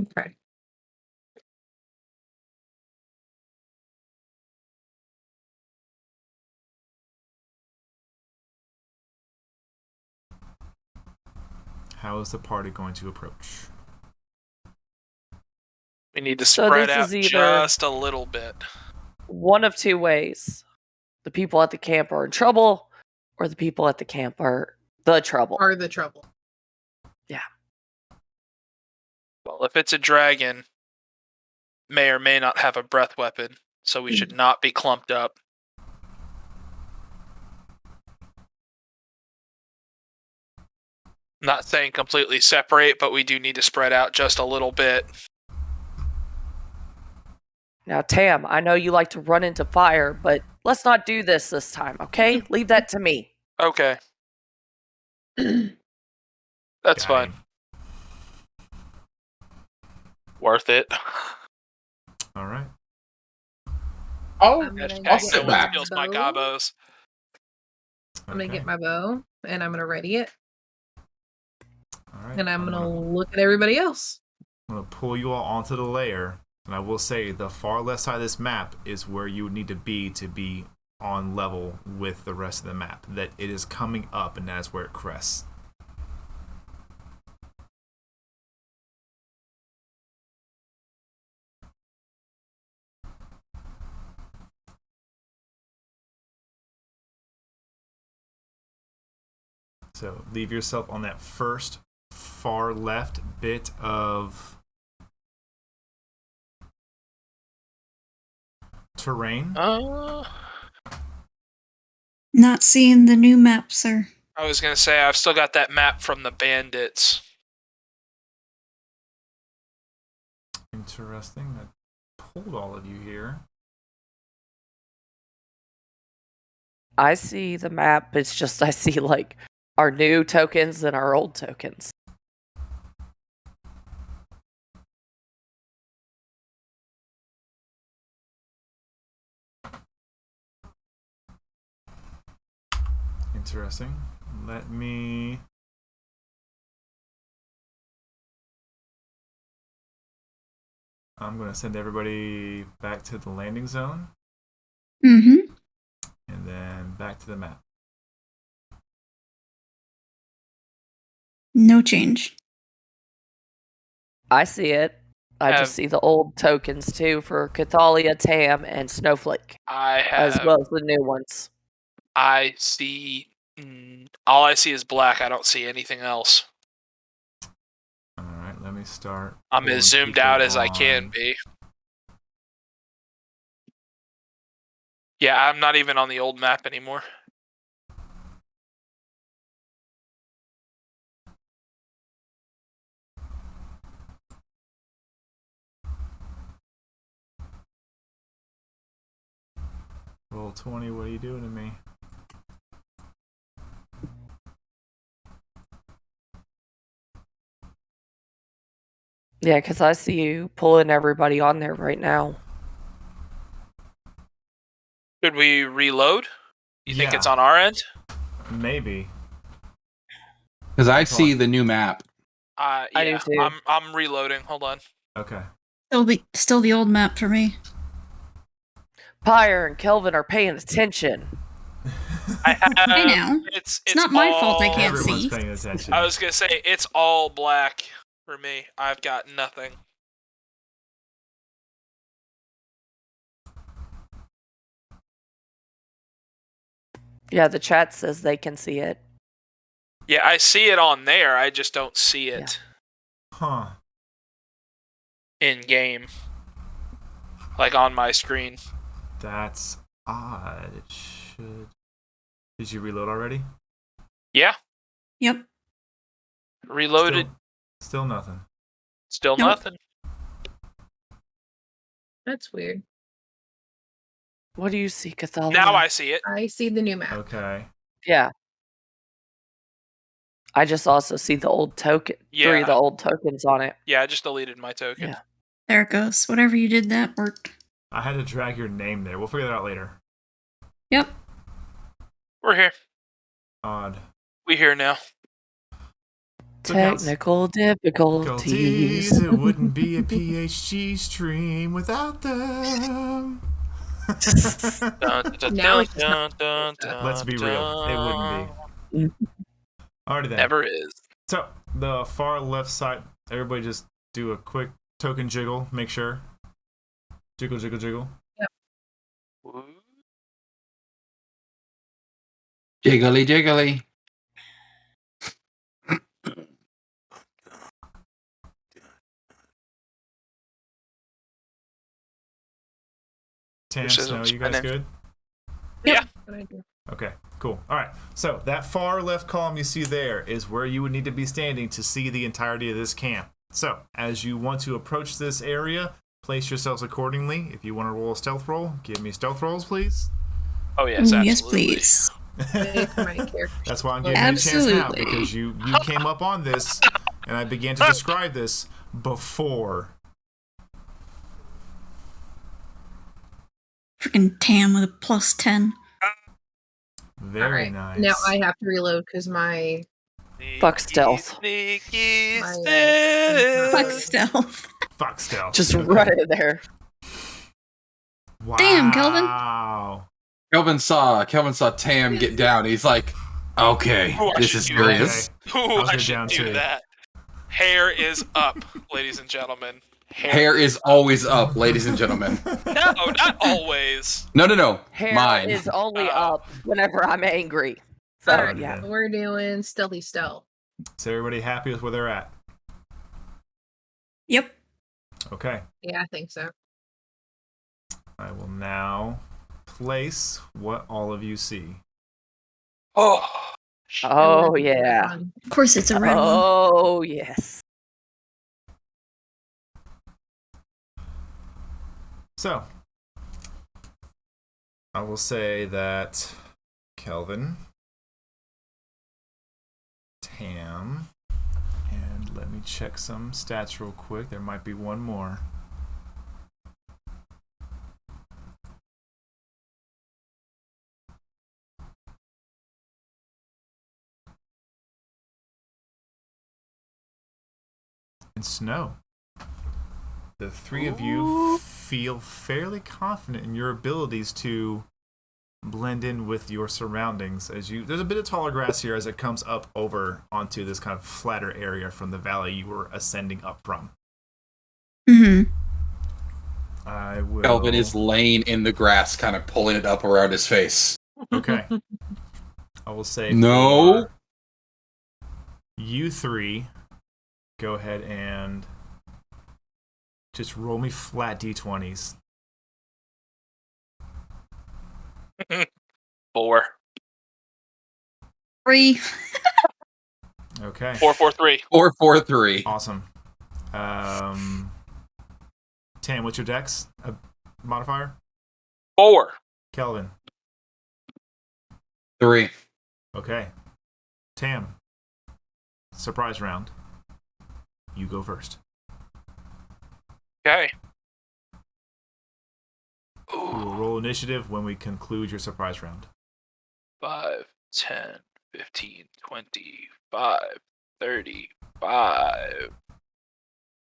Okay. how is the party going to approach? We need to So spread this out is either- just a little bit. One of two ways. The people at the camp are in trouble, or the people at the camp are the trouble. Are the trouble. Well, if it's a dragon, may or may not have a breath weapon, so we should not be clumped up. Not saying completely separate, but we do need to spread out just a little bit. Now, Tam, I know you like to run into fire, but let's not do this time, okay? Leave that to me. Okay. That's Got fine. Worth it. All right. Oh, I'm gonna Hashtag get sit no back. one steals my bow. gobos. I'm gonna Okay. get my bow and I'm gonna ready it. All right. And I'm gonna look at everybody else. I'm going to pull you all onto the layer. And I will say the far left side of this map is where you would need to be on level with the rest of the map. That it is coming up, and that's where it crests. So leave yourself on that first far left bit of terrain. Not seeing the new map, sir. I was gonna say I've still got that map from the bandits. Interesting. I pulled all of you here. I see the map. It's just I see like our new tokens and our old tokens. Interesting. Let me... I'm going to send everybody back to the landing zone Mm-hmm. and then back to the map. No change. I see it. I just see the old tokens too for Cathalia, Tam, and Snowflake, I as have. well as the new ones. I see. All I see is black. I don't see anything else. All right, let me start. I'm pulling as zoomed people out as I can on. be. Yeah, I'm not even on the old map anymore. Roll20, what are you doing to me? Yeah, because I see you pulling everybody on there right now. Should we reload? You think it's Yeah. on our end? Maybe. Because I see the new map. I do Yeah, too. I'm reloading. Hold on. Okay. Still the old map for me. Pyre and Kelvin are paying attention. I have, I know. It's not my fault I all- can't Everyone's see. paying attention. I was gonna say it's all black for me. I've got nothing. Yeah, the chat says they can see it. Yeah, I see it on there. I just don't see it Huh. in game, like on my screen. That's odd. It should... Did you reload already? Yeah, Yep. reloaded. Still nothing. Still Nope. nothing. That's weird. What do you see, Cathalia? Now I see it. I see the new map. Okay. Yeah. I just also see the old token. 3 of the Yeah. old tokens on it. Yeah, I just deleted my token. Yeah. There it goes. Whatever you did, that worked. I had to drag your name there. We'll figure that out later. Yep. We're here. Odd. We here now. So counts- Technical difficulties. It wouldn't be a PhD stream without them. Now it's just not- Let's be real. It wouldn't be. Alrighty then. Never is. So, the far left side, everybody just do a quick token jiggle, make sure. Jiggle, jiggle, jiggle. Jiggly, jiggly. Tam, Which is Snow, you guys spinning. good? Yeah. Good idea. Okay, cool. All right. So that far left column you see there is where you would need to be standing to see the entirety of this camp. So as you want to approach this area, place yourselves accordingly. If you want to roll a stealth roll, give me stealth rolls, please. Oh yes, Ooh, absolutely. yes, please. Make my character That's why I'm giving Absolutely. you a chance now, because you came up on this, and I began to describe this before. Freaking Tam with a +10. Very Alright, nice. now I have to reload because my Fuck stealth. Sneaky My, Fuck stealth. stealth. Fuck stealth. Just Okay. right in there. Wow. Damn, Kelvin. Wow. Kelvin saw Tam get down. He's like, okay, Ooh, I this should is do serious. Ooh, I'll I get should down do too. that. Hair is up, ladies and gentlemen. Hair is always up, ladies and gentlemen. No, not always. No. Hair Mine. is only Oh. up whenever I'm angry. So Alright, yeah. we're doing stealthy stealth. Is everybody happy with where they're at? Yep. Okay. Yeah, I think so. I will now place what all of you see. Oh, Oh yeah. Of course, it's a red one. Oh yes. So, I will say that Kelvin, Tam, and let me check some stats real quick. There might be one more. And Snow. The three of you feel fairly confident in your abilities to blend in with your surroundings. There's a bit of taller grass here as it comes up over onto this kind of flatter area from the valley you were ascending up from. Mm-hmm. I will. Kelvin is laying in the grass, kind of pulling it up around his face. Okay. I will say No. for you three, go ahead and just roll me flat d20s. 4. 3. Okay. 4, 4, 3. 4, 4, 3. Awesome. Tam, what's your dex modifier? 4. Kelvin. 3. Okay. Tam. Surprise round. You go first. Okay. We will roll initiative when we conclude your surprise round. 5, 10, 15, 25, 35,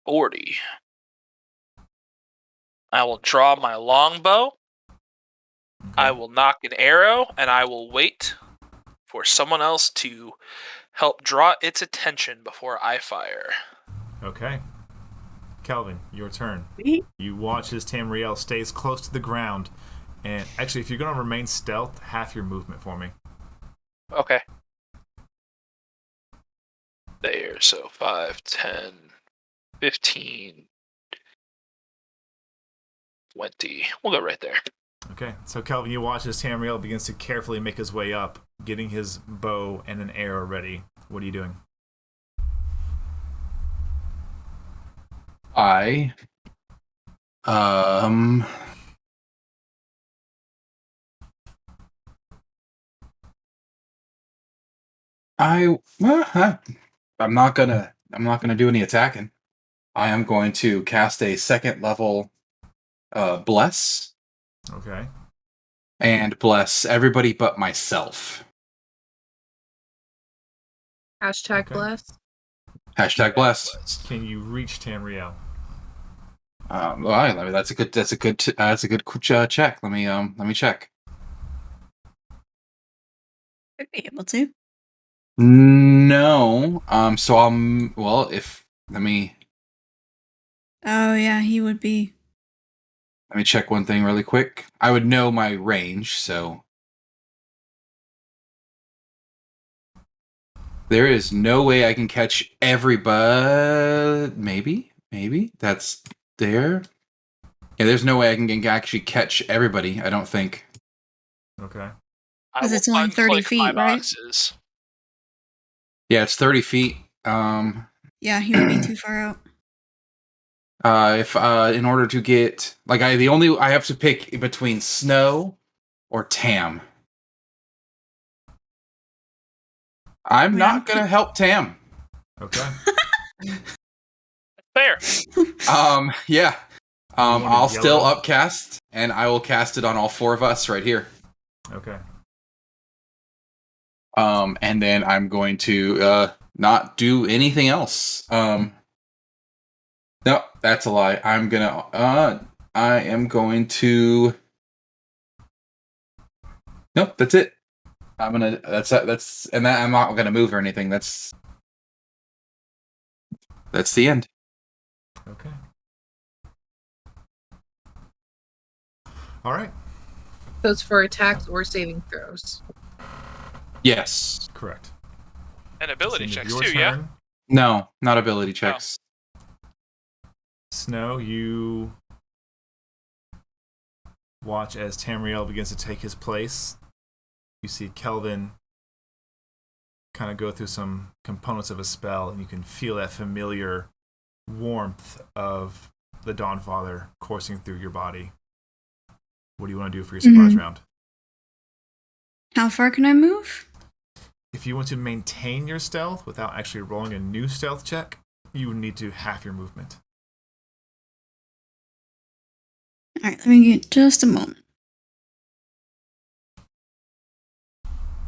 40. I will draw my longbow. I will knock an arrow, and I will wait for someone else to help draw its attention before I fire. Okay. Kelvin, your turn. Me? You watch as Tamriel stays close to the ground. And actually, if you're going to remain stealth, half your movement for me. Okay. There, so 5, 10, 15, 20. We'll go right there. Okay. So, Kelvin, you watch as Tamriel begins to carefully make his way up, getting his bow and an arrow ready. What are you doing? I'm not gonna do any attacking. I am going to cast a 2nd level bless Okay. and bless everybody but myself. Hashtag Okay. bless. Hashtag bless. Can you reach Tamriel? Well, that's a good check. Let me check. I'd be able to. No. So well, let me Oh yeah, he would be. check one thing really quick. I would know my range, so there is no way I can catch everybody. Maybe that's there. Yeah, there's no way I can actually catch everybody. I don't think. Okay. I 'Cause will it's only 30 unclick my feet, right? boxes. Yeah, it's 30 feet. Yeah, he would be too far out. If in order to get I have to pick between Snow or Tam. I'm not gonna help Tam. Okay. Fair. Yeah. You want a I'll still yellow? upcast, and I will cast it on all four of us right here. Okay. And then I'm going to not do anything else. No, that's a lie. I am going to. Nope, that's it. I'm not gonna move or anything. That's the end. Okay. All right. Those for attacks or saving throws. Yes. Correct. And ability It's the end checks of your too, yeah? turn. No, not ability checks. Snow, you watch as Tamriel begins to take his place. You see Kelvin kind of go through some components of a spell, and you can feel that familiar warmth of the Dawnfather coursing through your body. What do you want to do for your surprise round? How far can I move? If you want to maintain your stealth without actually rolling a new stealth check, you would need to half your movement. Alright, let me get just a moment.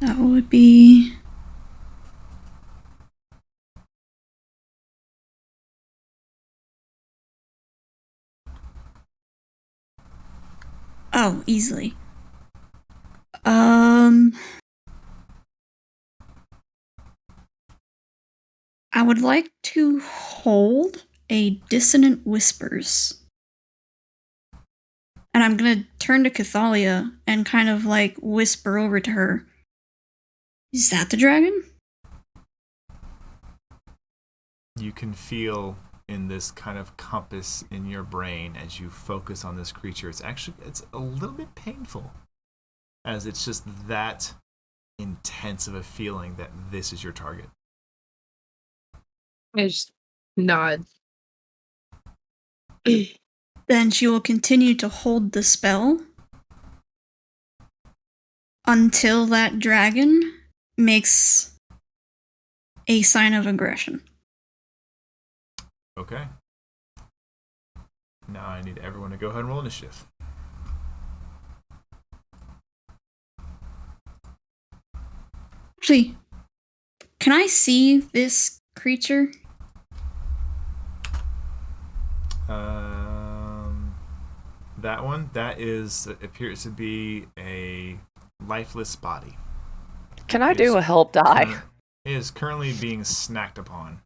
That would be... Oh, easily. I would like to hold a Dissonant Whispers. And I'm gonna turn to Cathalia and kind of like whisper over to her. Is that the dragon? You can feel in this kind of compass in your brain as you focus on this creature. It's a little bit painful, as it's just that intense of a feeling that this is your target. I just nod. Then she will continue to hold the spell until that dragon makes a sign of aggression. Okay. Now I need everyone to go ahead and roll initiative. Actually, can I see this creature? That one, appears to be a lifeless body. Can I do a help die? It is currently being snacked upon.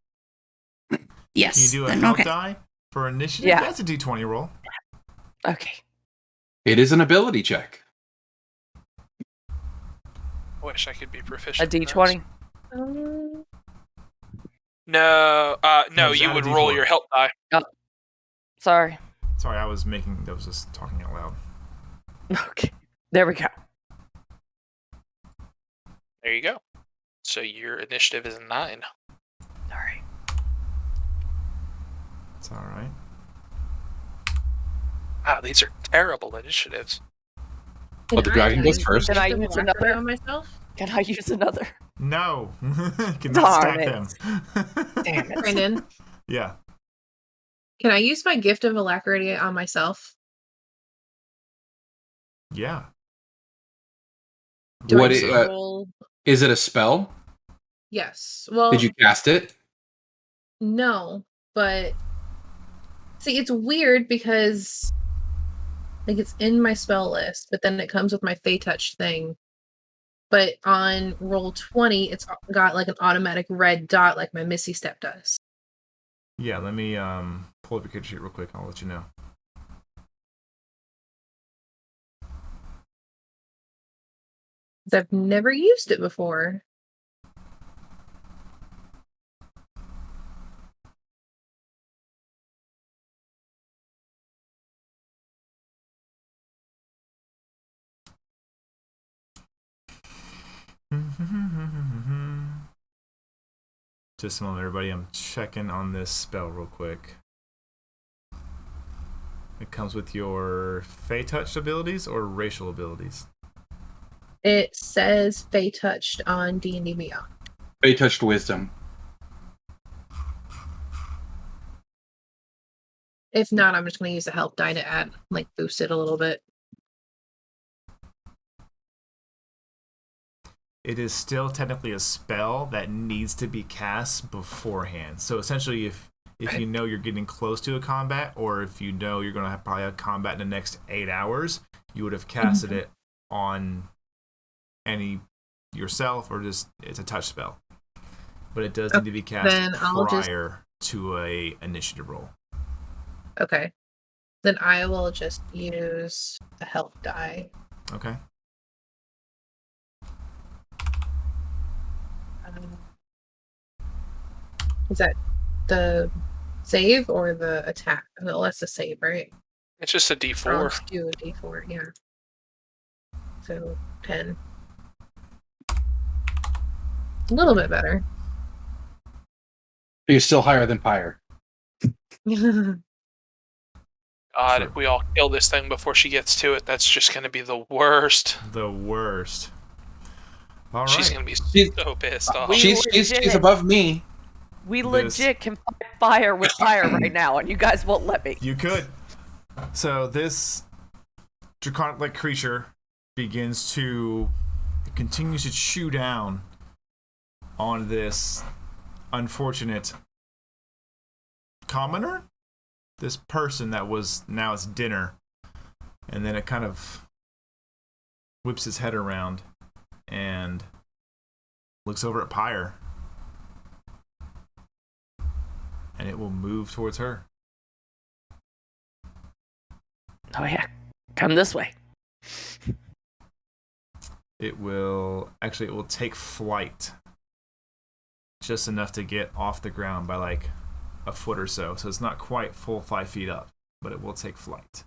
Yes. Can you do a then, help okay. die for initiative? Yeah. That's a d20 roll. Okay. It is an ability check. I wish I could be A proficient. in d20? those. No, No, you add a would roll D4. your help die. Sorry. Sorry, I was just talking out loud. Okay. There we go. There you go. So your initiative is 9. Sorry. It's alright. Wow, these are terrible initiatives. Well, the dragon goes first. Can I use another? On myself? Can I use another? No! Cannot Darn stack it. them. Damn it. Brandon, Yeah. can I use my gift of alacrity on myself? Yeah. Do I What just it, roll? is it a spell? Yes. Well, Did you cast it? no, but see, it's weird because like it's in my spell list, but then it comes with my Fey Touch thing. But on roll 20, it's got like an automatic red dot like my Missy Step does. Yeah, let me pull up your character sheet real quick. I'll let you know. I've never used it before. Just a moment, everybody. I'm checking on this spell real quick. It comes with your Fey Touched abilities or racial abilities? It says Fey Touched on D&D Beyond. Fey Touched Wisdom. If not, I'm just going to use the help die to add, like, boost it a little bit. It is still technically a spell that needs to be cast beforehand. So essentially, if you know you're getting close to a combat, or if you know you're going to probably have combat in the next 8 hours, you would have casted it on any yourself, or just it's a touch spell. But it does need to be cast prior to a initiative roll. Okay. Then I will just use the help die. Okay. Is that the save or the attack? No, that's the save, right? It's just a I'll D4. just do a D4, yeah. So 10. A little bit better. You're still higher than Pyre. God, if we all kill this thing before she gets to it, that's just going to be the worst. The worst. All right. She's going to be so pissed off. She's above me. We legit can fight fire with fire right now, and you guys won't let me. You could. So this draconic-like creature continues to chew down on this unfortunate commoner, this person that was now its dinner, and then it kind of whips its head around and looks over at Pyre, and it will move towards her. Oh yeah, come this way. It will take flight, just enough to get off the ground by like a foot or so. So it's not quite full 5 feet up, but it will take flight.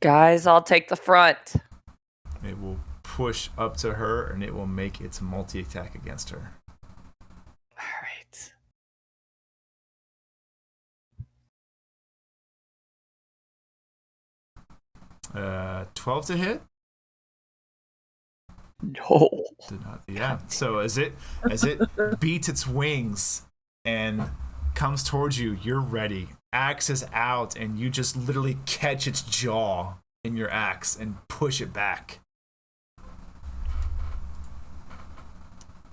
Guys, I'll take the front. It will push up to her, and it will make its multi-attack against her. All right. 12 to hit? No. Did not. Yeah. So as it beats its wings and comes towards you, you're ready. Axe is out, and you just literally catch its jaw in your axe and push it back.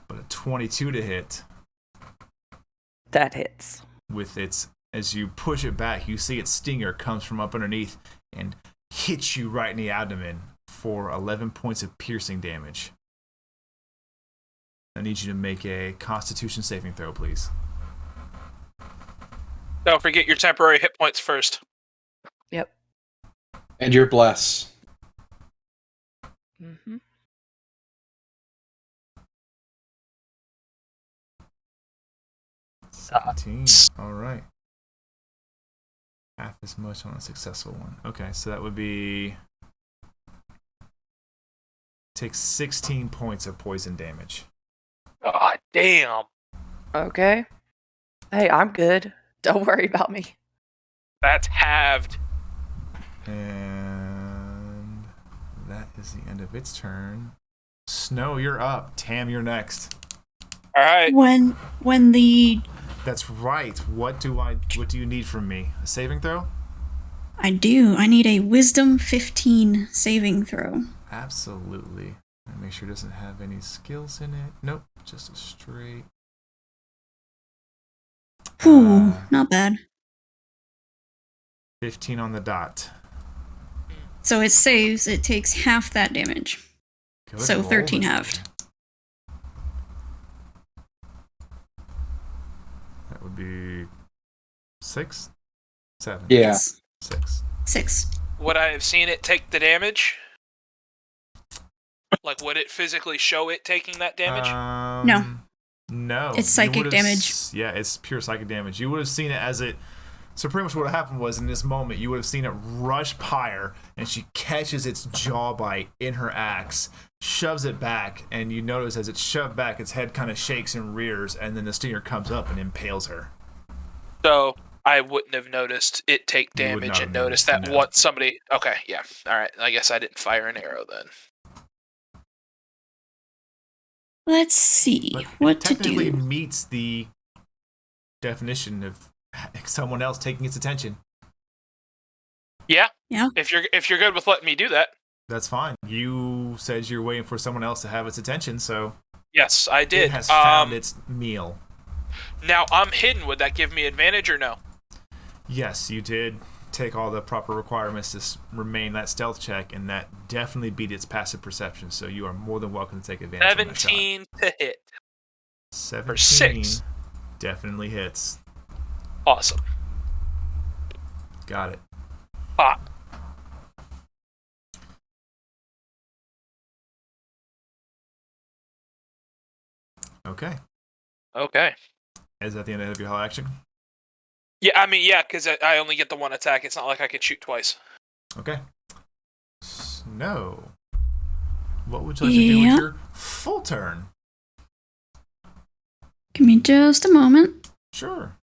But a 22 to hit. That hits. With its, as you push it back, you see its stinger comes from up underneath and hits you right in the abdomen for 11 points of piercing damage. I need you to make a Constitution saving throw, please. Don't forget your temporary hit points first. Yep. And your bless. Mm-hmm. 17. All right. Half as much on a successful one. Okay, so that would be... Take 16 points of poison damage. God damn. Okay. Hey, I'm good. Don't worry about me. That's halved. And that is the end of its turn. Snow, you're up. Tam, you're next. All right. When the That's right. What do you need from me? A saving throw? I need a Wisdom 15 saving throw. Absolutely. And make sure it doesn't have any skills in it. Nope, just a straight. Ooh, not bad. 15 on the dot. So it saves, it takes half that damage. Good So roll 13 this halved. time. That would be 6? 7? Yeah. Yes. 6. 6. Would I have seen it take the damage? Like, would it physically show it taking that damage? No. It's You psychic would've damage. Yeah, it's pure psychic damage. You would have seen it as it. So pretty much what happened was in this moment, you would have seen it rush Pyre, and she catches its jaw bite in her axe, shoves it back, and you notice as it's shoved back, its head kind of shakes and rears, and then the stinger comes up and impales her. So I wouldn't have noticed it take You would damage not and have noticed noticed, that no. what somebody. Okay, yeah. All right. I guess I didn't fire an arrow then. Let's see But what it to technically do. meets the definition of someone else taking its attention. Yeah. Yeah. If you're good with letting me do that. That's fine. You said you're waiting for someone else to have its attention, so Yes, I did. it has found its meal. Now I'm hidden. Would that give me advantage or no? Yes, you did take all the proper requirements to remain that stealth check, and that definitely beat its passive perception, so you are more than welcome to take advantage of that shot. 17 to hit. 17 6. definitely hits. Awesome. Got it. Pop. Okay. Okay. Is that the end of your whole action? Yeah, I mean, yeah, because I only get the one attack. It's not like I could shoot twice. Okay. Snow. What would you like to do with your full turn? Give me just a moment. Sure.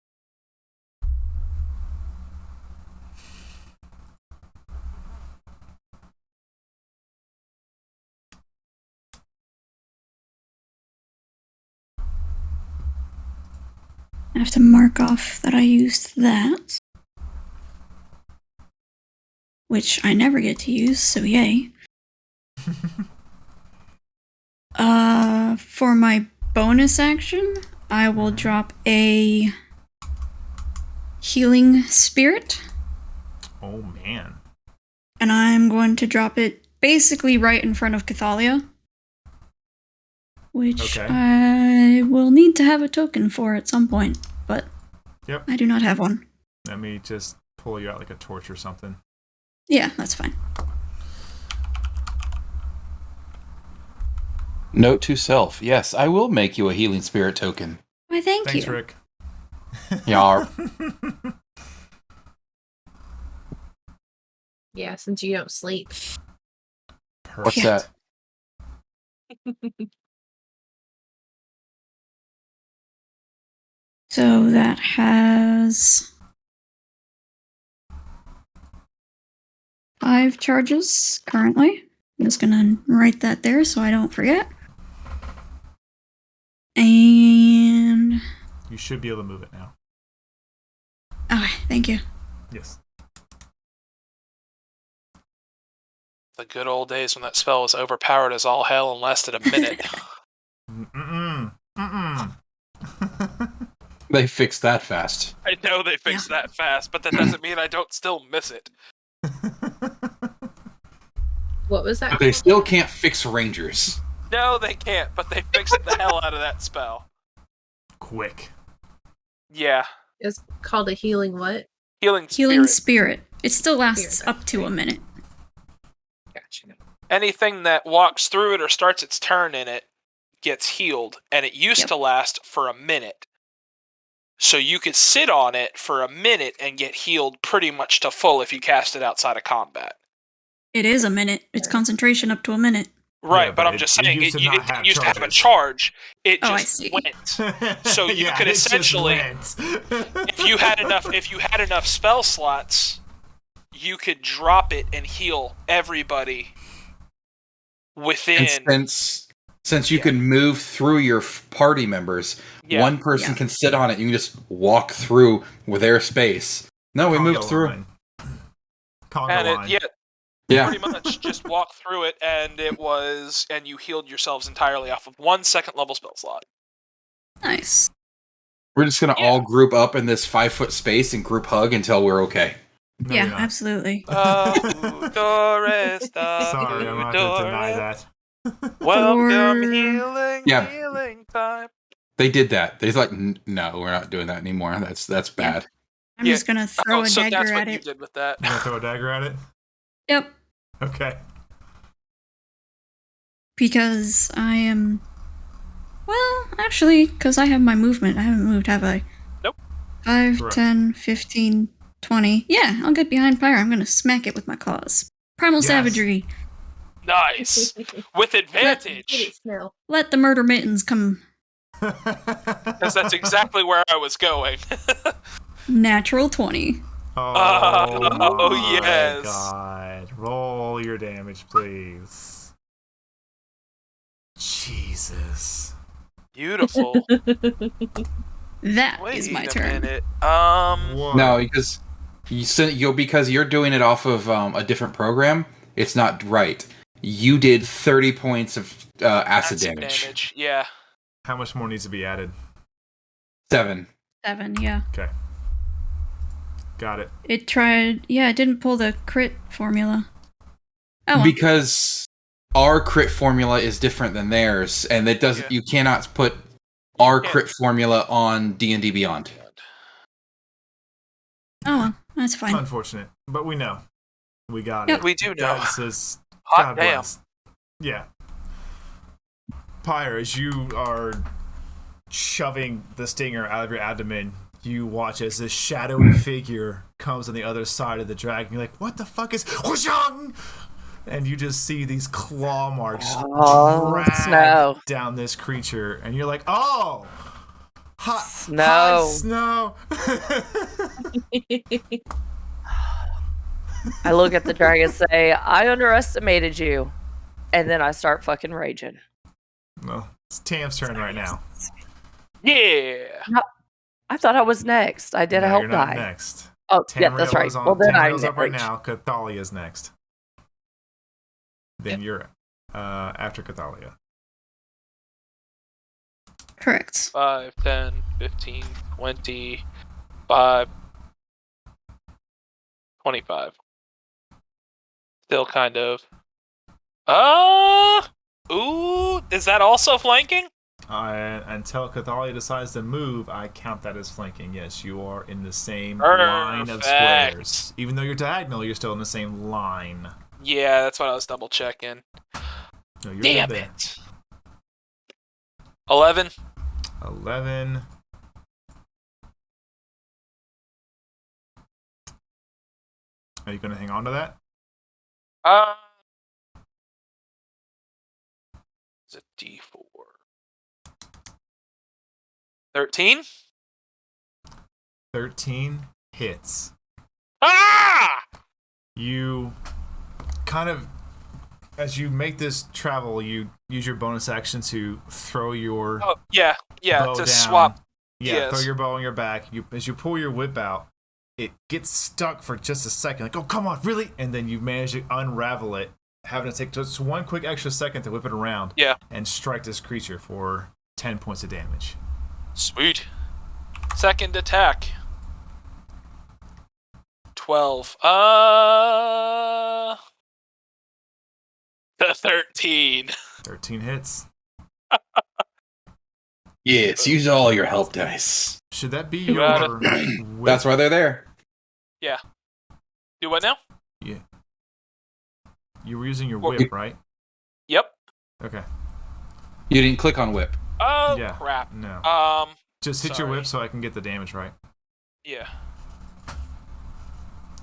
I have to mark off that I used that. Which I never get to use, so yay. For my bonus action, I will drop a healing spirit. Oh, man. And I'm going to drop it basically right in front of Cathalia. Which Okay. I will need to have a token for at some point, but Yep. I do not have one. Let me just pull you out like a torch or something. Yeah, that's fine. Note to self: yes, I will make you a healing spirit token. Why, thank Thanks, you. Rick. Yar. Yeah, since you don't sleep. What's that? So that has 5 charges currently. I'm just gonna write that there so I don't forget. And You should be able to move it now. okay, thank you. Yes. The good old days when that spell was overpowered as all hell and lasted a minute. Mm-mm. Mm-mm. They fixed that fast. I know they fixed that fast, but that doesn't mean I don't still miss it. What was that? But they still can't fix rangers. No, they can't, but they fixed the hell out of that spell. Quick. Yeah. It's called a healing what? Healing Healing spirit. spirit. It still lasts Spirit, up to a minute. Gotcha. Anything that walks through it or starts its turn in it gets healed, and it used Yep. to last for a minute. So you could sit on it for a minute and get healed pretty much to full if you cast it outside of combat. It is a minute. It's concentration up to a minute. Right, Yeah, but but I'm just it saying, used it to not have used to have a charges. charge. It Oh, I just see. went. So you could it just essentially, went. if you had enough spell slots, you could drop it and heal everybody within. And since you can move through your party members, Yeah. one person Yeah. can sit on it. You can just walk through with their space. No, we moved Conga through. line. Conga And line. Yeah. pretty much just walk through it, and you healed yourselves entirely off of 1 second level spell slot. Nice. We're just gonna Yeah. all group up in this 5-foot space and group hug until we're okay. No, Yeah, you're not. absolutely. Sorry, I'm gonna have to deny that. Welcome, For- healing, Yeah. healing time. They did that. They're like, no, we're not doing that anymore. That's Yeah. bad. I'm Yeah. just gonna throw a so dagger that's what at you it. did with that. You gonna throw a dagger at it? Yep. Okay. Because I am. Well, actually, because I have my movement. I haven't moved, have I? Nope. 5, Correct. 10, 15, 20. Yeah, I'll get behind Pyre. I'm gonna smack it with my claws. Primal Yes. Savagery. Nice. With advantage. Smell. Let the murder mittens come. Because that's exactly where I was going. Natural 20. Oh, my yes. God. Roll your damage, please. Jesus. Beautiful. That Wait is my a turn. minute. What? No, because because you're doing it off of a different program. It's not right. You did 30 points of acid damage. Yeah. How much more needs to be added? 7. 7, yeah. Okay. Got it. It tried. Yeah, it didn't pull the crit formula. Oh, well. Because our crit formula is different than theirs, and it doesn't. Yeah. You cannot put our can't. crit formula on D&D Beyond. Oh, well. That's fine. Unfortunate, but we know. We got Yep. it. We do know. God says, Hot God damn. bless. Yeah. Pyre, as you are shoving the stinger out of your abdomen, you watch as this shadowy figure comes on the other side of the dragon. You're like, what the fuck is... Whooshang! And you just see these claw marks drag Snow. down this creature. And you're like, oh! Hot Snow. snow! I look at the dragon and say, I underestimated you. And then I start fucking raging. Well, it's Tam's turn right now. Yeah. I thought I was next. I did a No, help you're not die. next. Oh, yeah, that's right. Tamriel's on- Well, then Tamriel's I'm up right next. now. Cathalia's next. Then you're after Cathalia. Correct. 5, 10, 15, 20, 5, 25. Still kind of. Ooh, is that also flanking? Until Cathalia decides to move, I count that as flanking. Yes, you are in the same line of Perfect. squares. Even though you're diagonal, you're still in the same line. Yeah, that's what I was double checking. No, you're Damn good there. it. 11. 11. Are you going to hang on to that? It's a D4. 13. 13 hits. Ah! You kind of, as you make this travel, you use your bonus action to throw your Oh, yeah, bow to down. swap. Yeah, yes. throw your bow on your back. As you pull your whip out, it gets stuck for just a second. Like, oh, come on, really? And then you manage to unravel it, having to take just one quick extra second to whip it around. Yeah. And strike this creature for 10 points of damage. Sweet. Second attack. 12. 13. 13 hits. Yes, use all your help dice. Should that be You your got whip? That's why they're there. Yeah. Do what now? Yeah. You were using your Well, whip, right? Yep. Okay. You didn't click on whip. Oh, Yeah. crap. No. Just hit your sorry. whip so I can get the damage right. Yeah.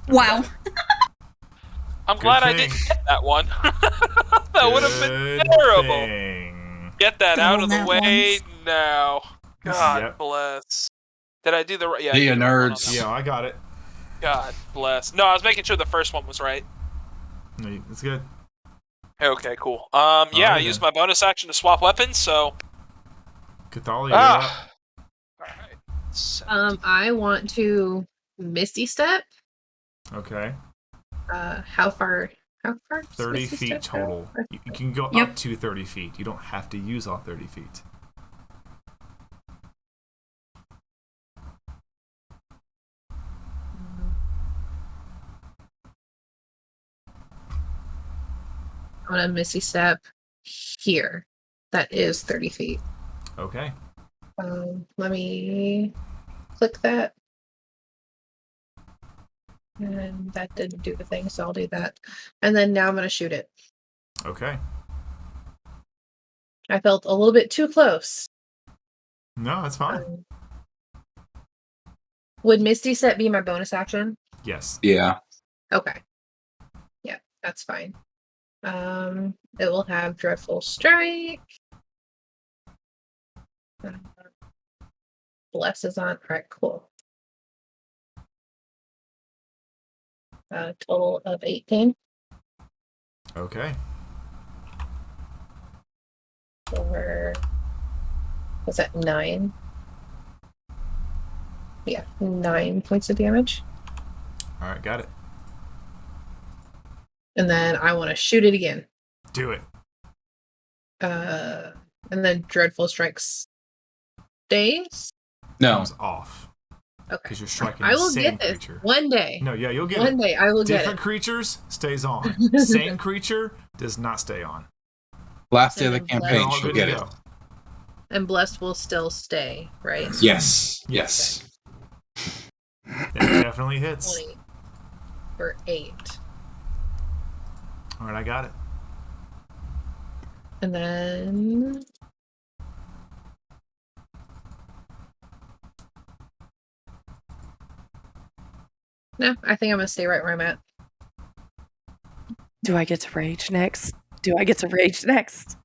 Wow. I'm glad I thing. didn't get that one. That would have been Good terrible. thing. Get that out of the That way once. now. God Yep. bless. Did I do the right? Yeah. I Yeah, did the right one on nerds. that Yeah, one. I got it. God bless. No, I was making sure the first one was right. It's good. Okay, cool. Yeah, I Alright, used then. my bonus action to swap weapons, so. Cathalia, you're up. Alright. I want to Misty Step. Okay. How far? How far? does 30 Misty feet Step go? total. You can go Yep. up to 30 feet. You don't have to use all 30 feet. I'm gonna Misty Step here. That is 30 feet. Okay. Let me click that. And that didn't do the thing, so I'll do that. And then now I'm gonna shoot it. Okay. I felt a little bit too close. No, that's fine. Would Misty Step be my bonus action? Yes. Yeah. Okay. Yeah, that's fine. It will have Dreadful Strike. Bless is on. Alright, cool. Total of 18. Okay. Or was that 9? Yeah, 9 points of damage. All right, got it. And then I want to shoot it again. Do it. And then Dreadful Strikes stays. No. Comes off. Okay. Because you're striking I the will same get this creature. one day. No, yeah, you'll get One it. day I will get Different it. creatures stays on. Same creature does not stay on. Last day of the And then You're campaign, all she'll good get to it. go. And Blessed will still stay, right? Yes. Yes. That definitely hits. 20 for 8. All right, I got it. And then no, I think I'm gonna stay right where I'm at. Do I get to rage next? Do I get to rage next?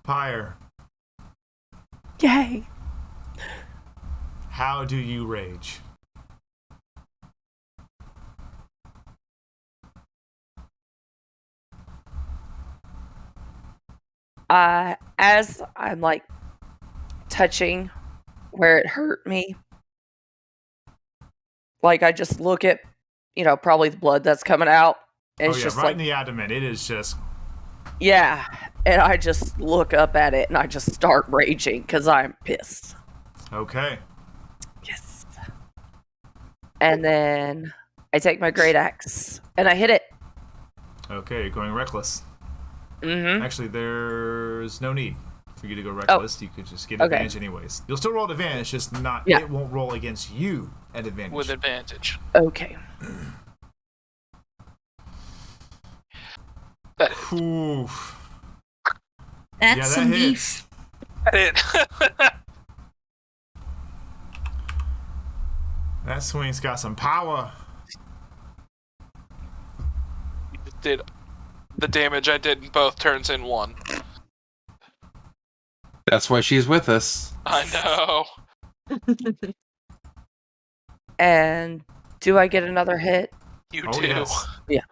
Pyre, Yay! how do you rage? As I'm like touching where it hurt me, like I just look at, probably the blood that's coming out. And Oh it's yeah, just right like, in the abdomen. It is just yeah. And I just look up at it and I just start raging because I'm pissed. okay. Yes. And then I take my great axe and I hit it. Okay, you're going reckless. Mm-hmm. Actually, there's no need for you to go reckless. You could just get advantage anyways. You'll still roll at advantage, just not. Yeah. It won't roll against you at advantage. With advantage. Okay. Oof. That's Yeah, that some hits. beef. I didn't. That swing's got some power. Did the damage I did in both turns in one. That's why she's with us. I know. And do I get another hit? You Oh, do. yes.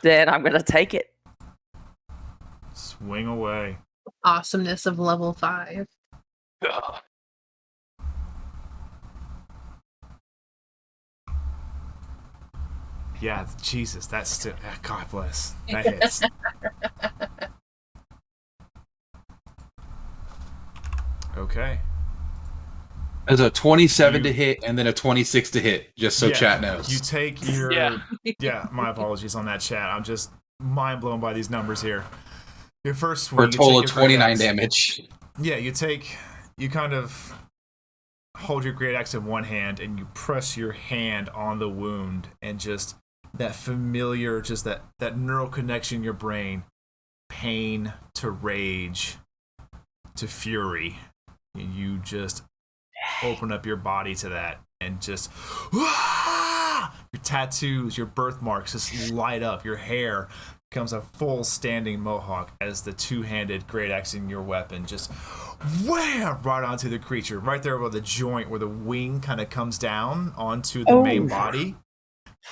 Then I'm going to take it. Swing away. Awesomeness of level 5. Ugh. Yeah, Jesus, that's still. God bless. That hits. Okay. There's a 27 to hit and then a 26 to hit, just so Yeah, chat knows. You take your. Yeah. Yeah, my apologies on that, chat. I'm just mind blown by these numbers here. Your first swing. For a you total take of your great 29 axe. damage. Yeah, you kind of hold your great axe in one hand and you press your hand on the wound, and just that familiar, just that neural connection in your brain, pain to rage to fury. And you just open up your body to that and just your tattoos, your birthmarks just light up. Your hair becomes a full standing mohawk as the two-handed great axe in your weapon just wham right onto the creature, right there where the joint where the wing kind of comes down onto the main body.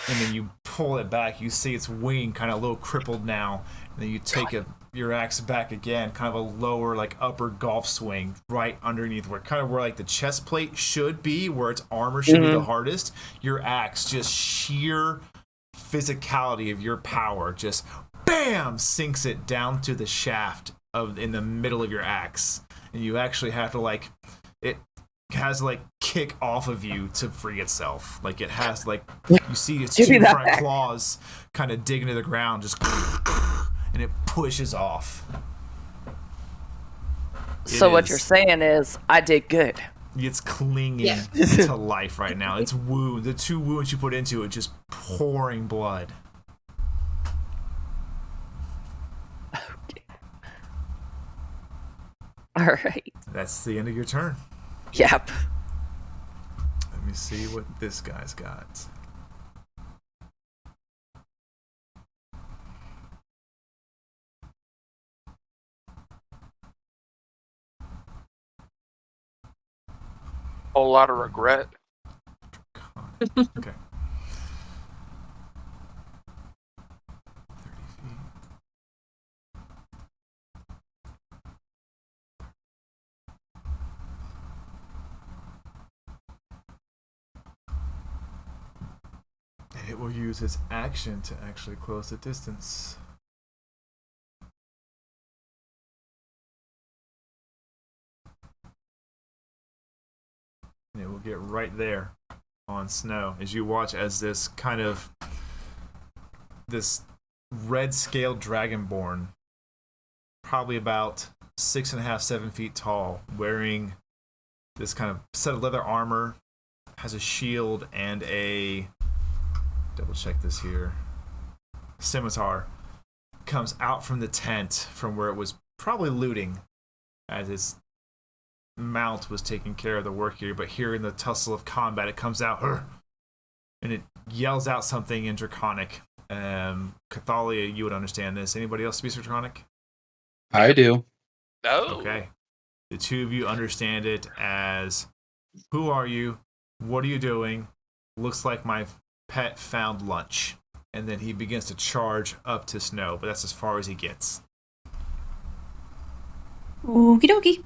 And then you pull it back, you see its wing kind of a little crippled now, and then you take your axe back again, kind of a lower, like upper golf swing right underneath where like the chest plate should be, where its armor should be the hardest. Your axe, just sheer physicality of your power, just bam, sinks it down to the shaft in the middle of your axe, and you actually have to has to like kick off of you to free itself. Like it has like you see its Give me two that front back. claws kind of dig into the ground, just and it pushes off. So It what is- you're saying is, I did good. It's clinging Yeah. to life right now. It's the 2 wounds you put into it, just pouring blood. All right. That's the end of your turn. Yep. Let me see what this guy's got. Whole lot of regret. Okay. 30 feet. And it will use its action to actually close the distance. And it will get right there on Snow as you watch as this red scaled dragonborn, probably about 6.5, 7 feet tall, wearing this kind of set of leather armor, has a shield and a, double check this here, scimitar, comes out from the tent from where it was probably looting as its mount was taking care of the work here, but here in the tussle of combat it comes out and it yells out something in Draconic. Cathalia, you would understand this. Anybody else speak Draconic? I do. No. Okay. The two of you understand it as, who are you? What are you doing? Looks like my pet found lunch. And then he begins to charge up to Snow, but that's as far as he gets. Okie dokie.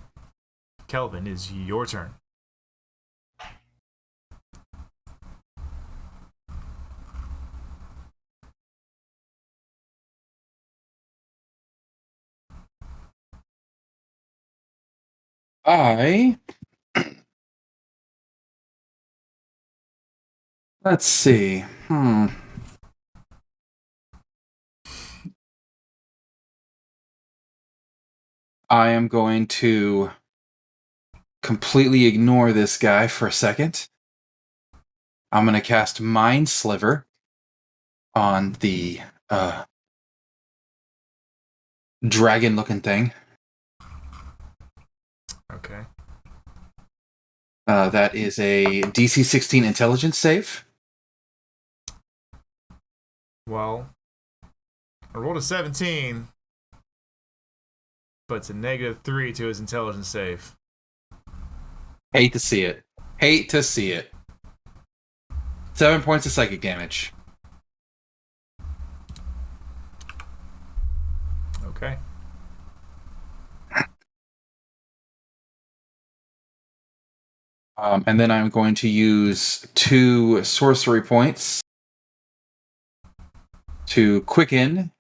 Kelvin, is your turn. Let's see. I am going to completely ignore this guy for a second. I'm going to cast Mind Sliver on the dragon-looking thing. Okay. That is a DC 16 intelligence save. Well, I rolled a 17, but it's a -3 to his intelligence save. Hate to see it. Hate to see it. 7 points of psychic damage. Okay. And then I'm going to use 2 sorcery points to quicken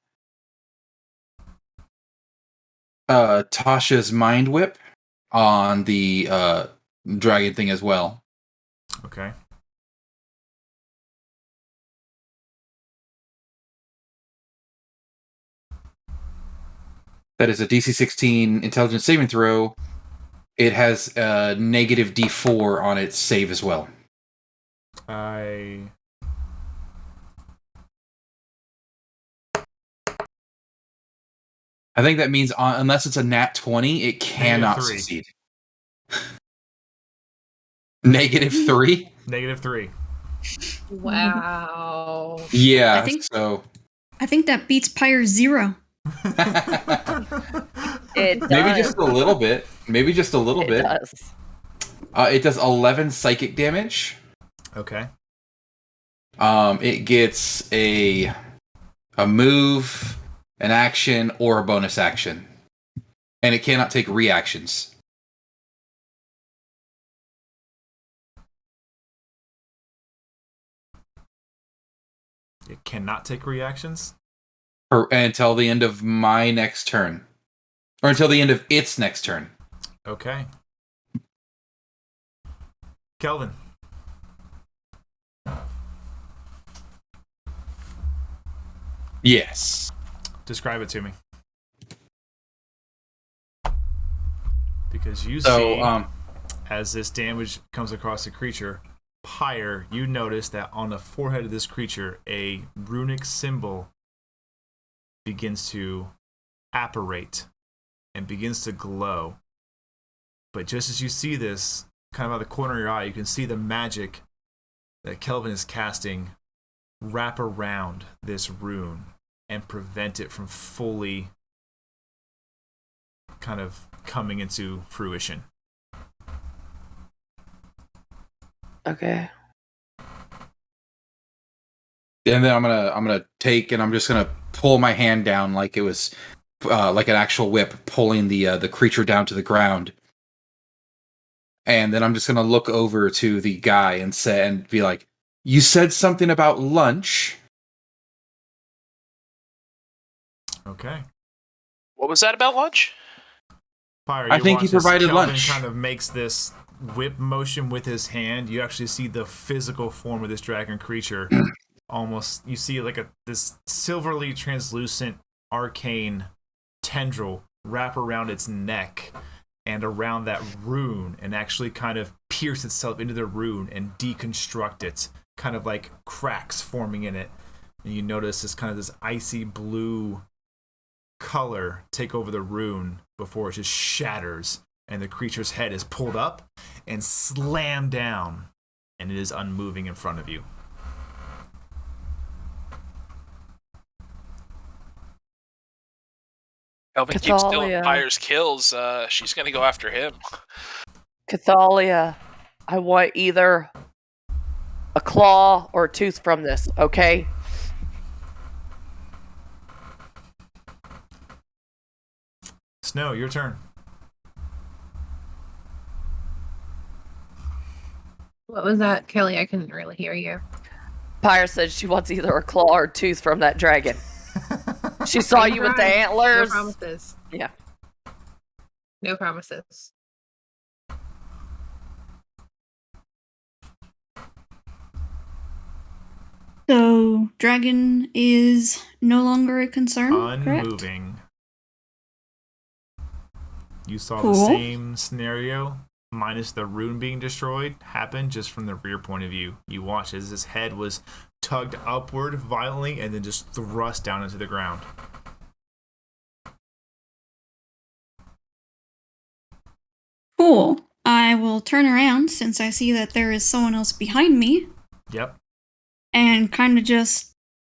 Tasha's Mind Whip on the dragon thing as well. Okay. That is a DC 16 intelligence saving throw. It has a negative D4 on its save as well. I think that means unless it's a nat 20, it cannot -3. succeed. -3? -3. Wow. Yeah, I think- so... I think that beats Pyre 0. It does. Maybe just a little bit. Maybe just a little It bit. does. It does 11 psychic damage. Okay. It gets a move, an action, or a bonus action. And it cannot take reactions. It cannot take reactions? Until the end of my next turn. Or until the end of its next turn. Okay. Kelvin. Yes. Describe it to me. Because you So, see, as this damage comes across the creature, Pyre, you notice that on the forehead of this creature, a runic symbol begins to apparate and begins to glow. But just as you see this, kind of out of the corner of your eye, you can see the magic that Kelvin is casting wrap around this rune and prevent it from fully kind of coming into fruition. Okay. And then I'm gonna take and I'm just gonna pull my hand down like it was like an actual whip, pulling the creature down to the ground. And then I'm just gonna look over to the guy and say and be like, "You said something about lunch." Okay. What was that about lunch? Pyre, I you think he watch as provided Kelvin lunch. kind of makes this whip motion with his hand. You actually see the physical form of this dragon creature. Almost, you see like this silverly translucent arcane tendril wrap around its neck and around that rune and actually kind of pierce itself into the rune and deconstruct it, kind of like cracks forming in it. And you notice this icy blue color take over the rune before it just shatters and the creature's head is pulled up and slammed down and it is unmoving in front of you. Kelvin keeps stealing Cathalia. Pyre's kills. She's gonna go after him. Cathalia, I want either a claw or a tooth from this, okay? Snow, your turn. What was that, Kelly? I couldn't really hear you. Pyre said she wants either a claw or a tooth from that dragon. She saw you with the Right. antlers. No promises. Yeah. No promises. So, dragon is no longer a concern, correct? Unmoving. You saw Cool. the same scenario, minus the rune being destroyed, happen just from the rear point of view. You watched as his head was tugged upward violently and then just thrust down into the ground. Cool. I will turn around since I see that there is someone else behind me Yep. and kind of just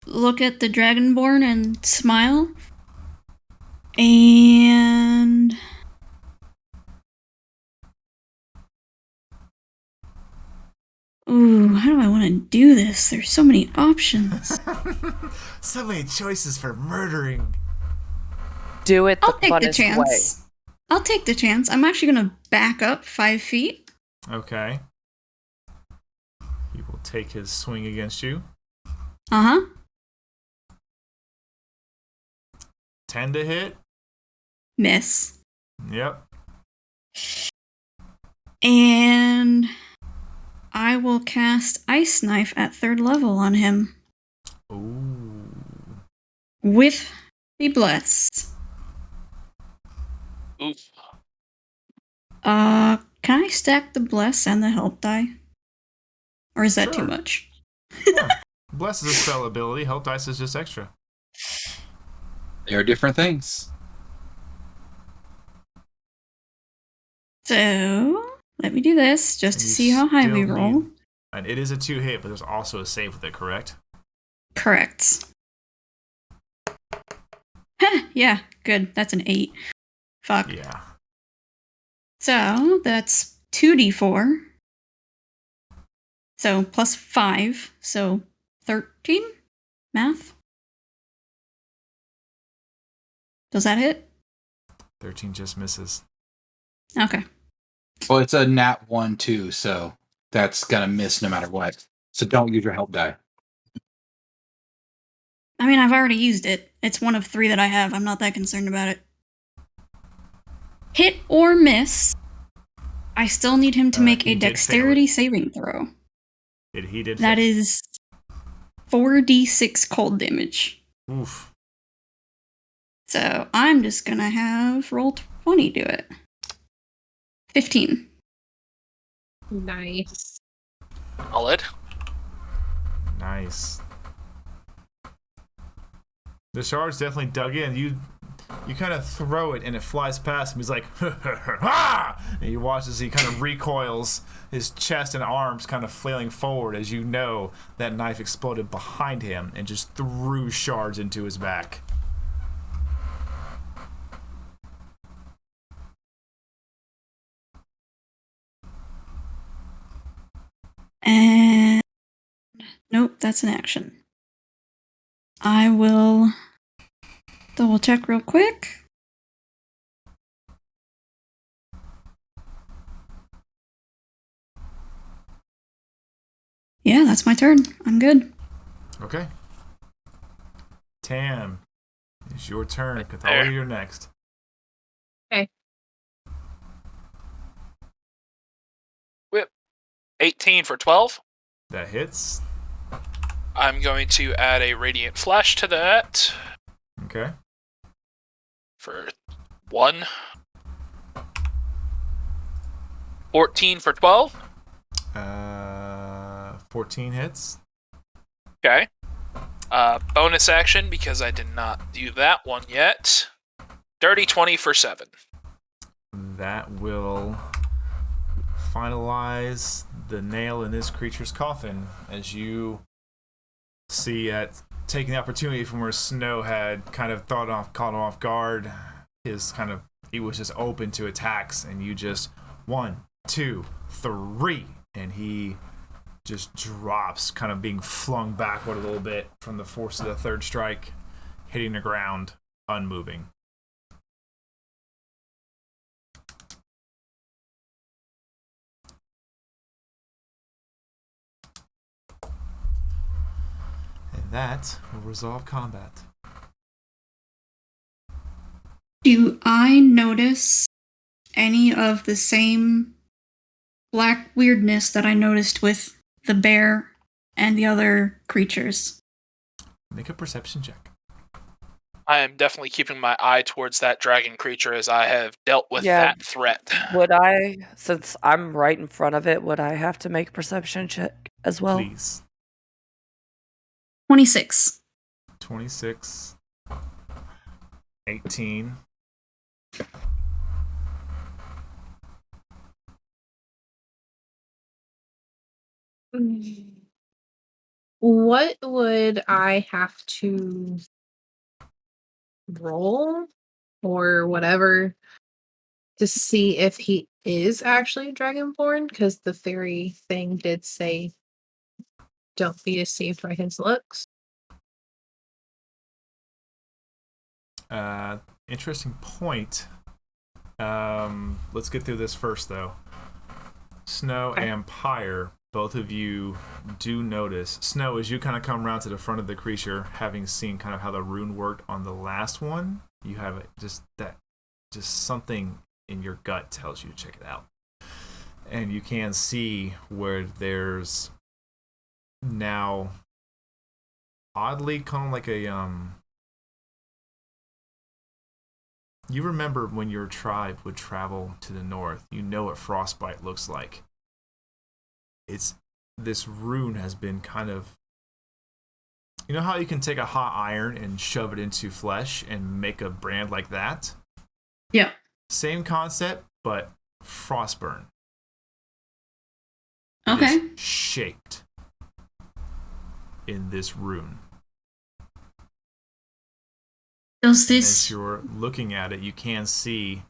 look at the Dragonborn and smile. And ooh, how do I want to do this? There's so many options. So many choices for murdering. Do it the I'll take the funnest chance. way. I'll take the chance. I'm actually going to back up 5 feet. Okay. He will take his swing against you. Uh-huh. 10 to hit. Miss. Yep. And I will cast Ice Knife at 3rd level on him Ooh. with the Bless. Oof. Can I stack the Bless and the Help die? Or is that too Sure. much? Yeah. Bless is a spell ability. Help dice is just extra. They are different things. So, let me do this just to You see how high we still roll. need- And it is a 2-hit, but there's also a save with it, correct? Correct. Heh, yeah, good. That's an 8. Fuck. Yeah. So, that's 2d4. So, plus 5. So, 13? Math? Does that hit? 13 just misses. Okay. Well, it's a nat 1 too, so that's gonna miss no matter what. So don't use your help die. I mean, I've already used it. It's one of 3 that I have. I'm not that concerned about it. Hit or miss. I still need him to make he a did fail dexterity it. saving throw. He did. That fail. is 4d6 cold damage. Oof. So I'm just gonna have Roll20 do it. 15. Nice. Solid. Nice. The shard's definitely dug in. You kind of throw it and it flies past him. He's like, ha! And you watch as he kind of recoils, his chest and arms kind of flailing forward as you know that knife exploded behind him and just threw shards into his back. And nope, that's an action. I will double check real quick. Yeah, that's my turn. I'm good. Okay. Tam, it's your turn. Right Cathala, there. you're next. 18 for 12. That hits. I'm going to add a Radiant Flash to that Okay. for 1. 14 for 12. 14 hits. Okay. Bonus action, because I did not do that one yet. Dirty 20 for 7. That will finalize the nail in this creature's coffin as you see at taking the opportunity from where Snow had kind of caught him off guard. He was just open to attacks, and you just 1, 2, 3, and he just drops, kind of being flung backward a little bit from the force of the third strike, hitting the ground, unmoving. And that will resolve combat. Do I notice any of the same black weirdness that I noticed with the bear and the other creatures? Make a perception check. I am definitely keeping my eye towards that dragon creature as I have dealt with Yeah. that threat. Would I, since I'm right in front of it, would I have to make a perception check as well? Please. 26. 26. 18. What would I have to roll or whatever to see if he is actually dragonborn? Because the fairy thing did say don't be deceived by his looks. Interesting point. Let's get through this first, though. Snow Okay. and Pyre, both of you do notice. Snow, as you kind of come around to the front of the creature, having seen kind of how the rune worked on the last one, you have just something in your gut tells you to check it out. And you can see where there's now oddly kind of like a you remember when your tribe would travel to the north, you know what frostbite looks like. This rune has been kind of, you know how you can take a hot iron and shove it into flesh and make a brand like that? Yeah. Same concept, but frostburn. Okay. It is shaped in this rune. Does As this... you're looking at it, you can see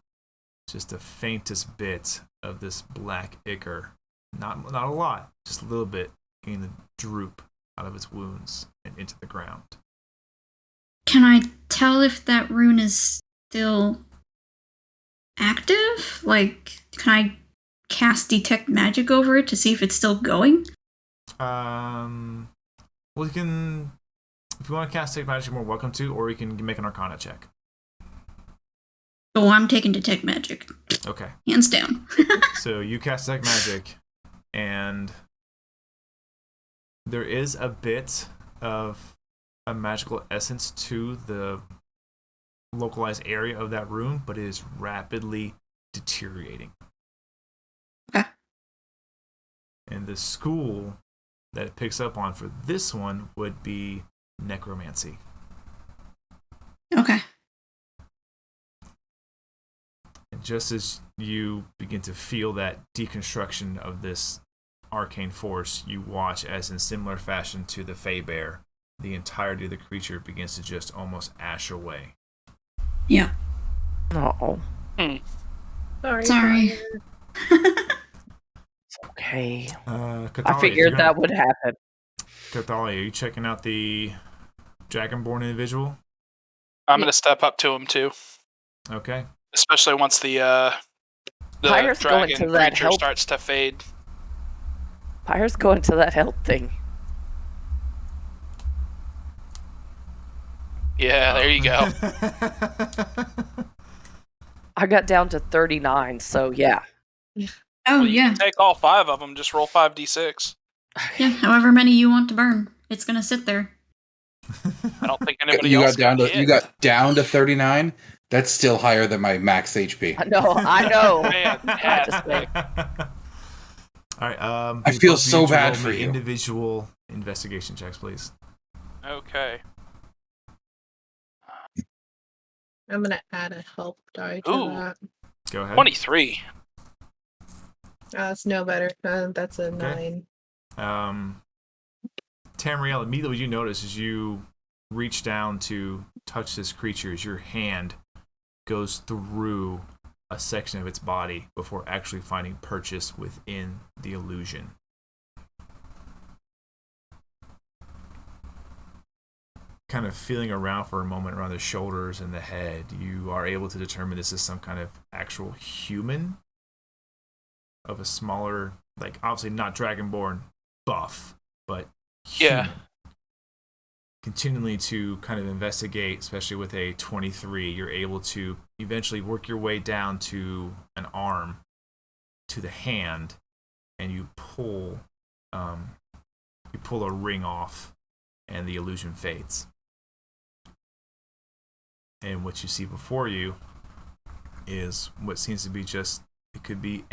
just the faintest bit of this black ichor. Not a lot, just a little bit, getting the droop out of its wounds and into the ground. Can I tell if that rune is still active? Like, can I cast Detect Magic over it to see if it's still going? Well, you can, if you want to cast Take Magic, you're more welcome to, or you can make an Arcana check. Oh, I'm taking Detect Magic. Okay. Hands down. So you cast Detect Magic, and there is a bit of a magical essence to the localized area of that room, but it is rapidly deteriorating. Okay. And the school that it picks up on for this one would be necromancy. Okay. And just as you begin to feel that deconstruction of this arcane force, you watch as, in similar fashion to the Fey Bear, the entirety of the creature begins to just almost ash away. Yeah. Uh-oh. Sorry. It's okay. Cathalia, I figured that would happen. Cathalia, are you checking out the Dragonborn individual? I'm going to step up to him, too. Okay. Especially once the Pyre's going dragon to that creature help. starts to fade. Pyre's going to that health thing. Yeah, there you go. I got down to 39, so yeah. Oh, Well, you yeah. can take all 5 of them, just roll 5d6. Yeah, however many you want to burn. It's gonna sit there. I don't think anybody You else got down can to hit. you got down to 39. That's still higher than my max HP. I know. Fantastic. All right. I you feel both so need to bad roll for me you. Individual investigation checks, please. Okay. I'm gonna add a help die to Ooh. that. Go ahead. 23. That's no better. That's a Okay. 9. Tamriel, immediately what you notice as you reach down to touch this creature as your hand goes through a section of its body before actually finding purchase within the illusion. Kind of feeling around for a moment around the shoulders and the head, you are able to determine this is some kind of actual human of a smaller, like obviously not Dragonborn buff, but human. Yeah. Continually to kind of investigate, especially with a 23, you're able to eventually work your way down to an arm, to the hand, and you pull a ring off, and the illusion fades. And what you see before you is what seems to be just, it could be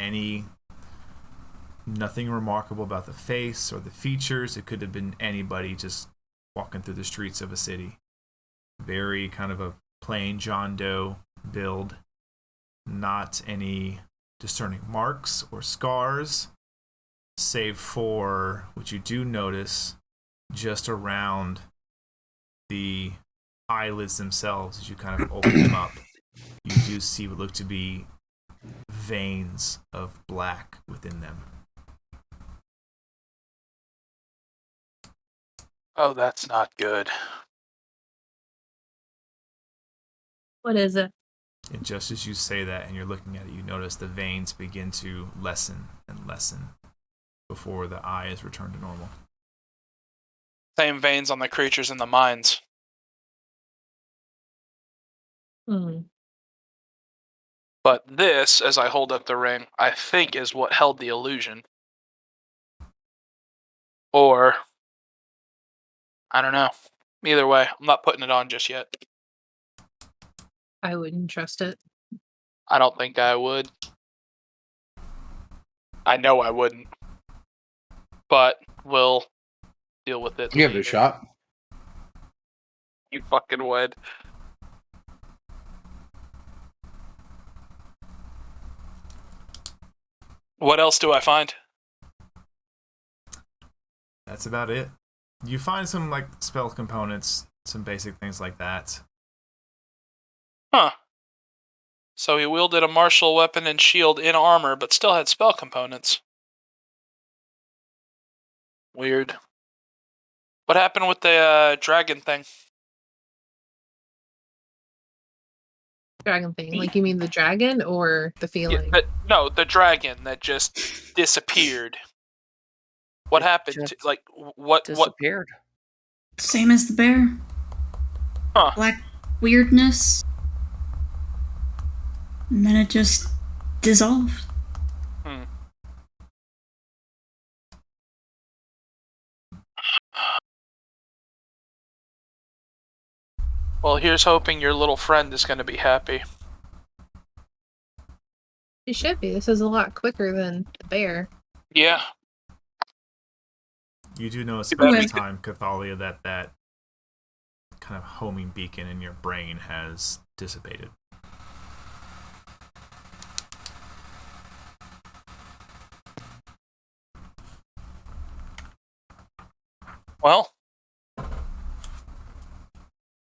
nothing remarkable about the face or the features. It could have been anybody just walking through the streets of a city. Very kind of a plain John Doe build. Not any discerning marks or scars, save for what you do notice just around the eyelids themselves. As you kind of open them up, you do see what look to be veins of black within them. Oh, that's not good. What is it? And just as you say that and you're looking at it, you notice the veins begin to lessen and lessen before the eyes return to normal. Same veins on the creatures in the mines. But this, as I hold up the ring, I think is what held the illusion. Or, I don't know. Either way, I'm not putting it on just yet. I wouldn't trust it. I don't think I would. I know I wouldn't. But we'll deal with it. Give it a later. shot. You fucking would. What else do I find? That's about it. You find some like spell components, some basic things like that. Huh. So he wielded a martial weapon and shield in armor, but still had spell components. Weird. What happened with the dragon thing? Dragon thing. Like, you mean the dragon or the feeling? No, the dragon that just disappeared. What happened? Just What disappeared. Same as the bear. Huh. Black weirdness. and then it just dissolved. Well, here's hoping your little friend is going to be happy. She should be. This is a lot quicker than the bear. Yeah. You do notice Okay. every time, Cathalia, that kind of homing beacon in your brain has dissipated. Well,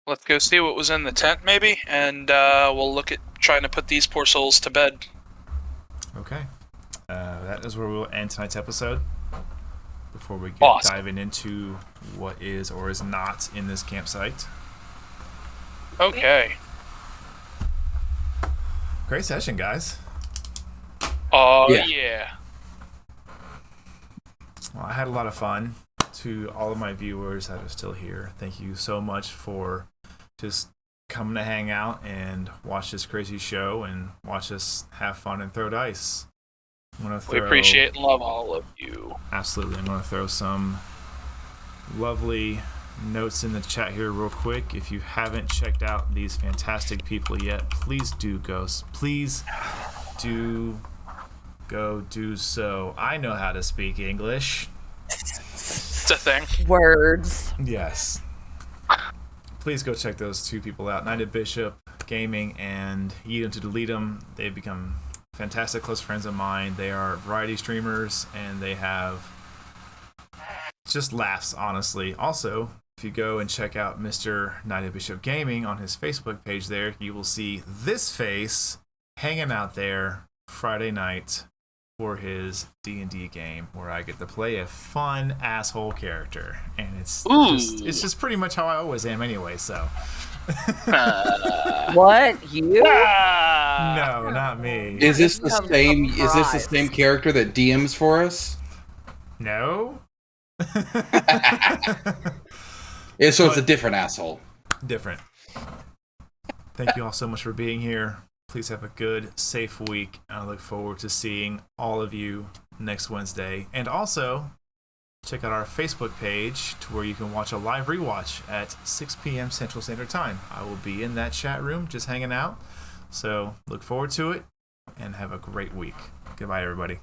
let's go see what was in the tent, maybe, and we'll look at trying to put these poor souls to bed. Okay. That is where we'll end tonight's episode. Before we get Awesome. diving into what is or is not in this campsite. Okay. Great session, guys. Oh, Yeah. yeah. Well, I had a lot of fun. To all of my viewers that are still here, thank you so much for just coming to hang out and watch this crazy show and watch us have fun and throw dice. We appreciate and love all of you. Absolutely. I'm going to throw some lovely notes in the chat here real quick. If you haven't checked out these fantastic people yet, please do go. Please do go do so. I know how to speak English. It's a thing. Words. Yes. Please go check those two people out. Knighted Bishop Gaming and Eat 'em to Delete 'em. They've become fantastic close friends of mine. They are variety streamers and they have just laughs, honestly. Also, if you go and check out Mr. Knighted Bishop Gaming on his Facebook page there, you will see this face hanging out there Friday night for his D&D game where I get to play a fun asshole character. And it's just pretty much how I always am anyway, so. What? You? No, not me. Is this the Come same? Is this the surprise. same character that DMs for us? No? Yeah, so it's a different asshole. Different. Thank you all so much for being here. Please have a good, safe week. I look forward to seeing all of you next Wednesday. And also, check out our Facebook page to where you can watch a live rewatch at 6 p.m. Central Standard Time. I will be in that chat room just hanging out. So look forward to it and have a great week. Goodbye, everybody.